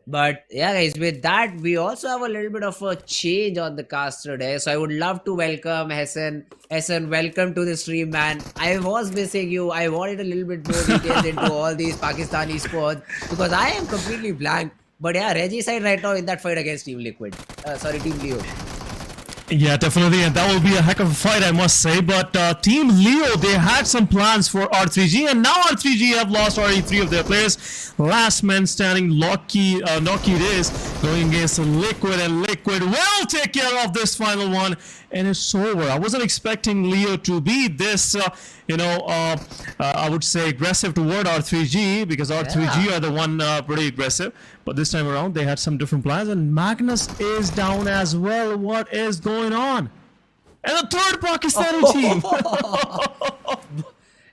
But yeah, guys, with that, we also have a little bit of a change on the cast today. So I would love to welcome Hassan. Hassan, welcome to the stream, man. I was missing you. I wanted a little bit more details into all these Pakistani sports because I am completely blank. But yeah, Regicide right now in that fight against Team Liquid. Team Leo. Yeah, definitely, and that will be a heck of a fight, I must say. But Team Leo, they had some plans for R3G, and now R3G have lost already 3 of their players. Last man standing, Noki it is, going against Liquid, and Liquid will take care of this final one, and it's over. I wasn't expecting Leo to be this, I would say aggressive toward R3G, because R3G are the one pretty aggressive. But this time around, they had some different plans, and Magnus is down as well. What is going on? And the third Pakistani team.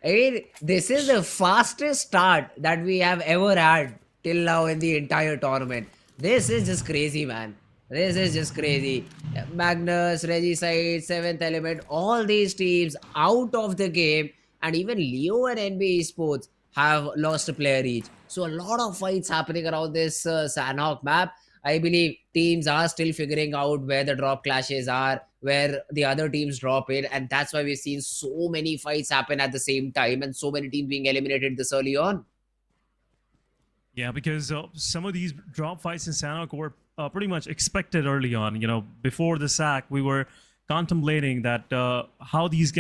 I mean, this is the fastest start that we have ever had till now in the entire tournament. This is just crazy, man. This is just crazy. Magnus, Regicide, 7th Element, all these teams out of the game, and even Leo and NBeSports have lost a player each. So a lot of fights happening around this Sanhok map. I believe teams are still figuring out where the drop clashes are, where the other teams drop in, and that's why we've seen so many fights happen at the same time and so many teams being eliminated this early on. Yeah, because some of these drop fights in Sanhok were pretty much expected early on. You know, before the SAC, we were contemplating that how these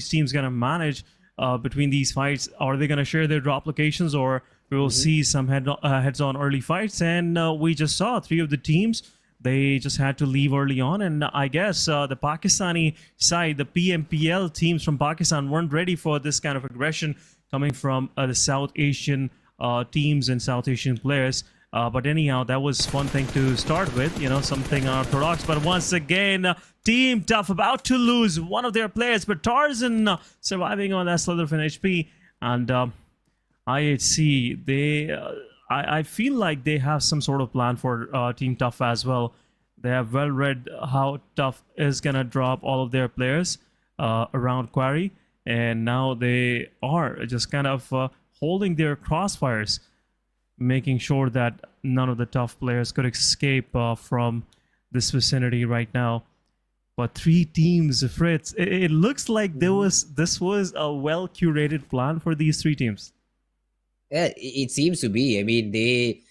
teams gonna manage between these fights. Are they gonna share their drop locations, or we will see some heads-on early fights? And we just saw 3 of the teams. They just had to leave early on, and I guess the Pakistani side, the PMPL teams from Pakistan, weren't ready for this kind of aggression coming from the South Asian teams and South Asian players. But anyhow, that was one thing to start with, you know, something unorthodox. But once again, Team Tough about to lose one of their players, but Tarzan surviving on that Slitherfin HP. And IHC, I feel like they have some sort of plan for Team Tough as well. They have well read how Tough is gonna drop all of their players around Quarry, and now they are just kind of holding their crossfires, making sure that none of the Tough players could escape from this vicinity right now. But 3 teams, Fritz, it looks like this was a well curated plan for these 3 teams. Yeah, it seems to be. I mean, they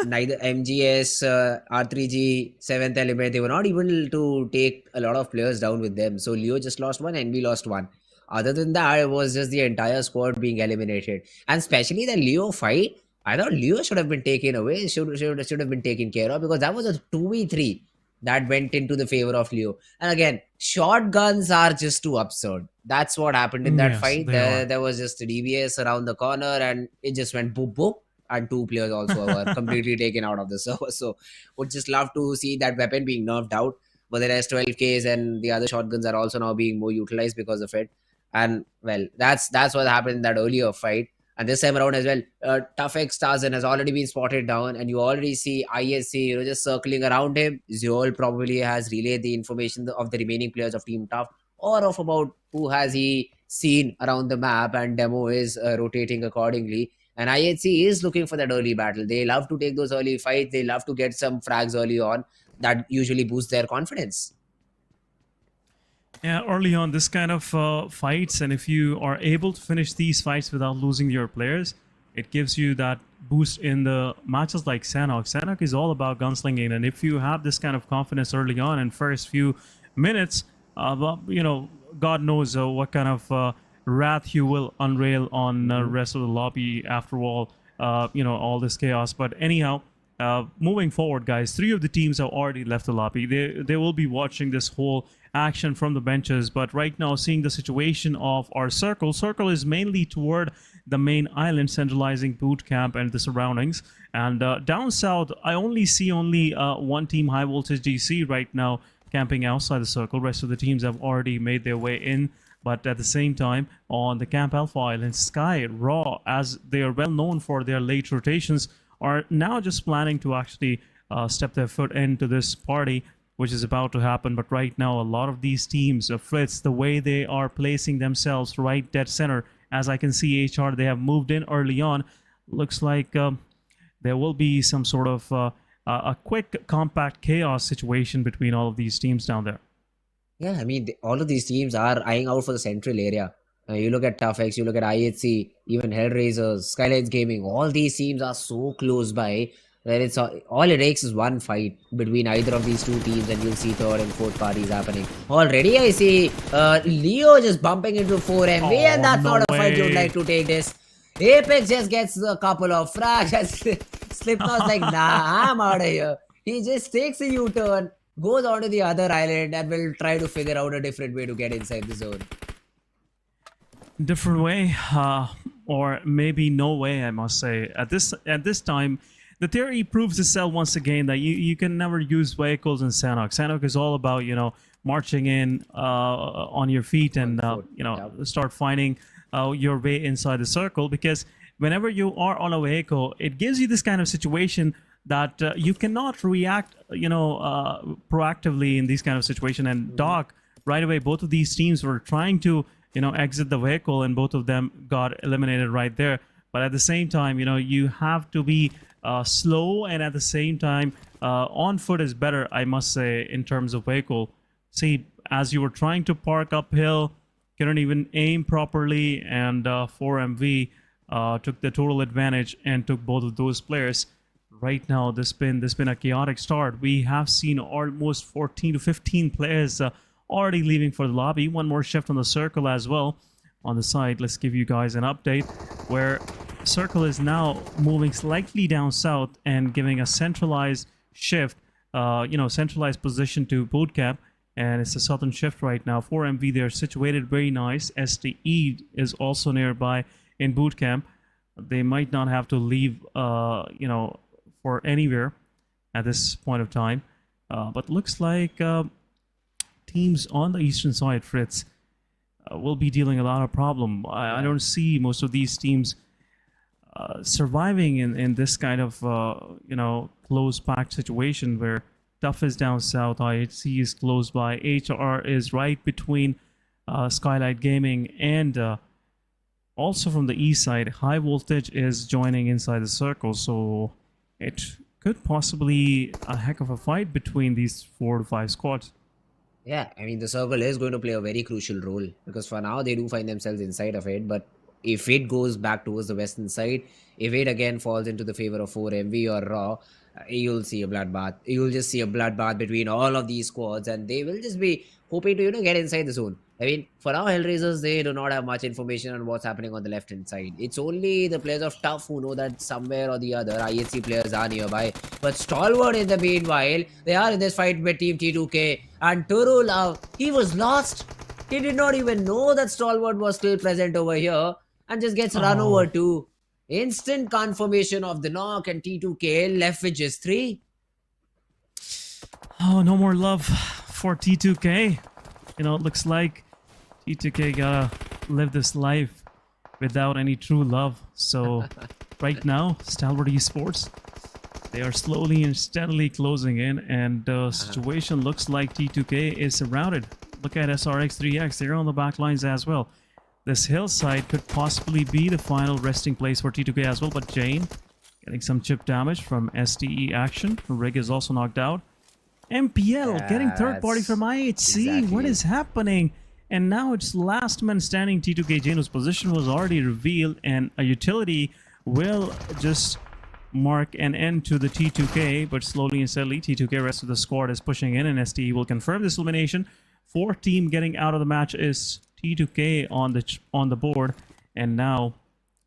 neither MGS, R3G, 7th Element, they were not able to take a lot of players down with them. So Leo just lost 1 and we lost 1. Other than that, it was just the entire squad being eliminated. And especially the Leo fight, I thought Leo should have been taken away, should have been taken care of, because that was a 2v3 that went into the favor of Leo. And again, shotguns are just too absurd. That's what happened in that fight. There was just a DBS around the corner and it just went boop boop, and 2 players also were completely taken out of the server. So would just love to see that weapon being nerfed out. But the rest 12Ks and the other shotguns are also now being more utilized because of it. And well, that's what happened in that earlier fight. And this time around as well, Tough X Tarzan has already been spotted down, and you already see ISC, just circling around him. Zeol probably has relayed the information of the remaining players of Team Tough, or of about who has he seen around the map, and Demo is rotating accordingly. And IHC is looking for that early battle. They love to take those early fights. They love to get some frags early on. That usually boosts their confidence. Yeah, early on, this kind of fights, and if you are able to finish these fights without losing your players, it gives you that boost in the matches like Sanhok. Sanhok is all about gunslinging, and if you have this kind of confidence early on in first few minutes, God knows what kind of wrath you will unrail on the rest of the lobby after all this chaos. But anyhow, moving forward, guys, 3 of the teams have already left the lobby. They will be watching this whole action from the benches, but right now, seeing the situation of our circle is mainly toward the main island, centralizing boot camp and the surroundings. And down south, I only see one team, High Voltage DC, right now camping outside the circle. Rest of the teams have already made their way in. But at the same time, on the Camp Alpha Island, Sky, Raw, as they are well known for their late rotations, are now just planning to actually step their foot into this party, which is about to happen. But right now, a lot of these teams, Fritz, the way they are placing themselves right dead center, as I can see HR, they have moved in early on. Looks like there will be some sort of a quick, compact chaos situation between all of these teams down there. Yeah, I mean, all of these teams are eyeing out for the central area. You look at ToughX, you look at IHC, even HellRaisers, SKYLIGHTZ Gaming. All these teams are so close by that it's all it takes is one fight between either of these two teams, and you'll see third and fourth parties happening. Already, I see Leo just bumping into 4MV, and that's no not a fight you'd way. like to take this. Apex just gets a couple of frags. Slipknot's like, nah, I'm out of here. He just takes a U-turn, goes onto the other island, and will try to figure out a different way to get inside the zone. Different way, or maybe no way, I must say. At this time, the theory proves itself once again that you can never use vehicles in Sanhok. Sanhok is all about, you know, marching in on your feet and you know, start finding your way inside the circle, because whenever you are on a vehicle, it gives you this kind of situation that you cannot react, you know, proactively in these kind of situation. And Doc, right away, both of these teams were trying to, you know, exit the vehicle, and both of them got eliminated right there. But at the same time, you know, you have to be slow, and at the same time, on foot is better, I must say, in terms of vehicle. See, as you were trying to park uphill, couldn't even aim properly, and 4MV took the total advantage and took both of those players. Right now, this been a chaotic start. We have seen almost 14 to 15 players already leaving for the lobby. One more shift on the circle as well. On the side, let's give you guys an update where circle is now moving slightly down south and giving a centralized shift, you know, centralized position to bootcamp. And it's a southern shift right now. 4MV, they're situated very nice. STE is also nearby in bootcamp. They might not have to leave, you know, for anywhere at this point of time. But looks like teams on the eastern side, Fritz, will be dealing a lot of problem. I don't see most of these teams surviving in this kind of, you know, close packed situation where Tough is down south, IHC is close by, HR is right between SKYLIGHTZ Gaming, and also from the east side, High Voltage is joining inside the circle. So it could possibly a heck of a fight between these 4 to 5 squads. Yeah, I mean, the circle is going to play a very crucial role, because for now they do find themselves inside of it. But if it goes back towards the western side, if it again falls into the favor of 4MV or Raw, you'll see a bloodbath. You'll just see a bloodbath between all of these squads, and they will just be hoping to, you know, get inside the zone. I mean, for now, HellRaisers, they do not have much information on what's happening on the left-hand side. It's only the players of Tough who know that somewhere or the other, IHC players are nearby. But Stalwart, in the meanwhile, they are in this fight with Team T2K. And Turul, he was lost. He did not even know that Stalwart was still present over here, and just gets run over too. Instant confirmation of the knock, and T2K left with just 3. Oh, no more love for T2K. You know, it looks like T2K gotta live this life without any true love. So right now, Stalwart Esports, they are slowly and steadily closing in, and the situation looks like T2K is surrounded. Look at SRX3X, they're on the back lines as well. This hillside could possibly be the final resting place for T2K as well, but Jane getting some chip damage from STE action. Rig is also knocked out. MPL getting third party from IHC. Exactly. What is happening? And now it's last man standing. T2K Jane, whose position was already revealed, and a utility will just mark an end to the T2K, but slowly and steadily T2K, rest of the squad is pushing in, and STE will confirm this elimination. 4th team getting out of the match is T2K on the board, and now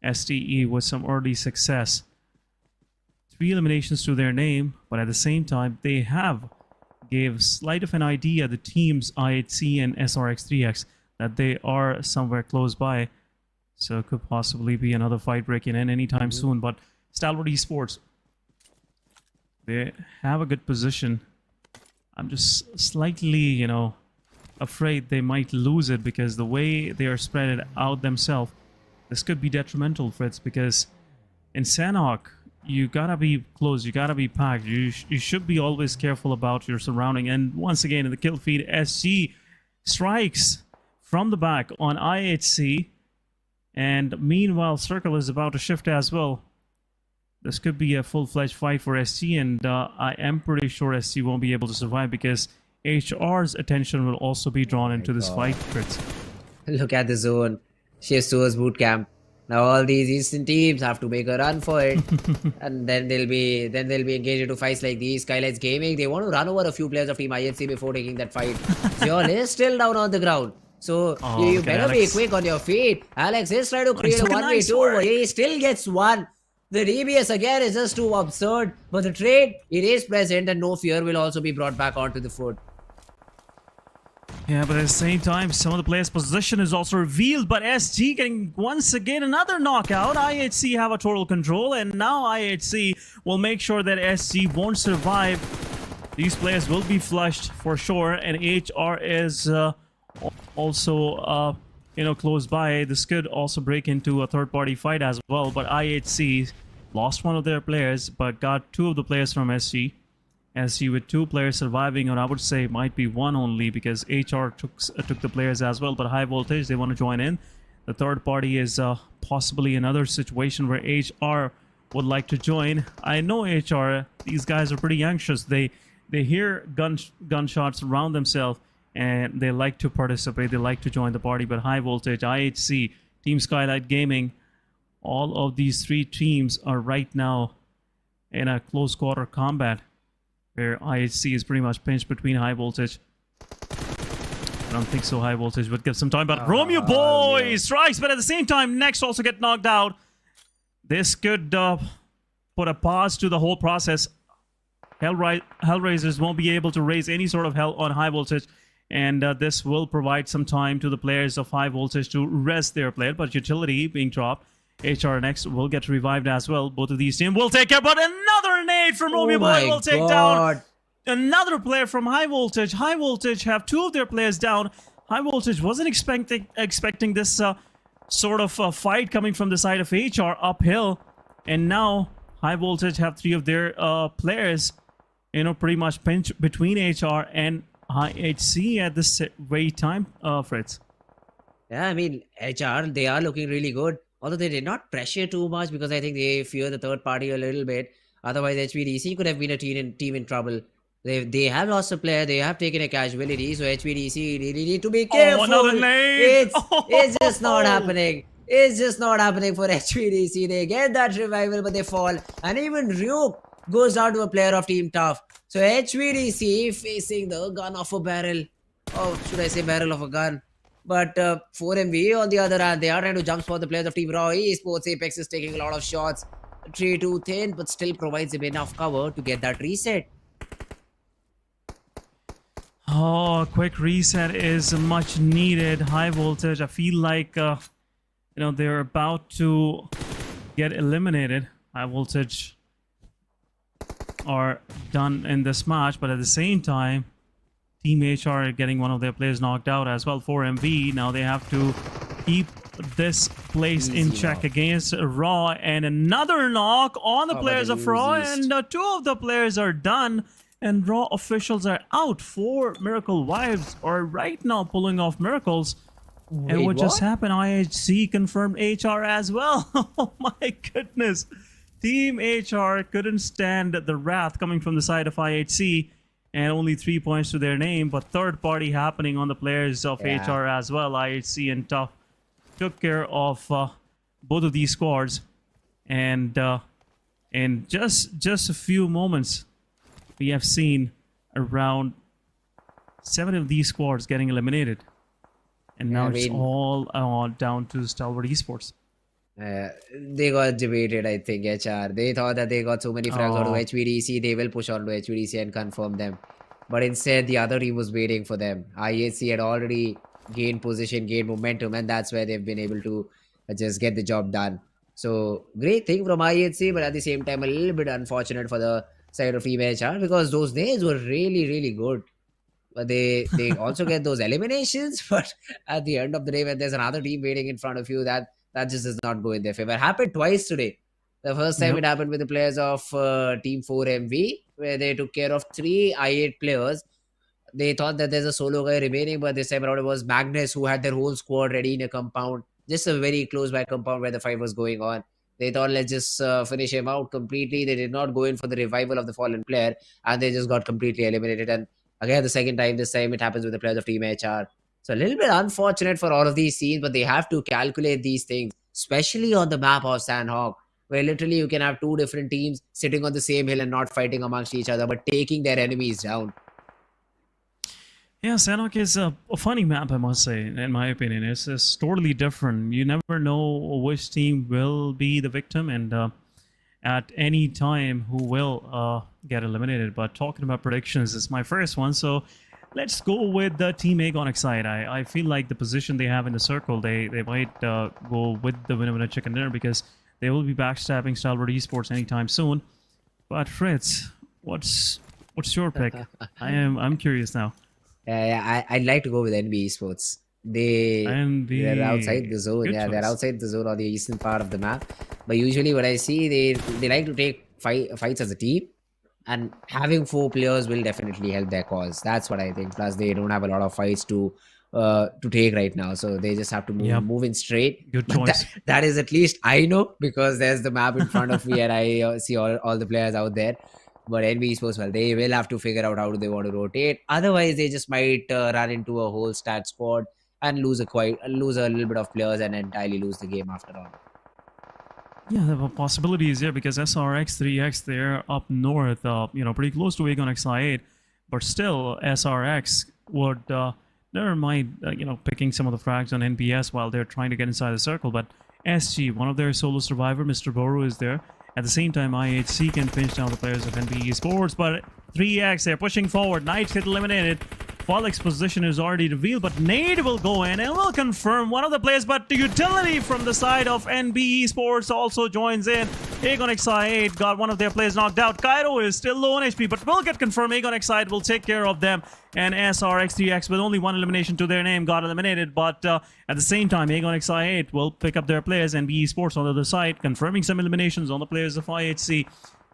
STE with some early success. 3 eliminations to their name, but at the same time they have gave slight of an idea the teams IHC and SRX3X that they are somewhere close by, so it could possibly be another fight breaking in anytime soon. But Stalwart Esports, they have a good position. I'm just slightly, you know, afraid they might lose it, because the way they are spread it out themselves, this could be detrimental, Fritz, because in Sanhok, you gotta be close, you gotta be packed, you should be always careful about your surrounding. And once again in the kill feed, SG strikes from the back on IHC, and meanwhile Circle is about to shift as well. this could be a full-fledged fight for SG, and I am pretty sure SG won't be able to survive because HR's attention will also be drawn into this fight, Fritz. Look at the zone. Shift towards boot camp. Now all these Eastern teams have to make a run for it, and then they'll be engaged into fights like these. SKYLIGHTZ Gaming, they want to run over a few players of Team IHC before taking that fight. Zyon is still down on the ground, so you better be quick on your feet. Alex is trying to create a 1v2, but he still gets one. The DBS again is just too absurd, but the trade, it is present, and no fear will also be brought back onto the foot. Yeah, but at the same time, some of the players' position is also revealed, but SG getting once again another knockout. IHC have a total control, and now IHC will make sure that SG won't survive. These players will be flushed for sure, and HR is also, close by. This could also break into a third-party fight as well, but IHC lost one of their players, but got two of the players from SG. SG with two players surviving, or I would say might be one only because HR took the players as well, but High Voltage, they want to join in. The third party is possibly another situation where HR would like to join. I know HR, these guys are pretty anxious. They hear gunshots around themselves and they like to participate, they like to join the party, but High Voltage, IHC, Team SKYLIGHTZ Gaming, all of these three teams are right now in a close quarter combat, where IHC is pretty much pinched between High Voltage. I don't think so. High Voltage would give some time, but Romeo boy strikes, but at the same time, Next also get knocked out. This could put a pause to the whole process. HellRaisers won't be able to raise any sort of hell on High Voltage, and this will provide some time to the players of High Voltage to rest their player, but utility being dropped. HR next will get revived as well. Both of these teams will take care, but another nade from Romeo Boy will take down another player from High Voltage. High Voltage have two of their players down. High Voltage wasn't expecting this sort of fight coming from the side of HR uphill, and now High Voltage have three of their players, pretty much pinched between HR and IHC at this very time, Fritz. Yeah, I mean, HR, they are looking really good. Although they did not pressure too much because I think they fear the third party a little bit. Otherwise, HBDC could have been a team in trouble. They have lost a player. They have taken a casualty. So HBDC really need to be careful. Oh, another nade! It's just not happening. It's just not happening for HBDC. They get that revival, but they fall. And even Ryuk goes down to a player of Team Tough. So HBDC facing the gun of a barrel. Oh, should I say barrel of a gun? But 4MV on the other hand, they are trying to jump spot the players of Team Raw Esports. Apex is taking a lot of shots. Tree too thin, but still provides him enough cover to get that reset. Oh, quick reset is much needed. High Voltage, I feel like, they're about to get eliminated. High Voltage are done in this match, but at the same time, Team HR getting one of their players knocked out as well. 4MV, now they have to keep this place in check against Raw, and another knock on the players of Raw, and two of the players are done, and Raw officials are out. 4 Miracle Wives are right now pulling off miracles. And what just happened? IHC confirmed HR as well. Oh my goodness. Team HR couldn't stand the wrath coming from the side of IHC, and only 3 points to their name, but third party happening on the players of HR as well. IHC and Tough took care of both of these squads, and in just a few moments, we have seen around 7 of these squads getting eliminated, and now it's all down to Stalwart Esports. They got debated, I think, HR. They thought that they got so many frags out of HBDC, they will push on to HBDC and confirm them. But instead, the other team was waiting for them. IHC had already gained position, gained momentum, and that's where they've been able to just get the job done. So, great thing from IHC, but at the same time, a little bit unfortunate for the side of Team HR because those nades were really, really good. But they also get those eliminations, but at the end of the day, when there's another team waiting in front of you, that just does not go in their favor. It happened twice today. The first time it happened with the players of Team 4MV, where they took care of 3 I8 players. They thought that there's a solo guy remaining, but this time around it was Magnus who had their whole squad ready in a compound. Just a very close by compound where the fight was going on. They thought, let's just finish him out completely. They did not go in for the revival of the fallen player, and they just got completely eliminated. And again, the second time, this time it happens with the players of Team HR. So a little bit unfortunate for all of these scenes, but they have to calculate these things, especially on the map of Sanhok, where literally you can have two different teams sitting on the same hill and not fighting amongst each other, but taking their enemies down. Yeah, Sanhok is a funny map, I must say, in my opinion. It's totally different. You never know which team will be the victim and at any time who will get eliminated. But talking about predictions, it's my first one. So let's go with the Team Agon-Excite. I feel like the position they have in the circle, they might go with the winner chicken dinner because they will be backstabbing Stalwart Esports anytime soon. But Fritz, what's your pick? I'm curious now. I'd like to go with NBeSports. They're outside the zone. Good Yeah, choice. they're outside the zone on the eastern part of the map. But usually what I see, they like to take fights as a team. And having 4 players will definitely help their cause. That's what I think. Plus, they don't have a lot of fights to take right now. So they just have to move in straight. Good But choice. that is at least I know because there's the map in front of me and I see all the players out there. But NBeSports, well, they will have to figure out how do they want to rotate. Otherwise, they just might run into a whole stat squad and lose a little bit of players and entirely lose the game after all. Yeah, the possibility is there because SRX, 3X, they're up north, pretty close to Agon-Excite, but still SRX would never mind, picking some of the frags on NBS while they're trying to get inside the circle. But SG, one of their solo survivor, Mr. Boru, is there. At the same time, IHC can pinch down the players of NBeSports, but 3X, they're pushing forward. Knights get eliminated. Fallik's position is already revealed, but Nade will go in and will confirm one of the players, but the utility from the side of NBeSports also joins in. Agon-Excite got one of their players knocked out. Cairo is still low on HP, but will get confirmed. Agon-Excite will take care of them, and SRX3X with only 1 elimination to their name got eliminated, but at the same time, Agon-Excite will pick up their players. NBeSports on the other side, confirming some eliminations on the players of IHC.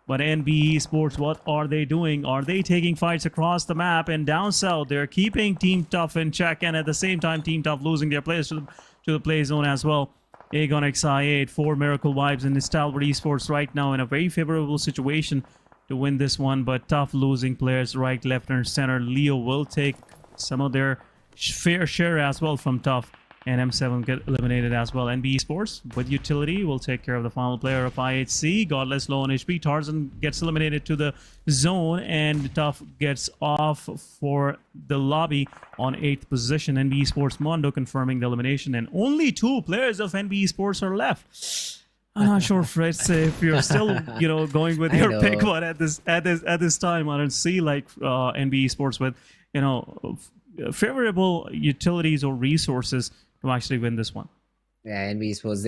But NBeSports, what are they doing? Are they taking fights across the map and down south? They're keeping Team Tough in check, and at the same time, Team Tough losing their players to the play zone as well. Agon-Excite, 4 Miracle Vibes in the Stalwart Esports right now in a very favorable situation to win this one, but Tough losing players right, left, and center. Leo will take some of their fair share as well from Tough. And M7 get eliminated as well. NBeSports with utility will take care of the final player of IHC. Godless low on HP. Tarzan gets eliminated to the zone, and Tough gets off for the lobby on 8th position. NBeSports Mondo confirming the elimination, and only 2 players of NBeSports are left. I'm not sure, Fritz, if you're still, going with your pick, but at this time, I don't see like NBeSports with, favorable utilities or resources to actually win this one. Yeah, NBeSports,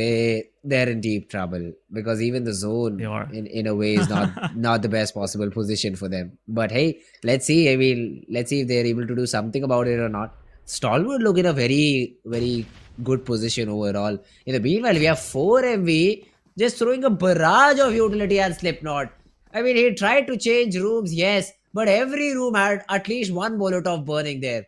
they're in deep trouble because even the zone in a way is not the best possible position for them. But hey, let's see. I mean, let's see if they're able to do something about it or not. Stalwart look in a very, very good position overall. In the meanwhile, we have 4 MV just throwing a barrage of utility at Slipknot. I mean, he tried to change rooms, yes, but every room had at least 1 Molotov burning there.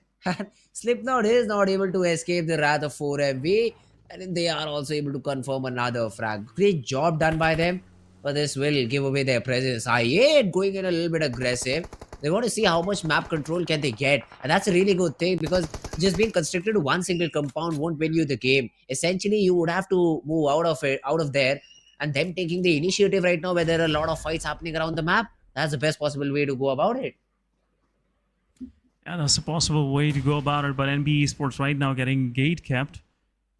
Slipknot is not able to escape the wrath of 4 MV, and they are also able to confirm another frag. Great job done by them, but this will give away their presence. I8 going in a little bit aggressive. They want to see how much map control can they get, and that's a really good thing because just being constricted to one single compound won't win you the game. Essentially, you would have to move out of there, and them taking the initiative right now where there are a lot of fights happening around the map. That's the best possible way to go about it. Yeah, that's a possible way to go about it, but NBeSports right now getting gate kept.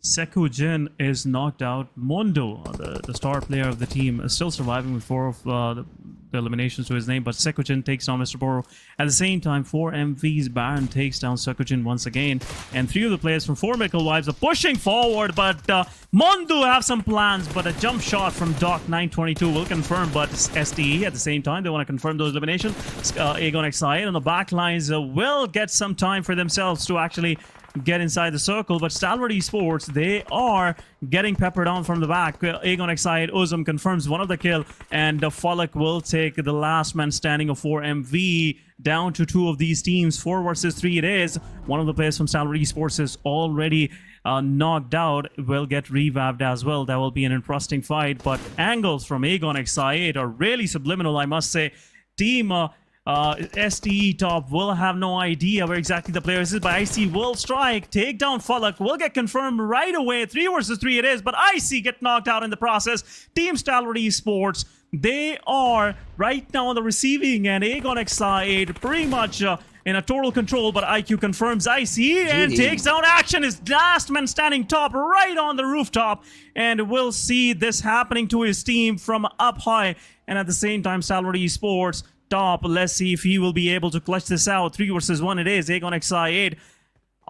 Sekujin is knocked out. Mondo, the star player of the team, is still surviving with 4 of the eliminations to his name, but Sekujin takes down Mr. Boro. At the same time, 4 MV's Baron takes down Sekujin once again, and 3 of the players from 4 Miracle Wives are pushing forward, but Mondo have some plans, but a jump shot from Doc 922 will confirm, but STE at the same time, they want to confirm those eliminations. Agon-Excite on the back lines will get some time for themselves to actually get inside the circle, but Stalwart Esports, they are getting peppered on from the back. Agon-Excite, Uzum confirms one of the kill, and Fallik will take the last man standing of 4 MV down to 2 of these teams. 4 versus 3 it is. One of the players from Stalwart Esports is already knocked out will get revamped as well. That will be an interesting fight. But angles from Aegon XI8 are really subliminal, I must say. Team STE top will have no idea where exactly the player is, but IC will strike, take down Falak, will get confirmed right away. 3 versus 3 it is, but IC get knocked out in the process. Team Stalwart Esports, they are right now on the receiving end. Aegon XI8 pretty much in a total control, but IQ confirms IC and takes down Action, his last man standing top right on the rooftop, and we'll see this happening to his team from up high. And at the same time, Stalwart Esports top. Let's see if he will be able to clutch this out. 3 versus 1 it is. Aegon XI8,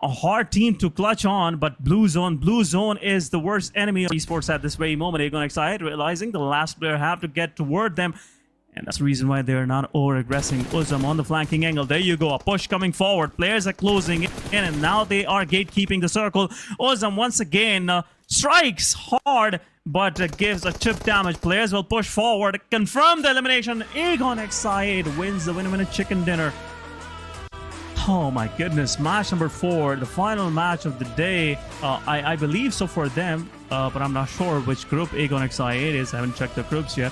a hard team to clutch on, but Blue Zone is the worst enemy of esports at this very moment. Aegon XI8 realizing the last player have to get toward them, and that's the reason why they're not over-aggressing. Uzum on the flanking angle. There you go. A push coming forward. Players are closing in, and now they are gatekeeping the circle. Uzum once again strikes hard, but gives a chip damage. Players will push forward. Confirm the elimination. Aegon XI8 wins the winner chicken dinner. Oh my goodness. Match number 4. The final match of the day. I believe so for them, but I'm not sure which group Aegon XI8 is. I haven't checked the groups yet.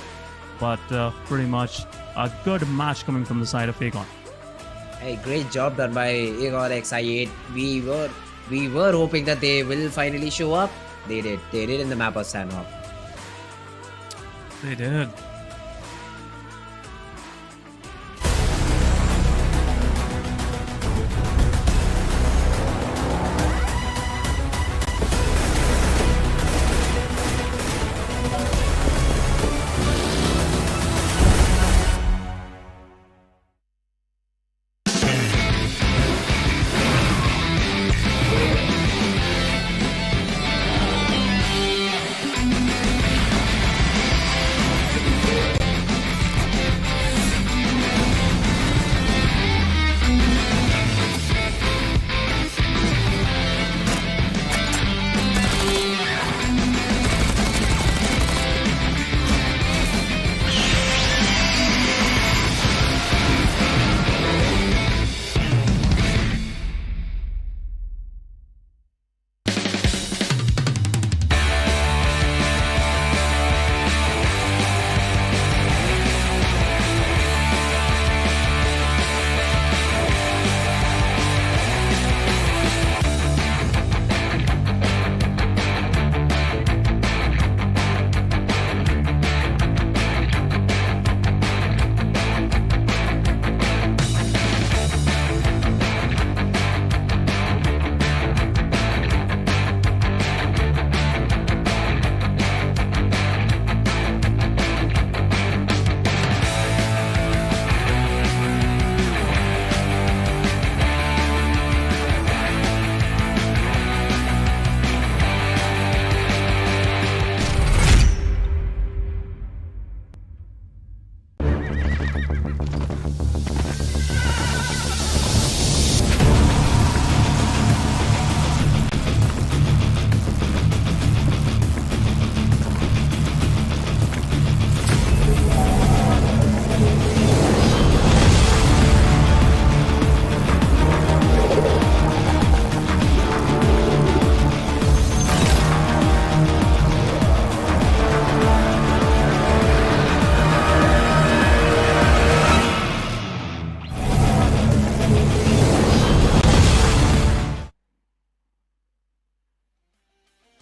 But pretty much a good match coming from the side of Aegon. Hey, great job done by Aegon XI8. We were hoping that they will finally show up. They did. They did in the map of Sanhok. They did.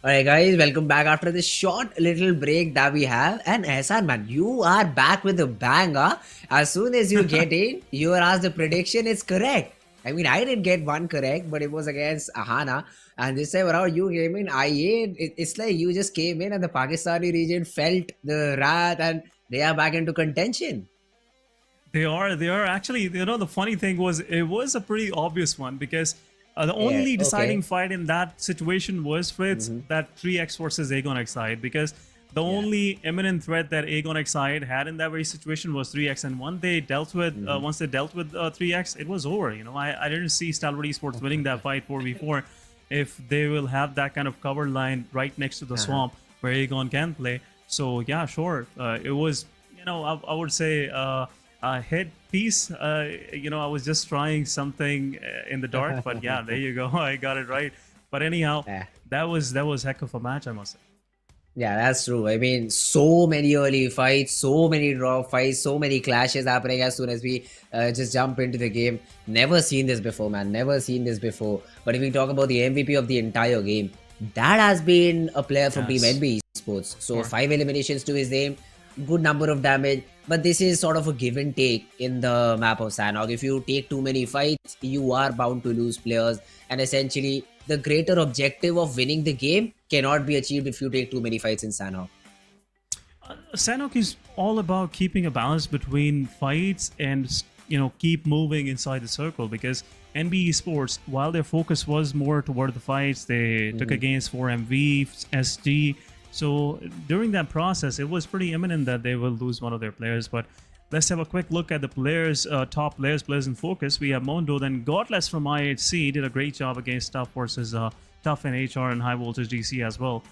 Alright guys, welcome back after this short little break that we have. And Ehsan man, you are back with a bang, huh? As soon as you get in, you are asked the prediction, it's correct. I mean, I did get one correct, but it was against Ahana. And this time around, you came in, it's like you just came in and the Pakistani region felt the wrath and they are back into contention. They are actually, you know, the funny thing was, it was a pretty obvious one because the only deciding fight in that situation was with that 3x versus Aegon XI, because the only imminent threat that Aegon XI had in that very situation was 3x, and once they dealt with 3x, it was over. You know, I didn't see Stalwart Esports winning that fight 4v4 if they will have that kind of cover line right next to the swamp where Aegon can play. So yeah, sure, it was, you know, I would say a hit piece. You know, I was just trying something in the dark, but yeah, there you go. I got it right. But anyhow, that was heck of a match, I must say. Yeah, that's true. I mean, so many early fights, so many drop fights, so many clashes happening as soon as we just jump into the game. Never seen this before, man. Never seen this before. But if we talk about the MVP of the entire game, that has been a player from Team Yes. NBeSports. So Sure. 5 eliminations to his name, good number of damage. But this is sort of a give and take in the map of Sanhok. If you take too many fights, you are bound to lose players. And essentially, the greater objective of winning the game cannot be achieved if you take too many fights in Sanhok. Sanhok is all about keeping a balance between fights and keep moving inside the circle, because NBeSports, while their focus was more toward the fights, they took against 4MV, SG. So during that process, it was pretty imminent that they will lose one of their players. But let's have a quick look at the players, top players in focus. We have Mondo, then Godless from IHC did a great job against Tough versus Tough and HR and High Voltage DC as well.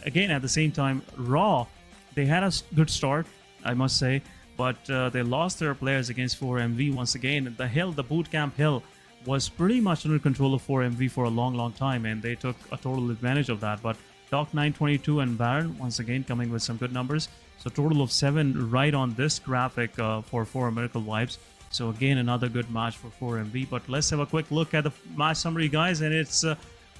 Again, at the same time, Raw, they had a good start, I must say, but they lost their players against 4MV once again. The bootcamp hill was pretty much under control of 4MV for a long time, and they took a total advantage of that. But Doc 922 and Baron once again coming with some good numbers. So total of 7 right on this graphic for 4 Miracle Vibes. So again, another good match for 4MV. But let's have a quick look at the match summary, guys, and it's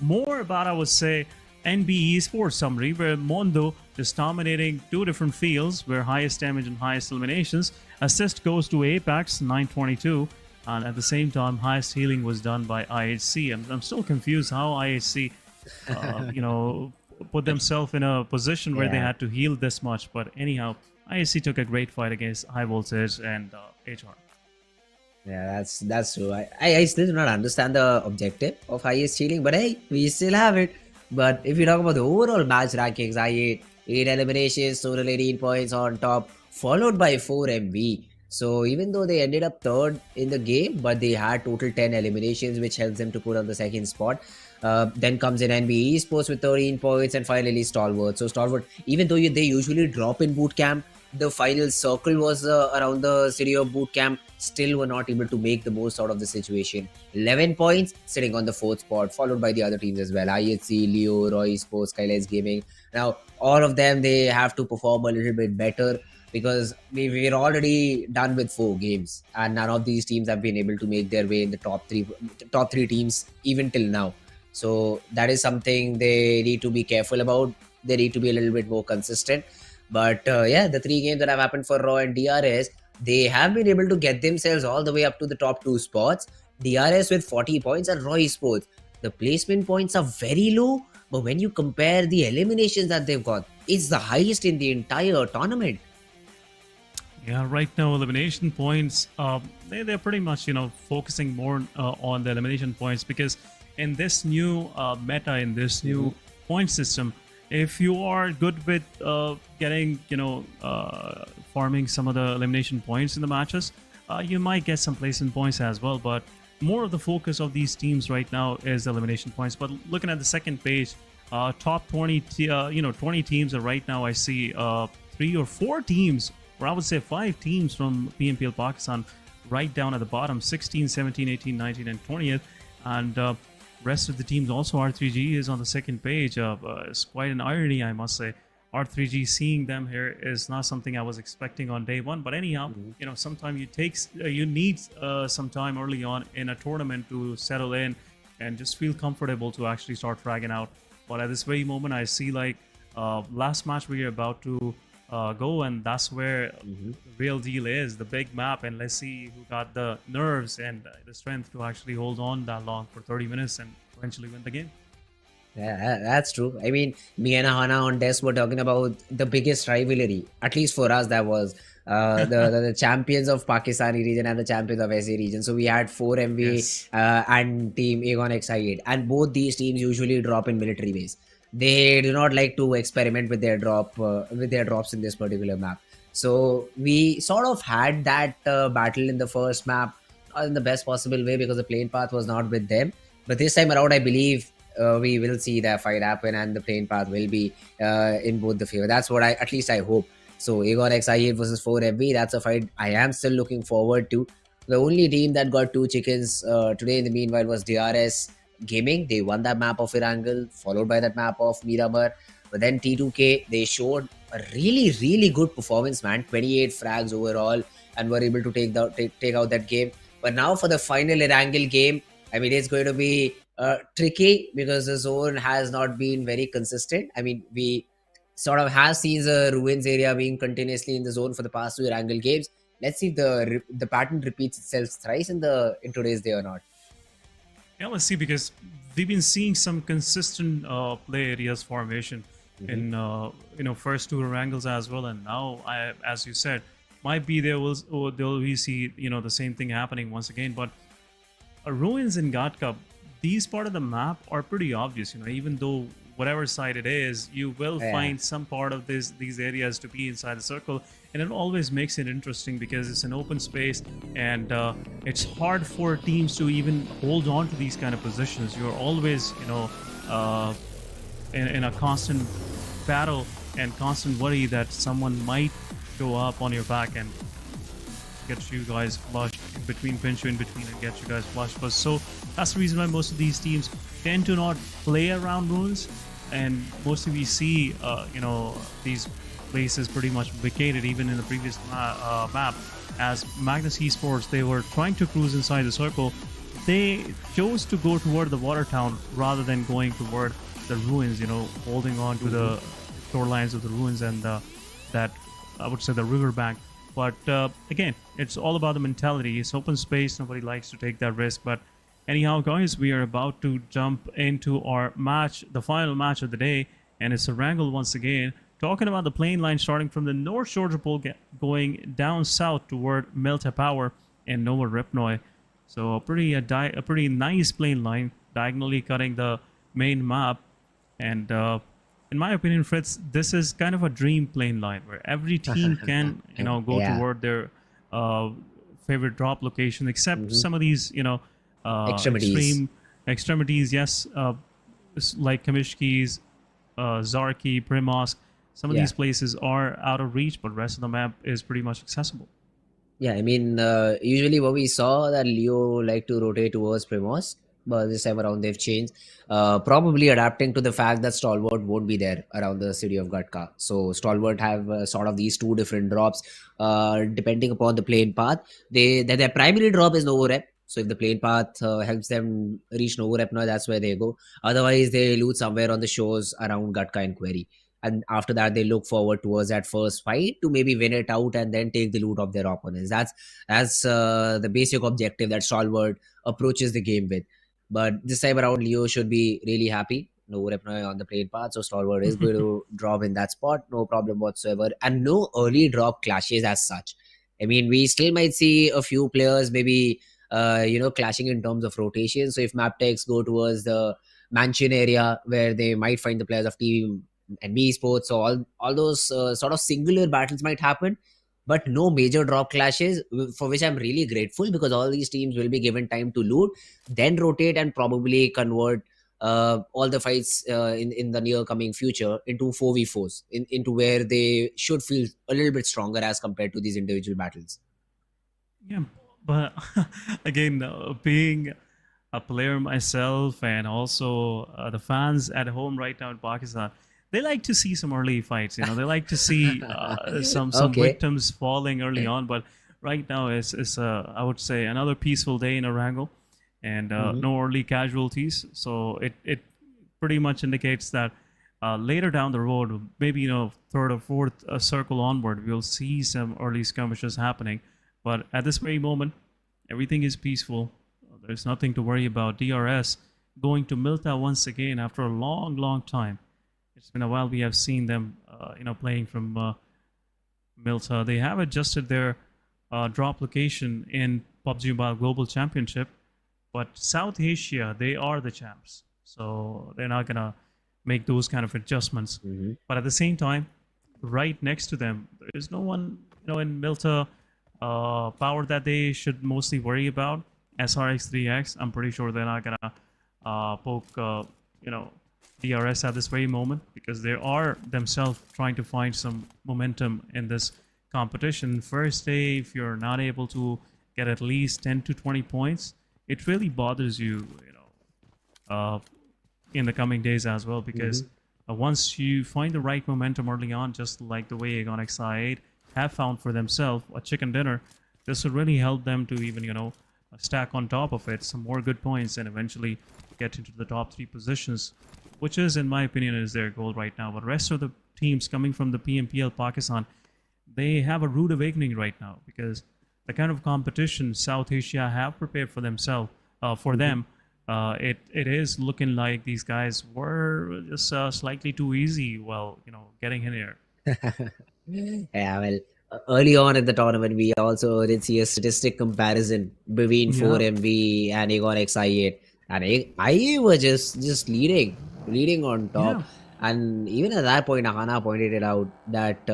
more about, I would say, NBeSports summary, where Mondo just dominating 2 different fields, where highest damage and highest eliminations. Assist goes to Apex 922, and at the same time, highest healing was done by IHC. I'm still confused how IHC, put themselves in a position where they had to heal this much. But anyhow, IHC took a great fight against High Voltage and HR. Yeah, that's true. I still do not understand the objective of highest healing, but hey, we still have it. But if you talk about the overall match rankings, I 8 eliminations, total 18 points on top, followed by 4MV. So even though they ended up 3rd in the game, but they had total 10 eliminations, which helps them to put on the 2nd spot. Then comes in NBeSports with 13 points, and finally Stalwart. So Stalwart, even though they usually drop in bootcamp, the final circle was around the city of bootcamp, still were not able to make the most out of the situation. 11 points, sitting on the 4th spot, followed by the other teams as well. IHC, Leo, Roy Sports, SKYLIGHTZ Gaming. Now, all of them, they have to perform a little bit better, because we're already done with 4 games, and none of these teams have been able to make their way in the top three teams even till now. So that is something they need to be careful about. They need to be a little bit more consistent. But the 3 games that have happened for Raw and DRS, they have been able to get themselves all the way up to the top 2 spots. DRS with 40 points and Raw Esports, the placement points are very low, but when you compare the eliminations that they've got, it's the highest in the entire tournament. Yeah, right now elimination points, they're pretty much focusing more on the elimination points, because in this new meta, in this new point system, if you are good with getting farming some of the elimination points in the matches, you might get some placement points as well. But more of the focus of these teams right now is elimination points. But looking at the second page, top 20 20 teams are right now, I see 3 or 4 teams, or I would say 5 teams from PMPL Pakistan right down at the bottom, 16, 17, 18, 19 and 20th. And rest of the teams also, R3G is on the second page. It's quite an irony, I must say. R3G, seeing them here is not something I was expecting on day one. But anyhow, sometimes you need some time early on in a tournament to settle in and just feel comfortable to actually start fragging out. But at this very moment, I see like last match we are about to go, and that's where the real deal is, the big map. And let's see who got the nerves and the strength to actually hold on that long for 30 minutes and eventually win the game. Yeah, that's true. I mean, me and Hana on Des were talking about the biggest rivalry, at least for us, that was the champions of Pakistani region and the champions of SA region. So we had 4MV and Team Aegon Excited, and both these teams usually drop in military base. They do not like to experiment with their drops in this particular map. So we sort of had that battle in the first map, not in the best possible way, because the plane path was not with them. But this time around, I believe we will see that fight happen, and the plane path will be in both the favor. That's what at least I hope. So Aegon XI8 versus 4MV, that's a fight I am still looking forward to. The only team that got 2 chickens today in the meanwhile was DRS. Gaming. They won that map of Erangel, followed by that map of Miramar. But then T2K, they showed a really, really good performance, man. 28 frags overall, and were able to take out that game. But now for the final Erangel game, I mean, it's going to be tricky because the zone has not been very consistent. I mean, we sort of have seen the ruins area being continuously in the zone for the past 2 Erangel games. Let's see if the pattern repeats itself thrice in today's day or not. Yeah, let's see, because we've been seeing some consistent play areas formation in first 2 Erangels as well, and now as you said, might be we see the same thing happening once again. But ruins in God Cup, these part of the map are pretty obvious. Even though whatever side it is, you will find some part of these areas to be inside the circle, and it always makes it interesting because it's an open space, and it's hard for teams to even hold on to these kind of positions. You're always in a constant battle and constant worry that someone might go up on your back and get you guys flushed pinch you in between and get you guys flushed. But so that's the reason why most of these teams tend to not play around ruins, and mostly we see these places pretty much vacated. Even in the previous map, as Magnus Esports, they were trying to cruise inside the circle. They chose to go toward the water town rather than going toward the ruins, holding on to the shorelines of the ruins and that, I would say, the riverbank. But again, it's all about the mentality. It's open space. Nobody likes to take that risk. But anyhow, guys, we are about to jump into our match, the final match of the day, and it's Erangel once again. Talking about the plane line starting from the North Shore Pole, going down south toward Melta Power and Nova Ripnoi. So a pretty nice plane line, diagonally cutting the main map. And in my opinion, Fritz, this is kind of a dream plane line where every team can, go toward their favorite drop location, except some of these, extreme extremities. Yes, like Kamishki's, Zarki, Primosk. Some of these places are out of reach, but rest of the map is pretty much accessible. Yeah, I mean, usually what we saw that Leo like to rotate towards Primos, but this time around they've changed. Probably adapting to the fact that Stalwart won't be there around the city of Gatka. So Stalwart have sort of these 2 different drops, depending upon the plane path. Their primary drop is Novorep. So if the plane path helps them reach Novorep, now that's where they go. Otherwise, they loot somewhere on the shores around Gatka and Query. And after that, they look forward towards that first fight to maybe win it out and then take the loot of their opponents. That's the basic objective that Stalwart approaches the game with. But this time around, Leo should be really happy. No Repnoy on the plane path, so Stalwart is going to drop in that spot, no problem whatsoever. And no early drop clashes as such. I mean, we still might see a few players maybe, clashing in terms of rotation. So if Mabetex go towards the mansion area where they might find the players of team NBeSports, so all those sort of singular battles might happen, but no major drop clashes, for which I'm really grateful, because all these teams will be given time to loot, then rotate and probably convert all the fights in the near coming future into 4v4s, into where they should feel a little bit stronger as compared to these individual battles. Yeah, but again, being a player myself, and also the fans at home right now in Pakistan, they like to see some early fights. They like to see some victims falling early on. But right now it's I would say another peaceful day in Erangel, and no early casualties. So it pretty much indicates that later down the road, maybe 3rd or 4th circle onward, we'll see some early skirmishes happening. But at this very moment, everything is peaceful. There's nothing to worry about. DRS going to Milta once again after a long time. It's been a while we have seen them, playing from Milta. They have adjusted their drop location in PUBG Mobile Global Championship, but South Asia, they are the champs. So they're not going to make those kind of adjustments. But at the same time, right next to them, there is no one, in Milta power that they should mostly worry about. SRX3X, I'm pretty sure they're not going to poke, DRS at this very moment, because they are themselves trying to find some momentum in this competition. First day, if you're not able to get at least 10 to 20 points, it really bothers you, in the coming days as well, because once you find the right momentum early on, just like the way Aegon XI8 have found for themselves a chicken dinner, this will really help them to even, stack on top of it some more good points and eventually get into the top 3 positions, which is, in my opinion, is their goal right now. But rest of the teams coming from the PMPL Pakistan, they have a rude awakening right now, because the kind of competition South Asia have prepared for themselves, for them, it is looking like these guys were just slightly too easy while getting in here. Yeah, well, early on in the tournament, we also did see a statistic comparison between 4MV and Aegon XI8, and IA were just leading on top. Yeah. And even at that point, Ahana pointed it out that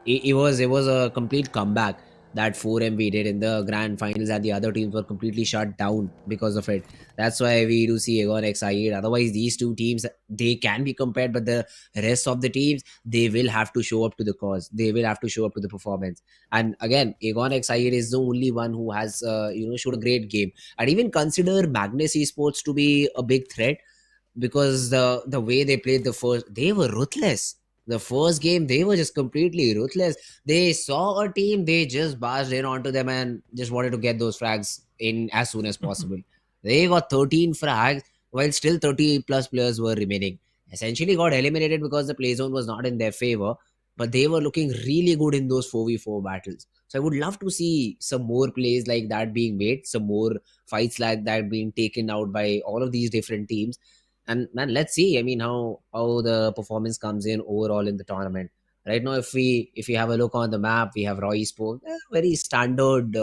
it was a complete comeback that 4MV did in the grand finals, and the other teams were completely shut down because of it. That's why we do see Aegon XI8. Otherwise, these two teams, they can be compared, but the rest of the teams, they will have to show up to the cause. They will have to show up to the performance. And again, Aegon XI8 is the only one who has showed a great game. I'd even consider Magnus Esports to be a big threat, because the way they played they were ruthless. The first game, they were just completely ruthless. They saw a team, they just barged in onto them and just wanted to get those frags in as soon as possible. They got 13 frags while still 30 plus players were remaining. Essentially got eliminated because the play zone was not in their favor, but they were looking really good in those 4v4 battles. So I would love to see some more plays like that being made, some more fights like that being taken out by all of these different teams. And man, let's see. I mean, how the performance comes in overall in the tournament. Right now, if we have a look on the map, we have Roy Esports, very standard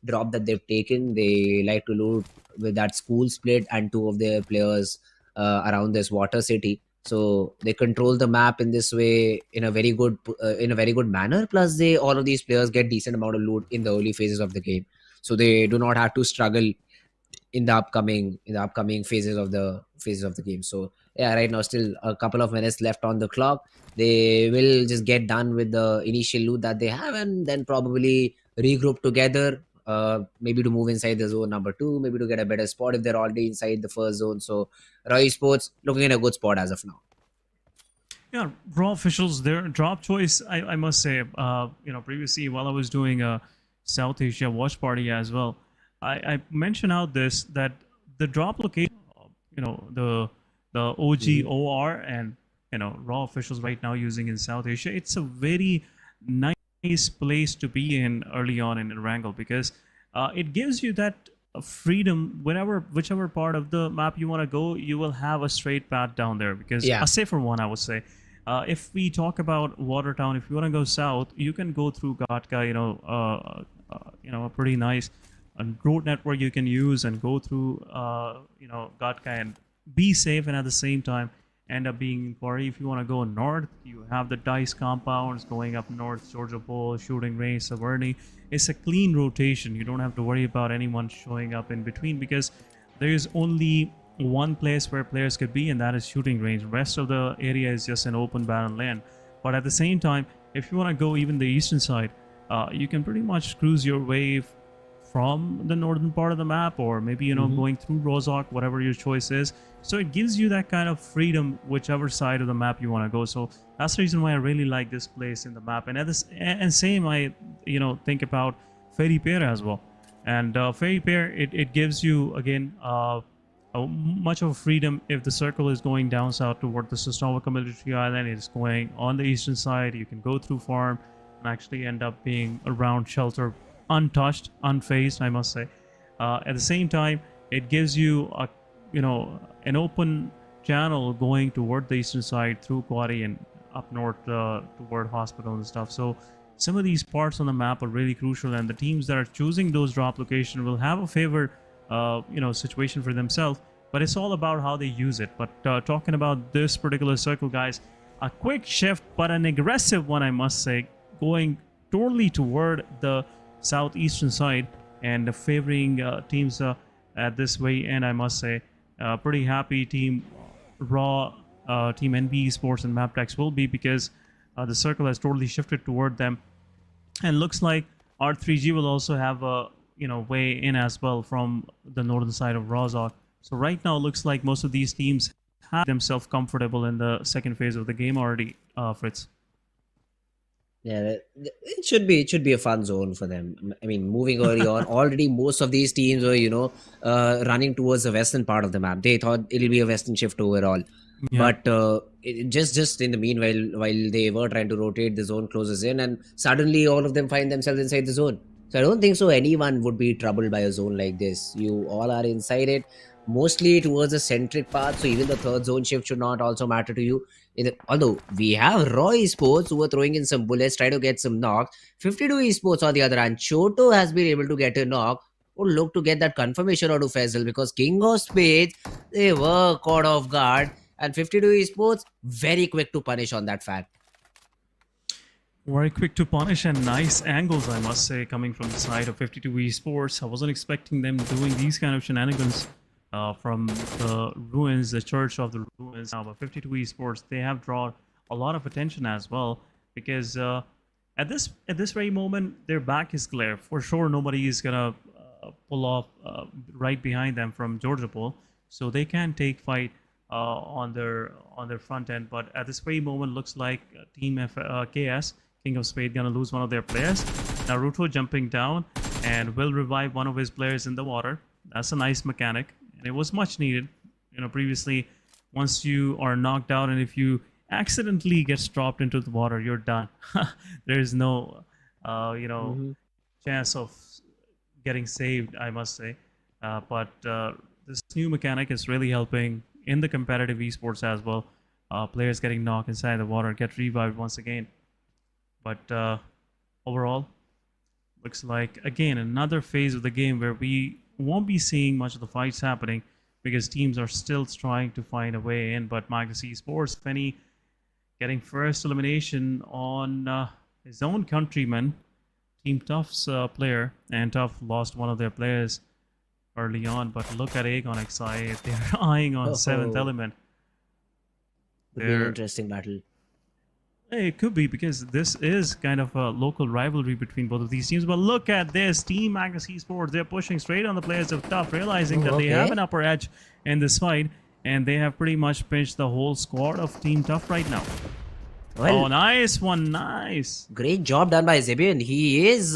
drop that they've taken. They like to loot with that school split and 2 of their players around this water city. So they control the map in this way in a very good manner. Plus, all of these players get decent amount of loot in the early phases of the game, so they do not have to struggle in the upcoming phases of the game. So yeah, right now still a couple of minutes left on the clock. They will just get done with the initial loot that they have, and then probably regroup together, maybe to move inside the zone number 2, maybe to get a better spot if they're already inside the first zone. So Roy Sports looking in a good spot as of now. Yeah, Raw officials, their drop choice, I must say, previously while I was doing a South Asia watch party as well, I mentioned out that the drop location, the OG OR and Raw officials right now using in South Asia, it's a very nice place to be in early on in Erangel, because it gives you that freedom. Whichever part of the map you want to go, you will have a straight path down there, because a safer one, I would say. If we talk about Watertown, if you want to go south, you can go through Gatka, a pretty nice road network you can use and go through Gatka and be safe, and at the same time end up being in Quarry. If you want to go north, you have the DICE compounds going up north, Georgia Bowl, Shooting Range, Saverny. It's a clean rotation. You don't have to worry about anyone showing up in between, because there is only one place where players could be, and that is Shooting Range. The rest of the area is just an open barren land. But at the same time, if you want to go even the eastern side, you can pretty much cruise your way from the northern part of the map, or maybe going through Rozhok, whatever your choice is. So it gives you that kind of freedom whichever side of the map you want to go. So that's the reason why I really like this place in the map. And same I think about Ferry Pair as well. And Ferry Pair, it gives you again much of freedom. If the circle is going down south toward the Sosnova Military Island, it is going on the eastern side. You can go through farm and actually end up being around shelter, untouched, unfazed, I must say. At the same time, it gives you an open channel going toward the eastern side through Quarry and up north toward hospital and stuff. So some of these parts on the map are really crucial, and the teams that are choosing those drop locations will have a favored situation for themselves. But it's all about how they use it. But talking about this particular circle, guys, a quick shift, but an aggressive one, I must say, going totally toward the southeastern side and favoring teams at this way. And I must say, pretty happy team Raw, team NBeSports and Mabetex will be, because the circle has totally shifted toward them, and looks like R3G will also have a way in as well from the northern side of Rozhok, So right now, it looks like most of these teams have themselves comfortable in the second phase of the game already, Fritz. Yeah, it should be a fun zone for them. I mean, moving early on, already most of these teams were running towards the western part of the map. They thought it'll be a western shift overall, Yeah. but just in the meanwhile, while they were trying to rotate, the zone closes in, and suddenly all of them find themselves inside the zone. So I don't think so anyone would be troubled by a zone like this. You all are inside it, mostly towards the centric path. So even the third zone shift should not also matter to you. Although we have Raw Esports who are throwing in some bullets, try to get some knocks. 52 Esports on the other hand, Choto has been able to get a knock. Would look to get that confirmation out of Faisal because King of Spades, they were caught off guard. And 52 Esports, very quick to punish on that fact. Very quick to punish and nice angles, I must say, coming from the side of 52 Esports. I wasn't expecting them doing these kind of shenanigans from the ruins, the Church of the Ruins. Now, but 52 Esports, they have drawn a lot of attention as well because at this very moment, their back is clear. For sure, nobody is gonna pull off right behind them from Georgia Pool, so they can take fight on their front end. But at this very moment, looks like Team KS. King of Spades gonna lose one of their players. Naruto jumping down and will revive one of his players in the water. That's a nice mechanic, and it was much needed. Previously, once you are knocked out and if you accidentally gets dropped into the water, you're done. There's no, chance of getting saved, I must say. But this new mechanic is really helping in the competitive esports as well. Players getting knocked inside the water get revived once again. But overall, looks like, again, another phase of the game where we won't be seeing much of the fights happening because teams are still trying to find a way in. But Magnus Esports, Fenny getting first elimination on his own countryman, Team Tough's player, and Tough lost one of their players early on. But look at Aegon XI, they're eyeing on 7th element. Would be an interesting battle. It could be because this is kind of a local rivalry between both of these teams. But look at this. Team Magnus Esports, they're pushing straight on the players of Tough, realizing that they have an upper edge in this fight. And they have pretty much pinched the whole squad of Team Tough right now. Well, nice one. Nice. Great job done by Zebian. He is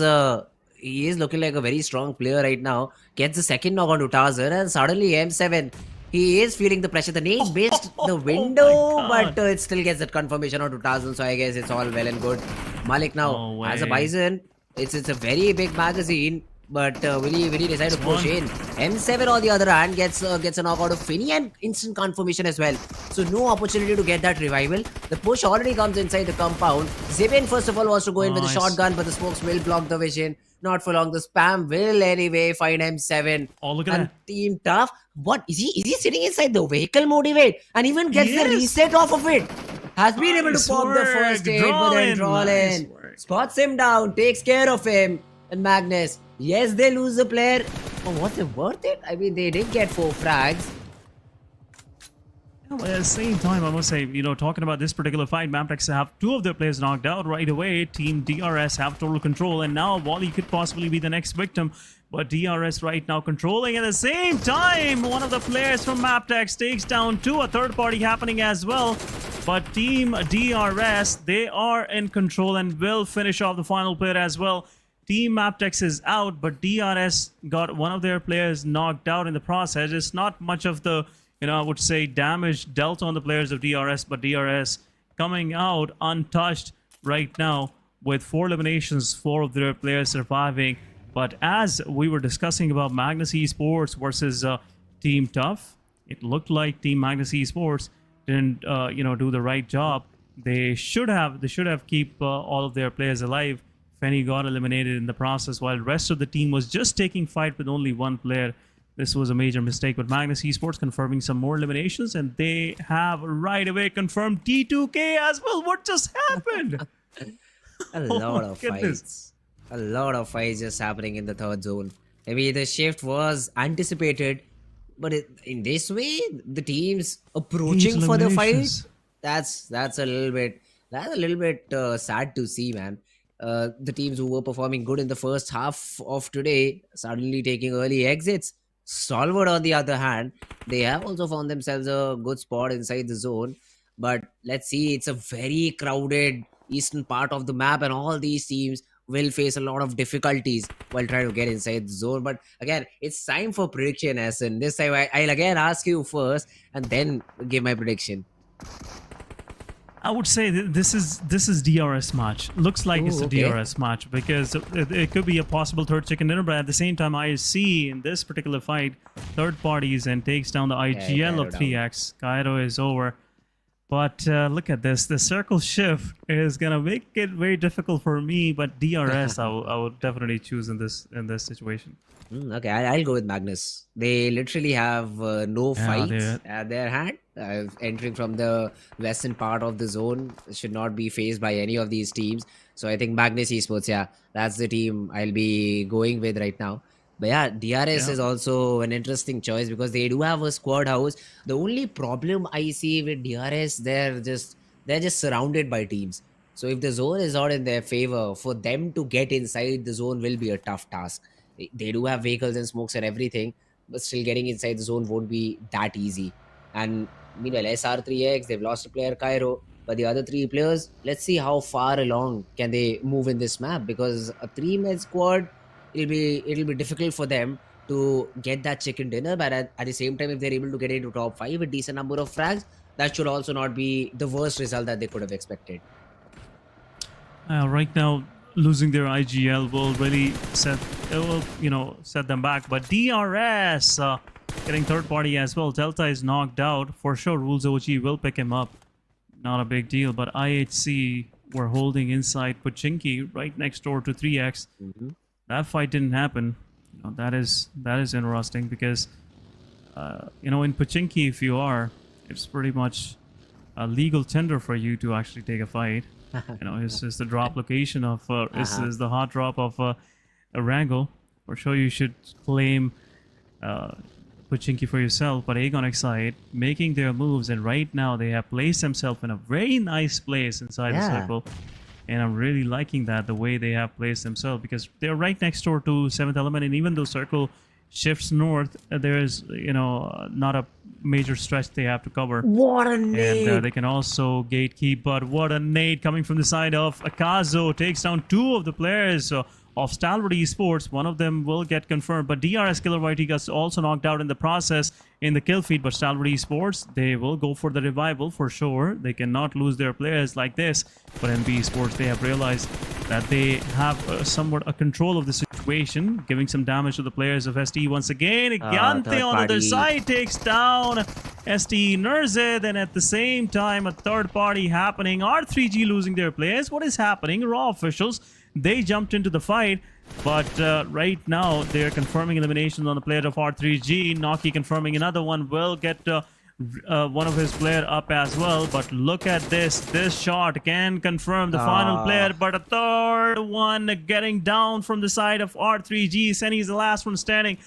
looking like a very strong player right now. Gets the second knock onto Tarzan and suddenly M7. He is feeling the pressure. The nade missed the window, but it still gets that confirmation onto Tarzan. So I guess it's all well and good. Malik now as a Bison. It's a very big magazine, but will he decide to push in? M7 on the other hand gets a knock out of Finny and instant confirmation as well. So no opportunity to get that revival. The push already comes inside the compound. Zibin first of all wants to go in with a shotgun, but the smokes will block the vision. Not for long. The spam will anyway find M7. Oh, look at that. Team Tough. What is he? Is he sitting inside the vehicle motivate and even gets the reset off of it? Has been able to pop the first aid, but then draw in. Spots him down, takes care of him. And Magnus, yes, they lose the player. Oh, was it worth it? I mean, they did get 4 frags. At the same time, I must say, talking about this particular fight, Mabetex have 2 of their players knocked out right away. Team DRS have total control, and now Wally could possibly be the next victim. But DRS right now controlling. At the same time, one of the players from Mabetex takes down 2, a third party happening as well. But Team DRS, they are in control and will finish off the final player as well. Team Mabetex is out, but DRS got one of their players knocked out in the process. It's not much of the, I would say, damage dealt on the players of DRS, but DRS coming out untouched right now with 4 eliminations, 4 of their players surviving. But as we were discussing about Magnus Esports versus Team Tough, it looked like Team Magnus Esports didn't, do the right job. They should have keep all of their players alive. Fenny got eliminated in the process, while the rest of the team was just taking fight with only 1 player. This was a major mistake, but Magnus Esports confirming some more eliminations, and they have right away confirmed T2K as well. What just happened? A lot of fights. A lot of fights just happening in the third zone. Maybe the shift was anticipated, but in this way, the teams approaching for the fight, that's a little bit sad to see, man. The teams who were performing good in the first half of today suddenly taking early exits. Stalwart, on the other hand, they have also found themselves a good spot inside the zone. But let's see, it's a very crowded eastern part of the map, and all these teams will face a lot of difficulties while trying to get inside the zone. But again, it's time for prediction, Asin. This time I'll again ask you first and then give my prediction. I would say this is DRS match. Looks like it's a okay. DRS match because it could be a possible third chicken dinner, but at the same time, I see in this particular fight, third parties and takes down the IGL of 3x. Cairo is over. But look at this. The circle shift is gonna make it very difficult for me. But DRS, I would definitely choose in this situation. Okay, I'll go with Magnus. They literally have no fights at their hand. Entering from the western part of the zone should not be faced by any of these teams. So I think Magnus Esports, yeah, that's the team I'll be going with right now. But yeah, DRS is also an interesting choice because they do have a squad house. The only problem I see with DRS, they're just surrounded by teams. So if the zone is not in their favor, for them to get inside the zone will be a tough task. They do have vehicles and smokes and everything, but still getting inside the zone won't be that easy. And meanwhile, SR3X, they've lost a player, Cairo, but the other three players, let's see how far along can they move in this map, because a 3-man squad, it'll be difficult for them to get that chicken dinner. But at the same time, if they're able to get into top 5 with decent number of frags, that should also not be the worst result that they could have expected. Right now, losing their IGL will really set them back. But DRS getting third party as well. Delta is knocked out for sure. Rules OG will pick him up. Not a big deal. But IHC were holding inside Pochinki right next door to 3x. That fight didn't happen. That is interesting because in Pochinki, if you are, it's pretty much a legal tender for you to actually take a fight. This is the drop location of this is the hot drop of Erangel. For sure, you should claim Pochinki for yourself. But Aegon Excite making their moves, and right now they have placed themselves in a very nice place inside the circle. And I'm really liking that, the way they have placed themselves, because they're right next door to 7th Element, and even though circle shifts north, there's not a major stretch they have to cover. What a nade! And they can also gatekeep, but what a nade coming from the side of Akazo. Takes down 2 of the players of Stalwart Esports. One of them will get confirmed, but DRS Killer Whitey gets also knocked out in the process in the kill feed. But Stalwart Esports, they will go for the revival for sure. They cannot lose their players like this. But NBeSports, they have realized that they have somewhat a control of the situation, giving some damage to the players of ST once again. Gante on the other side takes down ST Nurzed, and at the same time a third party happening. R3G losing their players. What is happening? Raw officials, they jumped into the fight, but right now they're confirming eliminations on the player of R3G. Noki confirming another one, will get one of his player up as well. But look at this. This shot can confirm the final player, but a third one getting down from the side of R3G. Senny is the last one standing.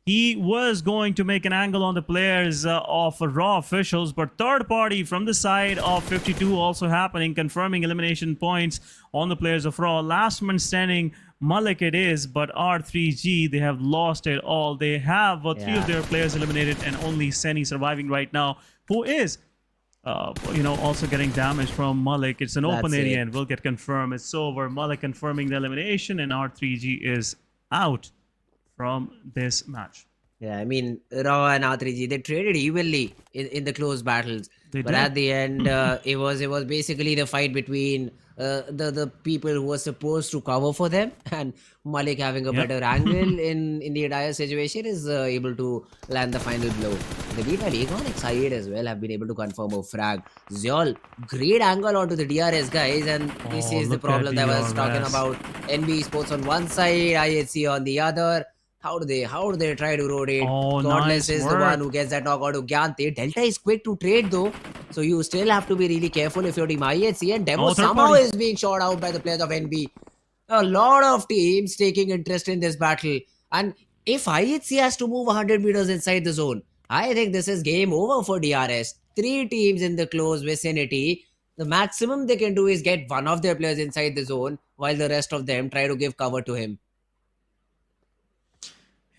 He was going to make an angle on the players of Raw officials, but third party from the side of 52 also happening, confirming elimination points on the players of Raw. Last man standing, Malik it is, but R3G, they have lost it all. They have 3 of their players eliminated, and only Senny surviving right now, who is also getting damage from Malik. It's an open area and will get confirmed. It's over. Malik confirming the elimination, and R3G is out from this match. Yeah, I mean, Raw and R3G, they traded evenly in the close battles. But at the end, it was basically the fight between the people who were supposed to cover for them, and Malik having a better angle in the entire situation is able to land the final blow. The meanwhile, Aegon Excite as well have been able to confirm a frag. Zyol, great angle onto the DRS guys, and this is the problem that I was talking about. NBeSports on one side, IHC on the other. How do they try to rotate? Godless is the one who gets that knockout to Gyante. Delta is quick to trade though, so you still have to be really careful if your team IHC, and Demo somehow is being shot out by the players of NB. A lot of teams taking interest in this battle, and if IHC has to move 100 meters inside the zone, I think this is game over for DRS. 3 teams in the close vicinity. The maximum they can do is get one of their players inside the zone while the rest of them try to give cover to him.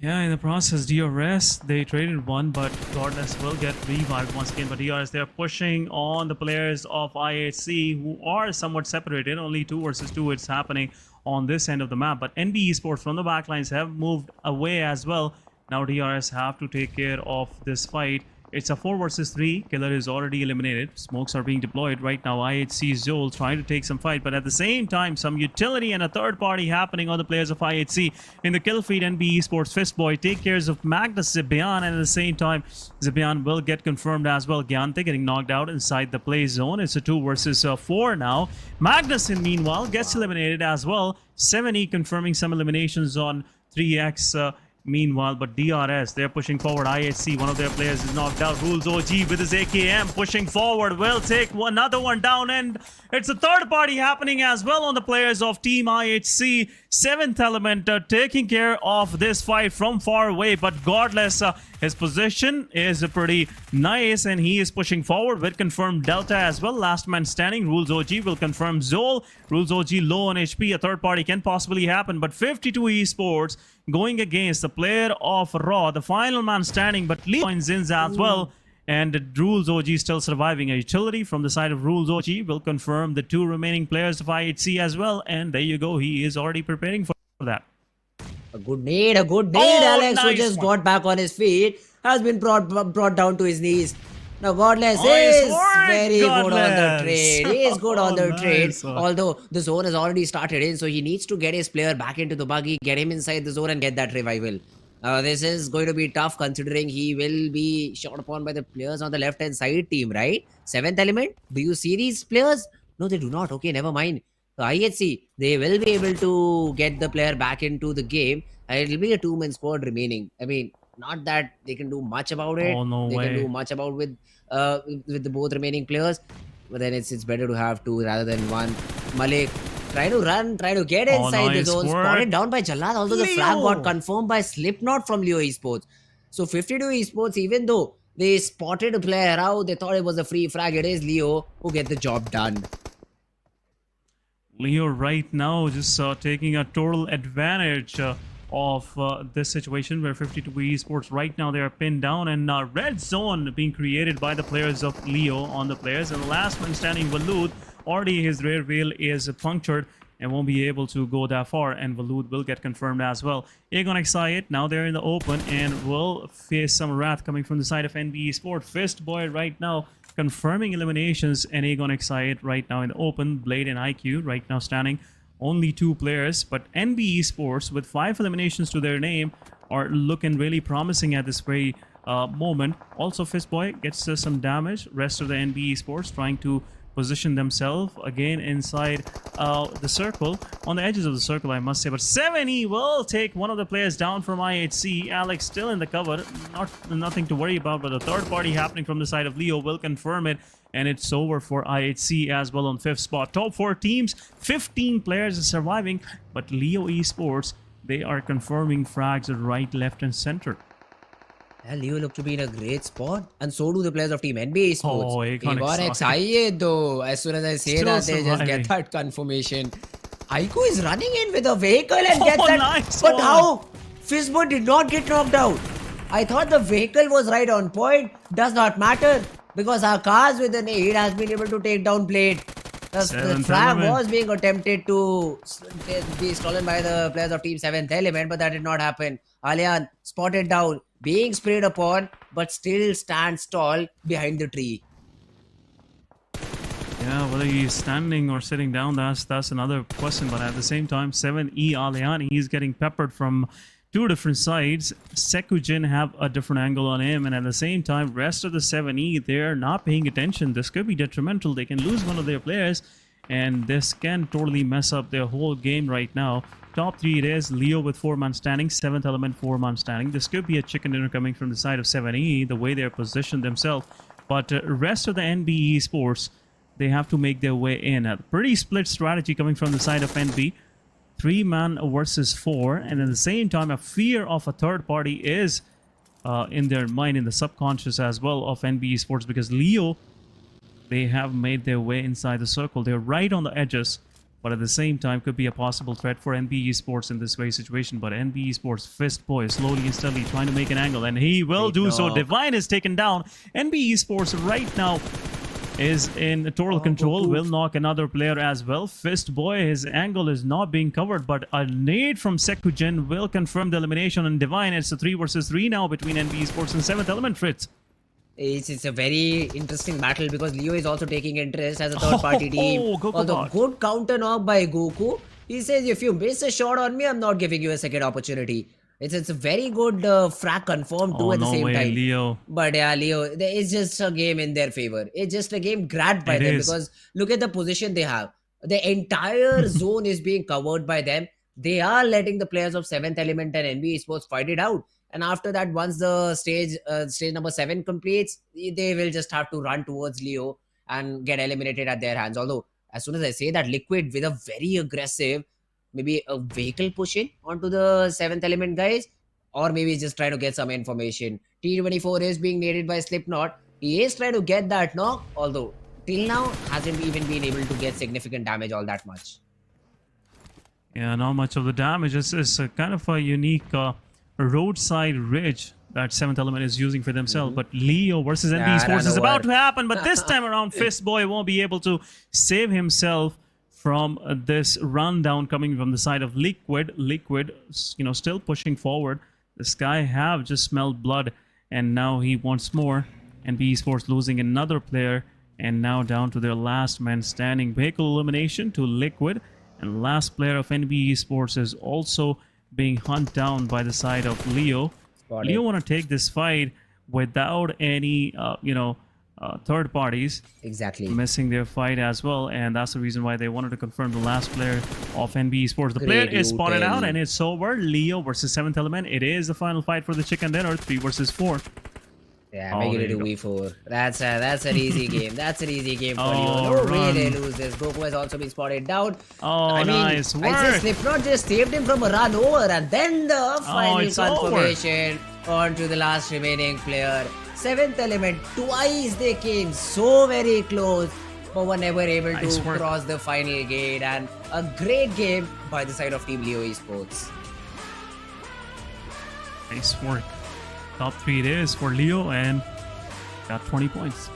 Yeah, in the process, DRS, they traded one, but Godless will get revived once again. But DRS, they're pushing on the players of IHC who are somewhat separated. Only 2 versus 2 it's happening on this end of the map. But NBeSports from the backlines have moved away as well. Now DRS have to take care of this fight. It's a 4 versus 3. Killer is already eliminated. Smokes are being deployed right now. IHC Zol trying to take some fight, but at the same time, some utility and a third party happening on the players of IHC. In the kill feed, NBeSports Fistboy take care of Magnus Esports, and at the same time, Zebian will get confirmed as well. Gyante getting knocked out inside the play zone. It's a 2 versus 4 now. Magnus, meanwhile, gets eliminated as well. 7E confirming some eliminations on 3x. Meanwhile, but DRS, they're pushing forward. IHC, one of their players is knocked out. Rules OG with his AKM pushing forward. Will take another one down, and it's a third party happening as well on the players of Team IHC. 7th Element taking care of this fight from far away, but Godless, his position is pretty nice, and he is pushing forward with confirmed Delta as well. Last man standing. Rules OG will confirm Zol. Rules OG low on HP. A third party can possibly happen, but 52 Esports going against the player of Raw, the final man standing, but Lee joins in as well. And Rules OG still surviving. A utility from the side of Rules OG will confirm the 2 remaining players of IHC as well. And there you go. He is already preparing for that. A good nade, Alex, nice who just got back on his feet, has been brought down to his knees. Now, Godless Nice is work, very good on the Godless. trade. He is good on the trade. Nice one. Although the zone has already started in, so he needs to get his player back into the buggy, get him inside the zone and get that revival. This is going to be tough considering he will be shot upon by the players on the left-hand side team, right? 7th Element, do you see these players? No, they do not. Okay, never mind. So IHC, they will be able to get the player back into the game. It will be a 2-man squad remaining. I mean, not that they can do much about it. Oh, no they way. can do much about with the both remaining players. But then it's better to have 2 rather than 1. Malik, try to run, try to get inside the nice zone. work. Spotted down by Jallad, although the flag got confirmed by Slipknot from Leo Esports. So 52 Esports, even though they spotted a player out, they thought it was a free frag. It is Leo who get the job done. Leo right now just taking a total advantage of this situation where 52 Esports right now they are pinned down, and red zone being created by the players of Leo on the players, and the last man standing, Valud, already his rear wheel is punctured and won't be able to go that far, and Valud will get confirmed as well. Aegon Excited, now they're in the open and will face some wrath coming from the side of NBeSports. Fistboy right now confirming eliminations, and Aegon Excited right now in the open. Blade and IQ right now standing. Only 2 players, but NBeSports with 5 eliminations to their name are looking really promising at this very moment. Also, Fistboy gets some damage. Rest of the NBeSports trying to position themselves again inside the circle, on the edges of the circle, I must say. But 7E will take one of the players down from IHC. Alex still in the cover, nothing to worry about, but the third party happening from the side of Leo will confirm it, and it's over for IHC as well on 5th spot. Top 4 teams, 15 players are surviving, but Leo Esports, they are confirming frags at right, left and center. Leo look to be in a great spot, and so do the players of Team NBeSports. Oh, Aegon excited though. As soon as I say Still that, they just surviving. get that confirmation. Aiko is running in with a vehicle and gets that. Nice But one. how? Fistboy did not get knocked out. I thought the vehicle was right on point. Does not matter because our cars with an 8 has been able to take down Blade. The 7th flag Element. was being attempted to be stolen by the players of Team 7th Element, but that did not happen. Alian spotted down, being sprayed upon, but still stands tall behind the tree. Yeah, whether he's standing or sitting down, that's another question. But at the same time, 7E Aliani, he's getting peppered from 2 different sides. Sekujin have a different angle on him, and at the same time, rest of the 7E, they're not paying attention. This could be detrimental. They can lose one of their players, and this can totally mess up their whole game right now. Top 3 it is Leo with 4-man standing, 7th Element 4-man standing. This could be a chicken dinner coming from the side of 7E, the way they're positioned themselves. But rest of the NBeSports, they have to make their way in. A pretty split strategy coming from the side of NB. 3-man versus 4, and at the same time, a fear of a third party is in their mind, in the subconscious as well of NBeSports, because Leo, they have made their way inside the circle. They're right on the edges. but at the same time could be a possible threat for NBeSports in this very situation. But NBeSports Fist Boy is slowly and steadily trying to make an angle, and he will do so. Divine is taken down. NBeSports right now is in total control, will knock another player as well. Fist Boy, his angle is not being covered, but a nade from Sekujin will confirm the elimination, and Divine, it's a 3 versus 3 now between NBeSports and 7th Element, Fritz. It's a very interesting battle because Leo is also taking interest as a third-party team. Although good counter knock by Goku. He says, if you miss a shot on me, I'm not giving you a second opportunity. It's a very good frag confirmed too at the same time. Leo. But yeah, Leo, it's just a game in their favor. It's just a game grabbed by them because look at the position they have. The entire zone is being covered by them. They are letting the players of 7th Element and NBeSports fight it out. And after that, once the stage number 7 completes, they will just have to run towards Leo and get eliminated at their hands. Although, as soon as I say that, Liquid with a very aggressive, maybe a vehicle push in onto the 7th Element guys, or maybe just try to get some information. T24 is being naded by Slipknot. He is trying to get that knock, although till now hasn't even been able to get significant damage all that much. Yeah, not much of the damage. It's a kind of a unique roadside ridge that 7th Element is using for themselves. But Leo versus NBeSports is about to happen, but this time around Fist Boy won't be able to save himself from this rundown coming from the side of Liquid. Liquid, still pushing forward. This guy have just smelled blood, and now he wants more. NBeSports losing another player, and now down to their last man standing. Vehicle elimination to Liquid, and last player of NBeSports is also being hunted down by the side of Leo. Leo want to take this fight without any, third parties. Exactly. Missing their fight as well, and that's the reason why they wanted to confirm the last player of NBeSports. The player is spotted out, and it's over. Leo versus 7th Element. It is the final fight for the chicken dinner, 3 versus 4. Yeah, make it a 2v4. That's an easy game. That's an easy game for Leo. No way they lose this. Goku has also been spotted down. Nice work. I say Slipknot just saved him from a run over, and then the final confirmation onto the last remaining player. 7th Element, twice they came so very close, but were never able to cross the final gate. And a great game by the side of Team Leo Esports. Nice work. Top 3 it is for Leo, and got 20 points.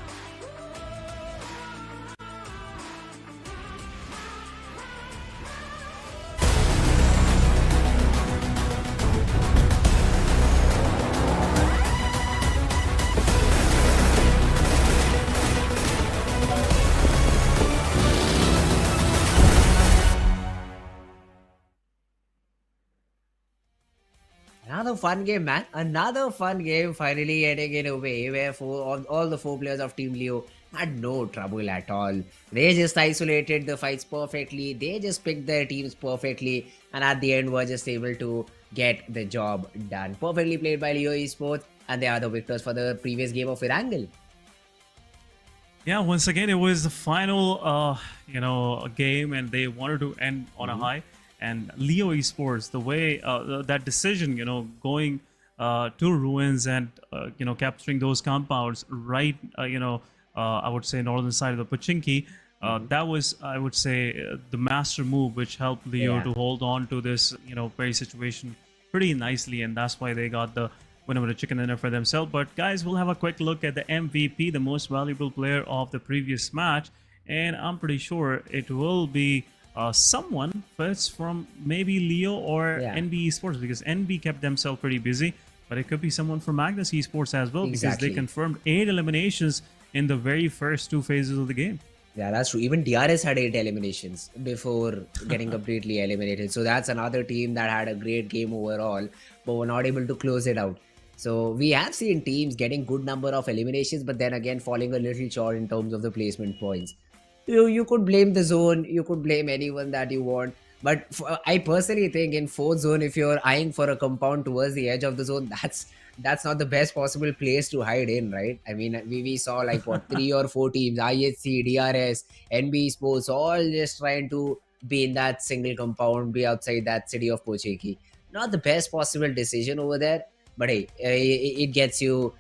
Another fun game, man. Another fun game finally getting in a way where all the 4 players of Team Leo had no trouble at all. They just isolated the fights perfectly. They just picked their teams perfectly. And at the end were just able to get the job done. Perfectly played by Leo Esports. And they are the victors for the previous game of Erangel. Yeah, once again, it was the final, game, and they wanted to end on a high. And Leo Esports, the way that decision, going to ruins and capturing those compounds right, I would say northern side of the Pachinki, that was, I would say, the master move which helped Leo to hold on to this, very situation pretty nicely, and that's why they got the winner with a chicken dinner for themselves. But guys, we'll have a quick look at the MVP, the most valuable player of the previous match, and I'm pretty sure it will be someone first from maybe Leo or NBeSports, because NB kept themselves pretty busy, but it could be someone from Magnus Esports as well, because they confirmed 8 eliminations in the very first 2 phases of the game. Yeah, that's true. Even DRS had 8 eliminations before getting completely eliminated. So that's another team that had a great game overall, but were not able to close it out. So we have seen teams getting good number of eliminations, but then again falling a little short in terms of the placement points. You could blame the zone, you could blame anyone that you want, but I personally think in 4th zone, if you're eyeing for a compound towards the edge of the zone, that's not the best possible place to hide in, right? I mean, we saw like what 3 or 4 teams, IHC, DRS, NBeSports, all just trying to be in that single compound, be outside that city of Pocheki. Not the best possible decision over there, but hey, it gets you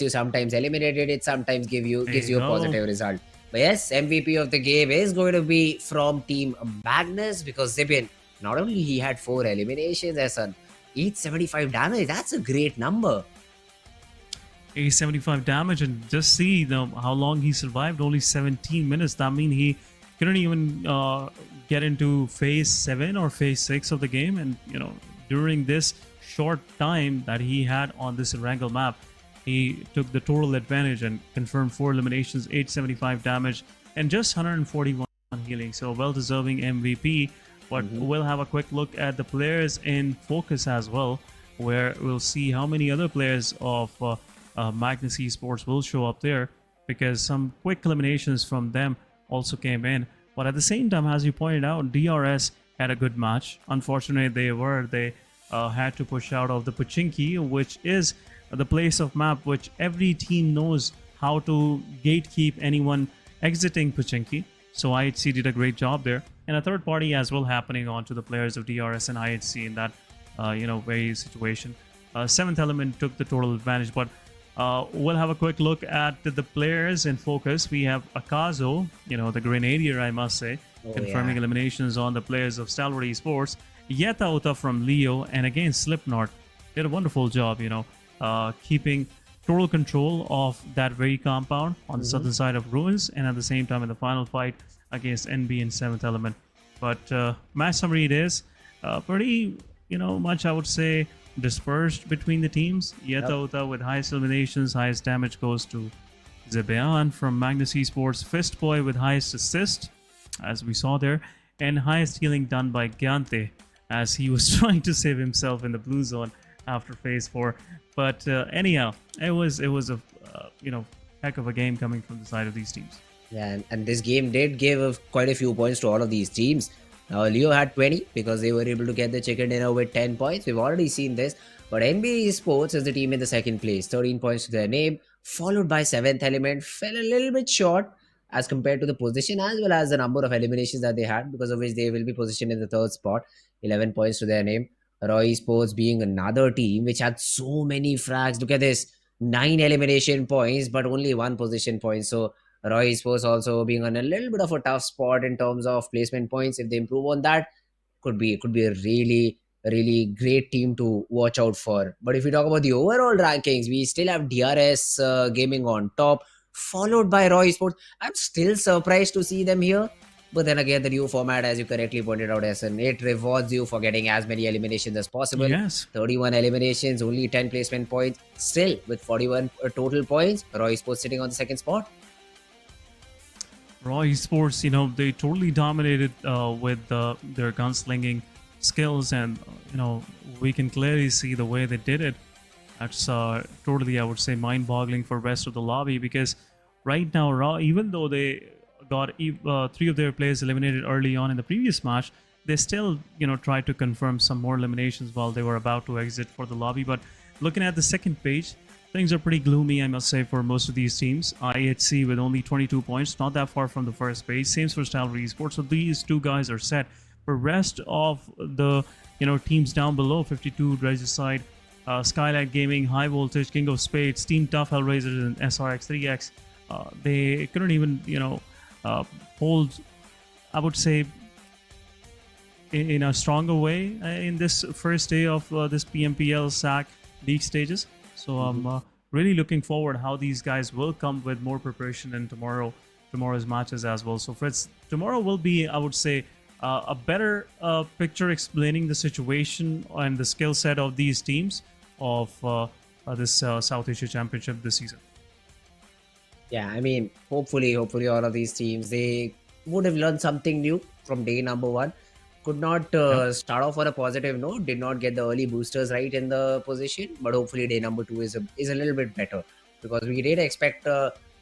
sometimes eliminated, it sometimes gives you a positive result. But yes, MVP of the game is going to be from Team Magnus because they've been, not only he had 4 eliminations, as an 875 damage. That's a great number. 875 damage, and just see how long he survived. Only 17 minutes. That means he couldn't even get into phase 7 or phase 6 of the game. And during this short time that he had on this Erangel map, he took the total advantage and confirmed 4 eliminations, 875 damage, and just 141 healing. So well-deserving MVP. But we'll have a quick look at the players in focus as well, where we'll see how many other players of Magnus Esports will show up there, because some quick eliminations from them also came in. But at the same time, as you pointed out, DRS had a good match. Unfortunately, they had to push out of the Pochinki, which is the place of map which every team knows how to gatekeep anyone exiting Pochinki. So IHC did a great job there, and a third party as well happening onto the players of DRS and IHC in that very situation. Seventh Element took the total advantage, but we'll have a quick look at the players in focus. We have Akazo, the Grenadier, I must say, confirming eliminations on the players of Stalwart Esports. Yeta Uta from Leo, and again Slipknot did a wonderful job, keeping total control of that very compound on the southern side of Ruins, and at the same time in the final fight against NB and 7th Element. But match summary, it is pretty, much, I would say, dispersed between the teams. Yeta Uta with highest eliminations, highest damage goes to Zebean from Magnus Esports. Fistboy with highest assist, as we saw there, and highest healing done by Gyante, as he was trying to save himself in the blue zone after phase 4. But anyhow, it was a heck of a game coming from the side of these teams. Yeah, and this game did give quite a few points to all of these teams. Now, Leo had 20 because they were able to get the chicken dinner with 10 points. We've already seen this. But NBeSports is the team in the second place, 13 points to their name, followed by 7th Element. Fell a little bit short as compared to the position as well as the number of eliminations that they had, because of which they will be positioned in the 3rd spot, 11 points to their name. Roy Esports being another team which had so many frags. Look at this, 9 elimination points, but only 1 position point. So Roy Esports also being on a little bit of a tough spot in terms of placement points. If they improve on that, could be a really great team to watch out for. But if we talk about the overall rankings, we still have DRS Gaming on top, followed by Roy Esports. I'm still surprised to see them here. But then again, the new format, as you correctly pointed out, Essen, it rewards you for getting as many eliminations as possible. Yes. 31 eliminations, only 10 placement points. Still, with 41 total points, Roy Esports sitting on the 2nd spot. Raw Esports, they totally dominated with their gunslinging skills, and we can clearly see the way they did it. That's totally, I would say, mind-boggling for rest of the lobby, because right now Raw, even though they got 3 of their players eliminated early on in the previous match, they still tried to confirm some more eliminations while they were about to exit for the lobby. But looking at the second page, things are pretty gloomy, I must say, for most of these teams. IHC with only 22 points, not that far from the first page. Same for Stalwart Esports. So these 2 guys are set. For rest of the teams down below, 52 Regicide, SKYLIGHTZ Gaming, High Voltage, King of Spades, Team Tough, HellRaisers, and SRX3X, they couldn't even hold, I would say, in a stronger way in this first day of this PMPL SAC league stages. So I'm really looking forward how these guys will come with more preparation in tomorrow's matches as well. So Fritz, tomorrow will be, I would say, a better picture explaining the situation and the skill set of these teams of this South Asia Championship this season. Yeah, I mean, hopefully all of these teams, they would have learned something new from day number 1. Could not start off on a positive note, did not get the early boosters right in the position, but hopefully day number 2 is a little bit better, because we did expect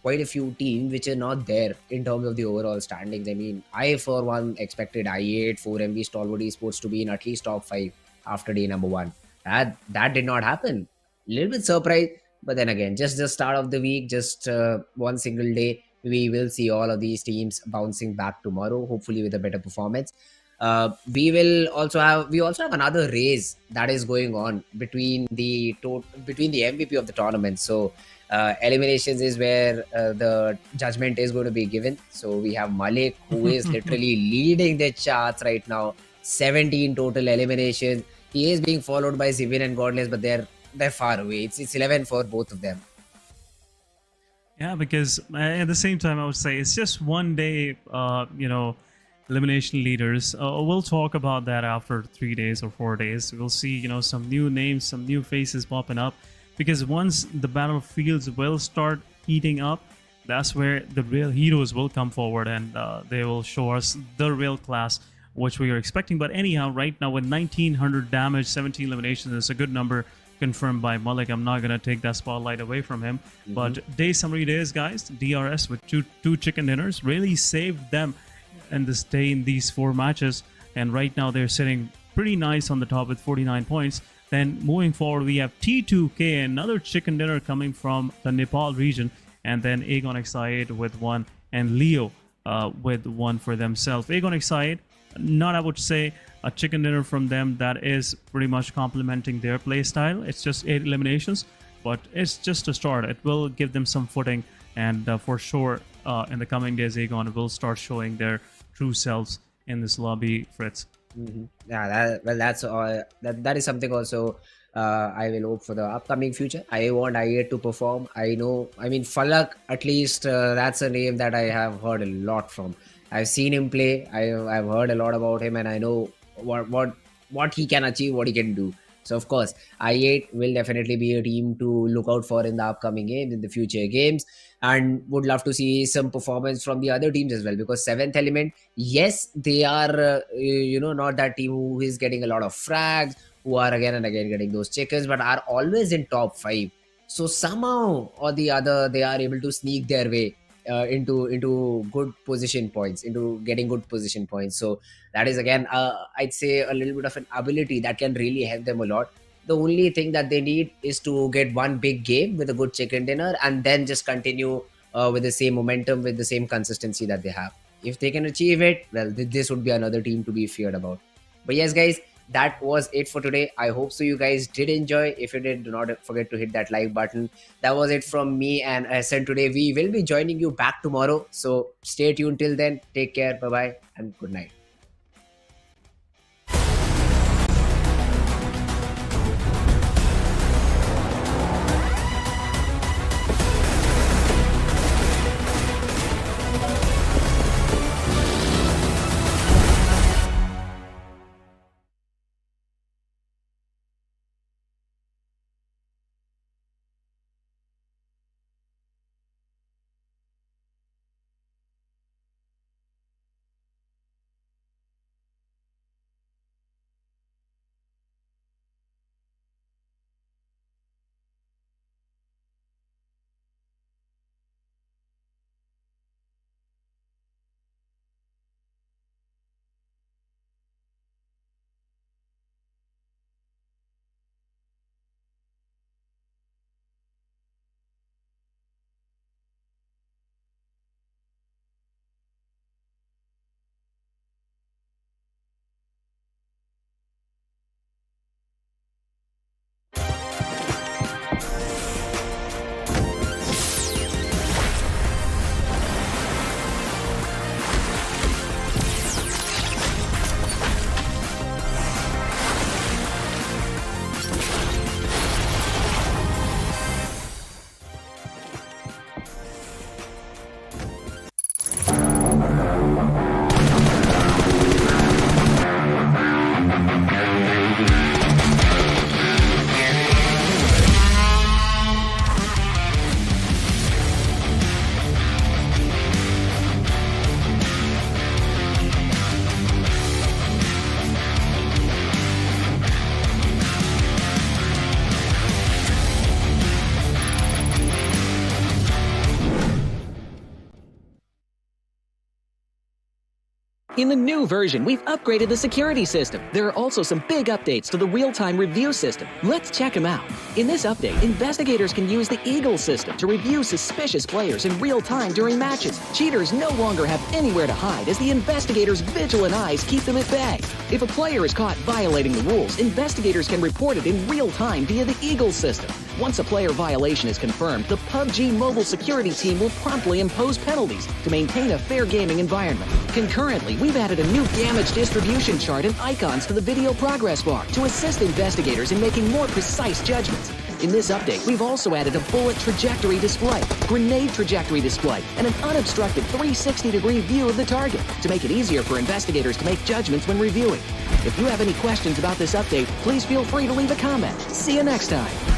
quite a few teams which are not there in terms of the overall standings. I mean, I for one expected i8, 4MB, Stalwart Esports to be in at least top 5 after day number 1. That did not happen. A little bit surprised, but then again, just the start of the week, just one single day, we will see all of these teams bouncing back tomorrow, hopefully with a better performance. We also have another race that is going on between the MVP of the tournament. So Eliminations is where the judgment is going to be given. So we have Malik, who is literally leading the charts right now. 17 total eliminations. He is being followed by Zivin and Godless, but they're far away. It's 11 for both of them. Yeah, because at the same time, I would say it's just one day, elimination leaders. We'll talk about that after 3 days or 4 days. We'll see, some new names, some new faces popping up. Because once the battlefields will start heating up, that's where the real heroes will come forward and they will show us the real class, which we are expecting. But anyhow, right now with 1900 damage, 17 eliminations, it's a good number confirmed by Malik. I'm not going to take that spotlight away from him. But day summary days, guys, DRS with two chicken dinners really saved them in this day in these 4 matches. And right now they're sitting pretty nice on the top with 49 points. Then moving forward, we have T2K, another chicken dinner coming from the Nepal region. And then Aegon Exide with 1 and Leo with 1 for themselves. Aegon Exide, not I would say a chicken dinner from them that is pretty much complementing their play style. It's just 8 eliminations, but it's just a start. It will give them some footing, and for sure in the coming days, Aegon will start showing their true selves in this lobby, Fritz. Yeah, that's all. That is something also I will hope for the upcoming future. I want I8 to perform. I mean, Falak, at least that's a name that I have heard a lot from. I've seen him play. I've heard a lot about him, and I know what he can achieve, what he can do. So of course, I8 will definitely be a team to look out for in the upcoming games, in the future games, and would love to see some performance from the other teams as well. Because 7th Element, yes, they are not that team who is getting a lot of frags, who are again and again getting those chickens, but are always in top 5. So somehow or the other, they are able to sneak their way into good position points, into getting good position points. So that is again, I'd say a little bit of an ability that can really help them a lot. The only thing that they need is to get one big game with a good chicken dinner and then just continue with the same momentum, with the same consistency that they have. If they can achieve it, well, this would be another team to be feared about. But yes, guys, that was it for today. I hope so you guys did enjoy. If you did, do not forget to hit that like button. That was it from me and Hassan today. We will be joining you back tomorrow. So stay tuned till then. Take care. Bye-bye and good night. In the new version, we've upgraded the security system. There are also some big updates to the real-time review system. Let's check them out. In this update, investigators can use the Eagle system to review suspicious players in real time during matches. Cheaters no longer have anywhere to hide as the investigators' vigilant eyes keep them at bay. If a player is caught violating the rules, investigators can report it in real time via the Eagle system. Once a player violation is confirmed, the PUBG Mobile security team will promptly impose penalties to maintain a fair gaming environment. Concurrently, we've added a new damage distribution chart and icons to the video progress bar to assist investigators in making more precise judgments. In this update, we've also added a bullet trajectory display, grenade trajectory display, and an unobstructed 360-degree view of the target to make it easier for investigators to make judgments when reviewing. If you have any questions about this update, please feel free to leave a comment. See you next time.